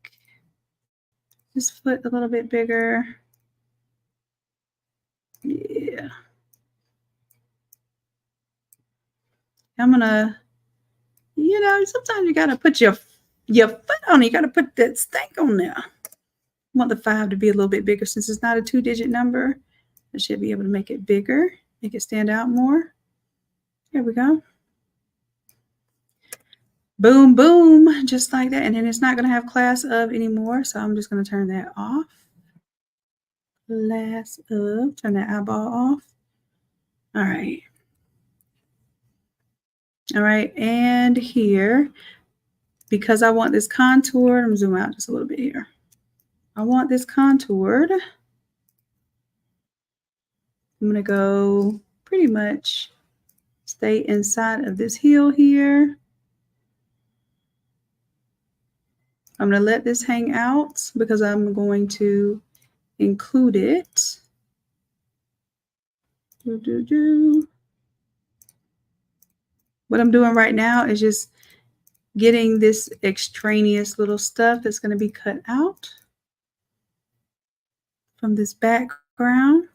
[SPEAKER 1] this foot a little bit bigger. Yeah, I'm gonna. Sometimes you gotta put your foot on it. You gotta put that stank on there. I want the 5 to be a little bit bigger since it's not a 2-digit number. I should be able to make it bigger, make it stand out more. There we go. Boom, boom, just like that. And then it's not going to have class of anymore. So I'm just going to turn that off. Class of, turn that eyeball off. All right. All right. And here, because I want this contoured, I'm going to zoom out just a little bit here. I want this contoured. I'm going to go pretty much stay inside of this heel here. I'm going to let this hang out because I'm going to include it. What I'm doing right now is just getting this extraneous little stuff that's going to be cut out from this background.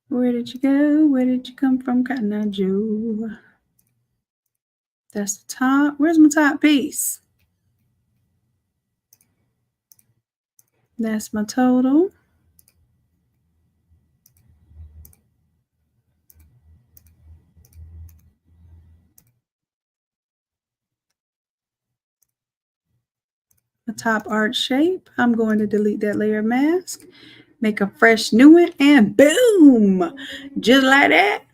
[SPEAKER 1] Where did you go? Where did you come from, Cotton Eye Joe? That's the top. Where's my top piece? That's my total. The top arch shape. I'm going to delete that layer mask, make a fresh new one, and boom, just like that.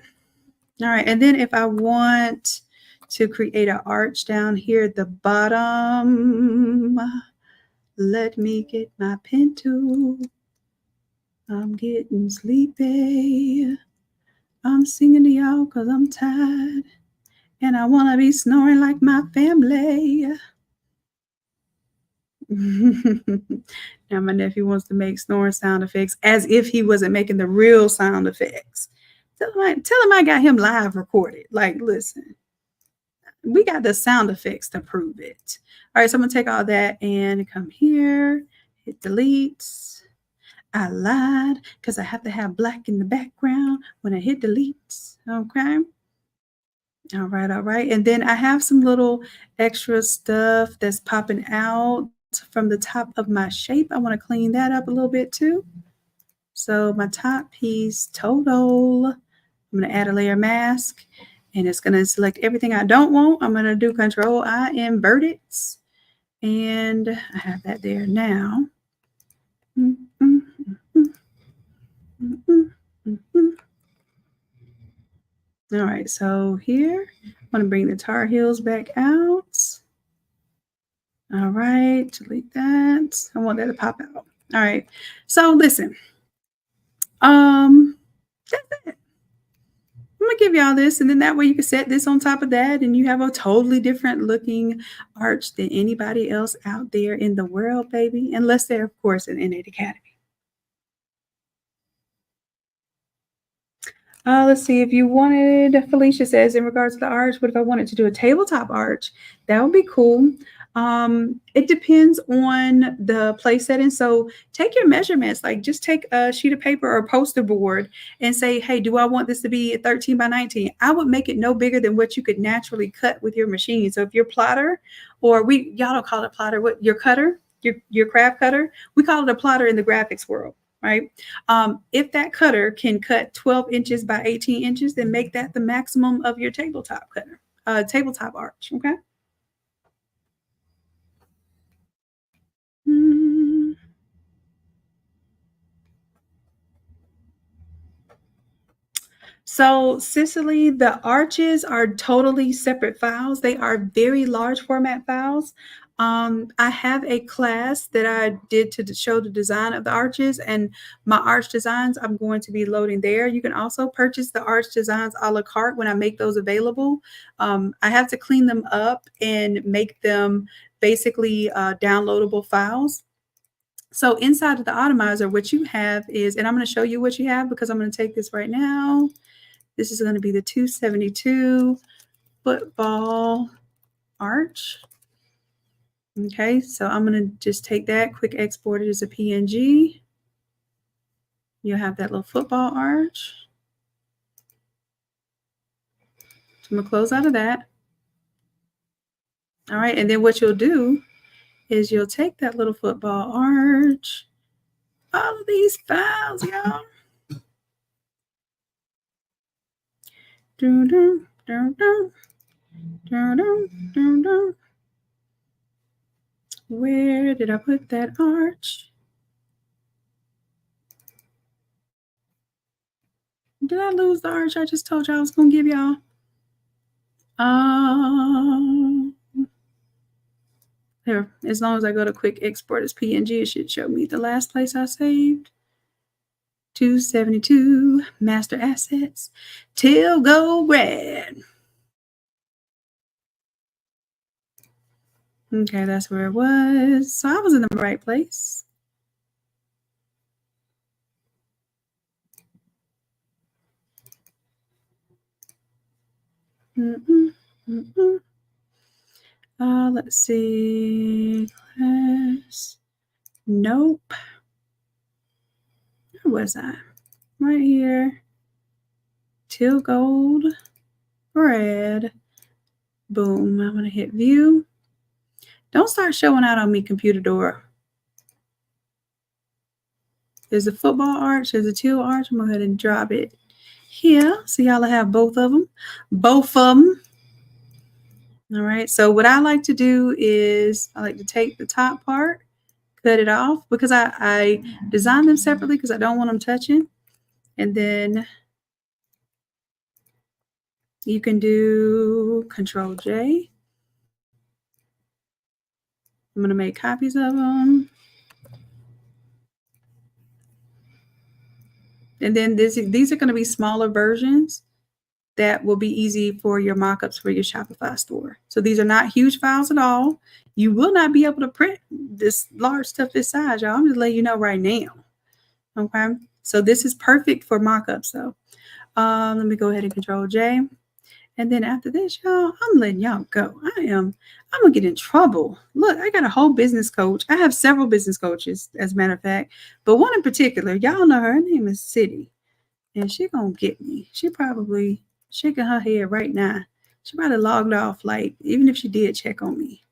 [SPEAKER 1] All right, and then if I want to create an arch down here at the bottom, let me get my pen tool. I'm getting sleepy. I'm singing to y'all because I'm tired. And I want to be snoring like my family. Now my nephew wants to make snoring sound effects as if he wasn't making the real sound effects. Tell him I got him live recorded. Like, listen, we got the sound effects to prove it. All right, so I'm going to take all that and come here, hit delete. I lied because I have to have black in the background when I hit delete. Okay. All right, all right. And then I have some little extra stuff that's popping out from the top of my shape. I want to clean that up a little bit too. So my top piece total, I'm going to add a layer mask and it's going to select everything I don't want. I'm going to do Control-I, invert it. And I have that there now. All right, so here, I'm going to bring the Tar Heels back out. All right, delete that. I want that to pop out. All right, so listen. That's it. I'm gonna give y'all this, and then that way you can set this on top of that, and you have a totally different looking arch than anybody else out there in the world, baby. Unless they're, of course, an Innate Academy. Let's see, if you wanted, Felicia says, in regards to the arch, what if I wanted to do a tabletop arch? That would be cool. It depends on the place setting. So take your measurements, like just take a sheet of paper or a poster board and say, hey, do I want this to be 13 by 19? I would make it no bigger than what you could naturally cut with your machine. So if your plotter, or y'all don't call it a plotter, what your cutter, your craft cutter, we call it a plotter in the graphics world. Right? If that cutter can cut 12 inches by 18 inches, then make that the maximum of your tabletop cutter, tabletop arch. Okay. So, Cicely, the arches are totally separate files. They are very large format files. I have a class that I did to show the design of the arches, and my arch designs I'm going to be loading there. You can also purchase the arch designs a la carte when I make those available. I have to clean them up and make them basically downloadable files. So inside of the Automizer, what you have is, and I'm going to show you what you have because I'm going to take this right now. This is going to be the 272 football arch. Okay, so I'm going to just take that, quick export it as a PNG. You'll have that little football arch. So I'm going to close out of that. All right, and then what you'll do is you'll take that little football arch, all of these files, y'all. Dun, dun, dun, dun. Dun, dun, dun, dun. Where did I put that arch? Did I lose the arch I just told you I was going to give y'all? Here, as long as I go to quick export as PNG, it should show me the last place I saved. 272 master assets, till go red. Okay, that's where it was. So I was in the right place. Let's see. Class. Nope. Where was I? Right here. Teal gold. Red. Boom. I'm going to hit view. Don't start showing out on me, computer door. There's a football arch. There's a teal arch. I'm going to go ahead and drop it here. So y'all have both of them. Both of them. All right. So what I like to do is I like to take the top part, cut it off because I designed them separately because I don't want them touching. And then you can do Control J. I'm going to make copies of them. And then these are going to be smaller versions that will be easy for your mockups for your Shopify store. So these are not huge files at all. You will not be able to print this large stuff this size, y'all. I'm just letting you know right now. Okay. So this is perfect for mockups though. Let me go ahead and Control J. And then after this, y'all, I'm letting y'all go. I'm gonna get in trouble. Look, I got a whole business coach. I have several business coaches, as a matter of fact, but one in particular, y'all know her name is City. And she gonna get me. She probably shaking her head right now. She probably logged off, like, even if she did check on me.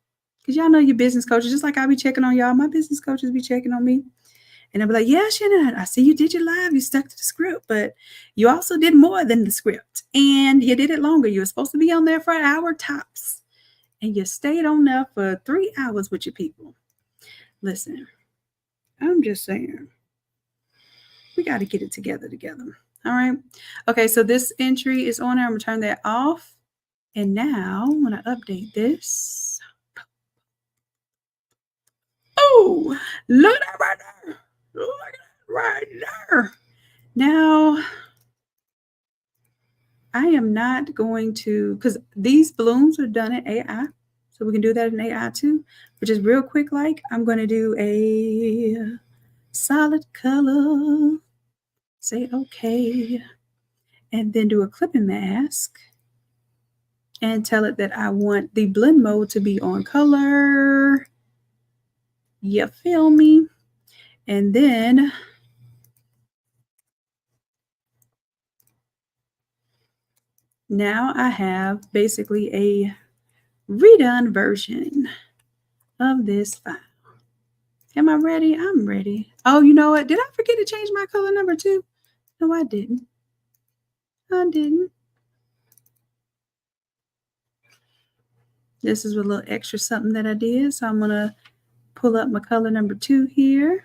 [SPEAKER 1] Because y'all know your business coaches, just like I be checking on y'all. My business coaches be checking on me. And they'll be like, yeah, Shanon, I see you did your live. You stuck to the script, but you also did more than the script. And you did it longer. You were supposed to be on there for an hour tops. And you stayed on there for 3 hours with your people. Listen, I'm just saying, we got to get it together. All right. Okay, so this entry is on there. I'm going to turn that off. And now when I update this, oh, look at that right there. Look at that right there. Now, I am not going to, because these balloons are done in AI. So we can do that in AI too. But just real quick, like, I'm going to do a solid color. Say okay. And then do a clipping mask. And tell it that I want the blend mode to be on color. You feel me? And then now I have basically a redone version of this file. Am I ready? I'm ready. Oh, you know what? Did I forget to change my color number too? No, I didn't. This is a little extra something that I did. So I'm going to pull up my color number 2 here.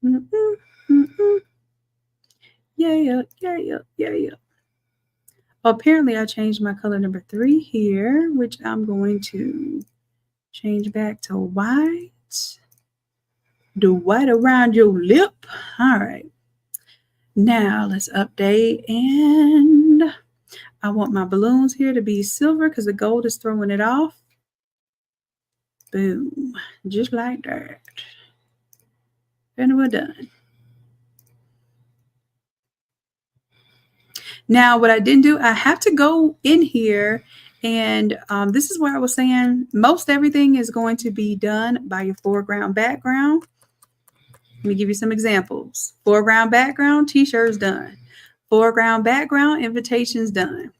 [SPEAKER 1] Mm-mm, mm-mm. Yeah. Apparently, I changed my color number 3 here, which I'm going to change back to white. The white around your lip. All right. Now let's update, and I want my balloons here to be silver because the gold is throwing it off. Boom. Just like that. And we're done. Now, what I didn't do, I have to go in here, and this is where I was saying most everything is going to be done by your foreground background. Let me give you some examples. Foreground background, t-shirts done. Foreground background, invitations done.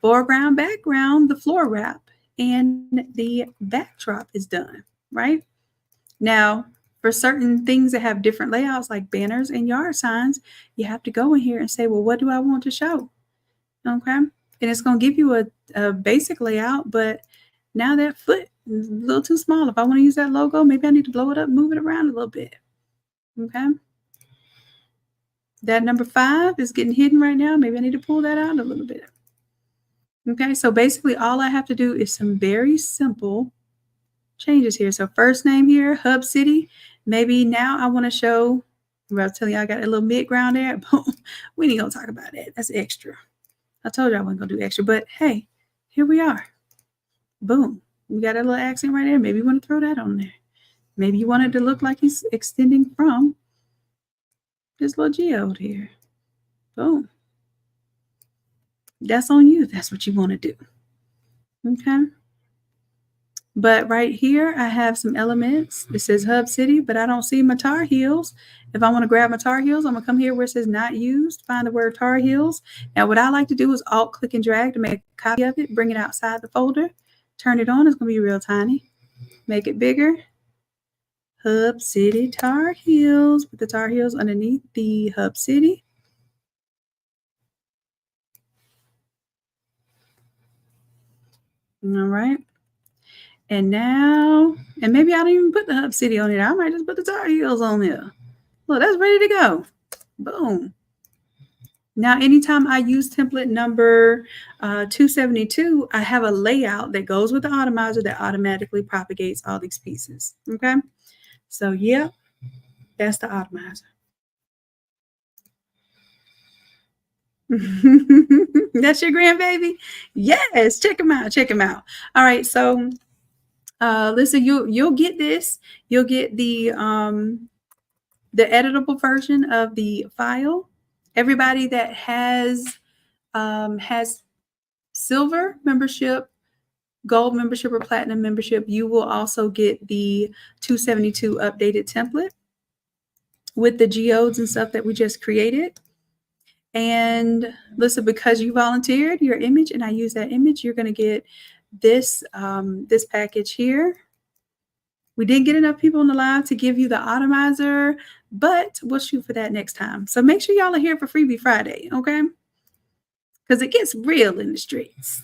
[SPEAKER 1] Foreground background, the floor wrap and the backdrop is done, right? Now, for certain things that have different layouts like banners and yard signs, you have to go in here and say, well, what do I want to show? Okay. And it's going to give you a basic layout, but now that foot is a little too small. If I want to use that logo, maybe I need to blow it up, move it around a little bit. Okay. That number 5 is getting hidden right now. Maybe I need to pull that out a little bit. Okay, so basically all I have to do is some very simple changes here. So first name here, Hub City. Maybe now I want to show, well, I'll tell you I got a little mid-ground there. Boom. We ain't going to talk about that. That's extra. I told you I wasn't going to do extra, but hey, here we are. Boom. We got a little accent right there. Maybe you want to throw that on there. Maybe you want it to look like he's extending from this little geode here. Boom. That's on you. That's what you want to do. Okay. But right here, I have some elements. It says Hub City, but I don't see my Tar Heels. If I want to grab my Tar Heels, I'm going to come here where it says not used, find the word Tar Heels. Now, what I like to do is alt click and drag to make a copy of it, bring it outside the folder, turn it on. It's going to be real tiny. Make it bigger. Hub City Tar Heels with the Tar Heels underneath the Hub City. All right. And now, and maybe I don't even put the Hub City on it. I might just put the Tar Heels on there. Look, that's ready to go. Boom. Now, anytime I use template number 272, I have a layout that goes with the Automizer that automatically propagates all these pieces. Okay. So, yeah, that's the Automizer. That's your grandbaby? Yes. Check him out. Check him out. All right. So, listen, you'll get this. You'll get the editable version of the file. Everybody that has silver membership, gold membership, or platinum membership, you will also get the 272 updated template with the geodes and stuff that we just created. And listen, because you volunteered your image and I use that image, you're going to get this this package here. We didn't get enough people in the live to give you the Automizer, but we'll shoot for that next time. So make sure y'all are here for Freebie Friday, okay? Because it gets real in the streets.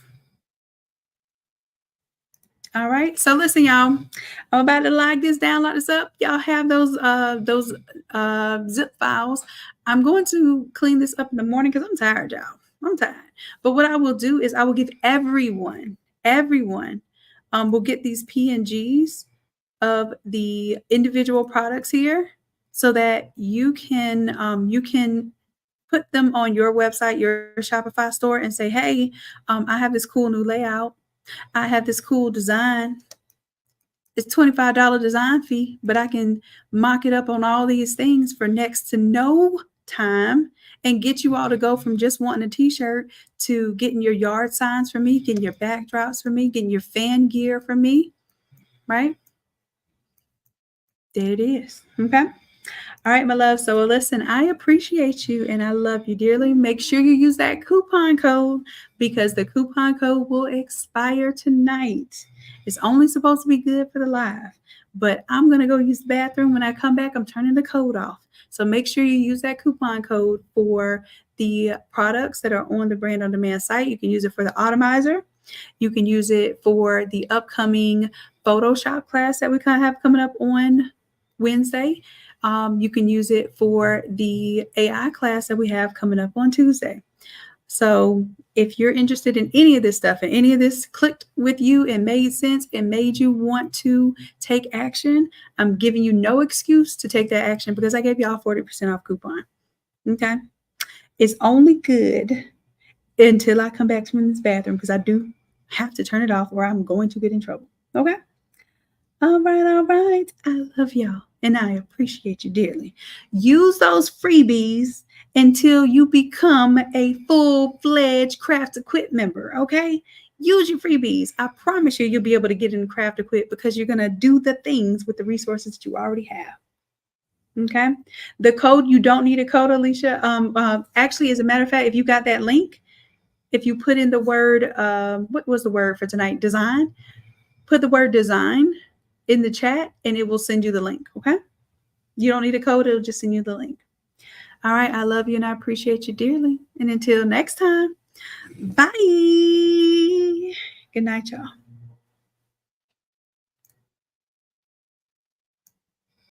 [SPEAKER 1] All right. So listen, y'all. I'm about to lock this down, lock this up. Y'all have those zip files. I'm going to clean this up in the morning because I'm tired, y'all. I'm tired. But what I will do is I will give everyone will get these PNGs of the individual products here so that you can put them on your website, your Shopify store, and say, hey, I have this cool new layout. I have this cool design. It's $25 design fee, but I can mock it up on all these things for next to no time and get you all to go from just wanting a t-shirt to getting your yard signs for me, getting your backdrops for me, getting your fan gear for me, right? There it is. Okay. All right, my love. So listen, I appreciate you and I love you dearly. Make sure you use that coupon code because the coupon code will expire tonight. It's only supposed to be good for the live, but I'm going to go use the bathroom. When I come back, I'm turning the code off. So make sure you use that coupon code for the products that are on the Brand on Demand site. You can use it for the Automizer. You can use it for the upcoming Photoshop class that we kind of have coming up on Wednesday. You can use it for the AI class that we have coming up on Tuesday. So if you're interested in any of this stuff and any of this clicked with you and made sense and made you want to take action, I'm giving you no excuse to take that action because I gave y'all 40% off coupon. Okay. It's only good until I come back from this bathroom because I do have to turn it off or I'm going to get in trouble. Okay. All right. All right. I love y'all and I appreciate you dearly. Use those freebies until you become a full-fledged Craft Equip member, okay? Use your freebies. I promise you, you'll be able to get in Craft Equip because you're going to do the things with the resources that you already have, okay? The code, you don't need a code, Alicia. Actually, as a matter of fact, if you got that link, if you put in the word, what was the word for tonight? Design. Put the word design in the chat and it will send you the link, okay? You don't need a code. It'll just send you the link. All right. I love you and I appreciate you dearly. And until next time, bye. Good night, y'all.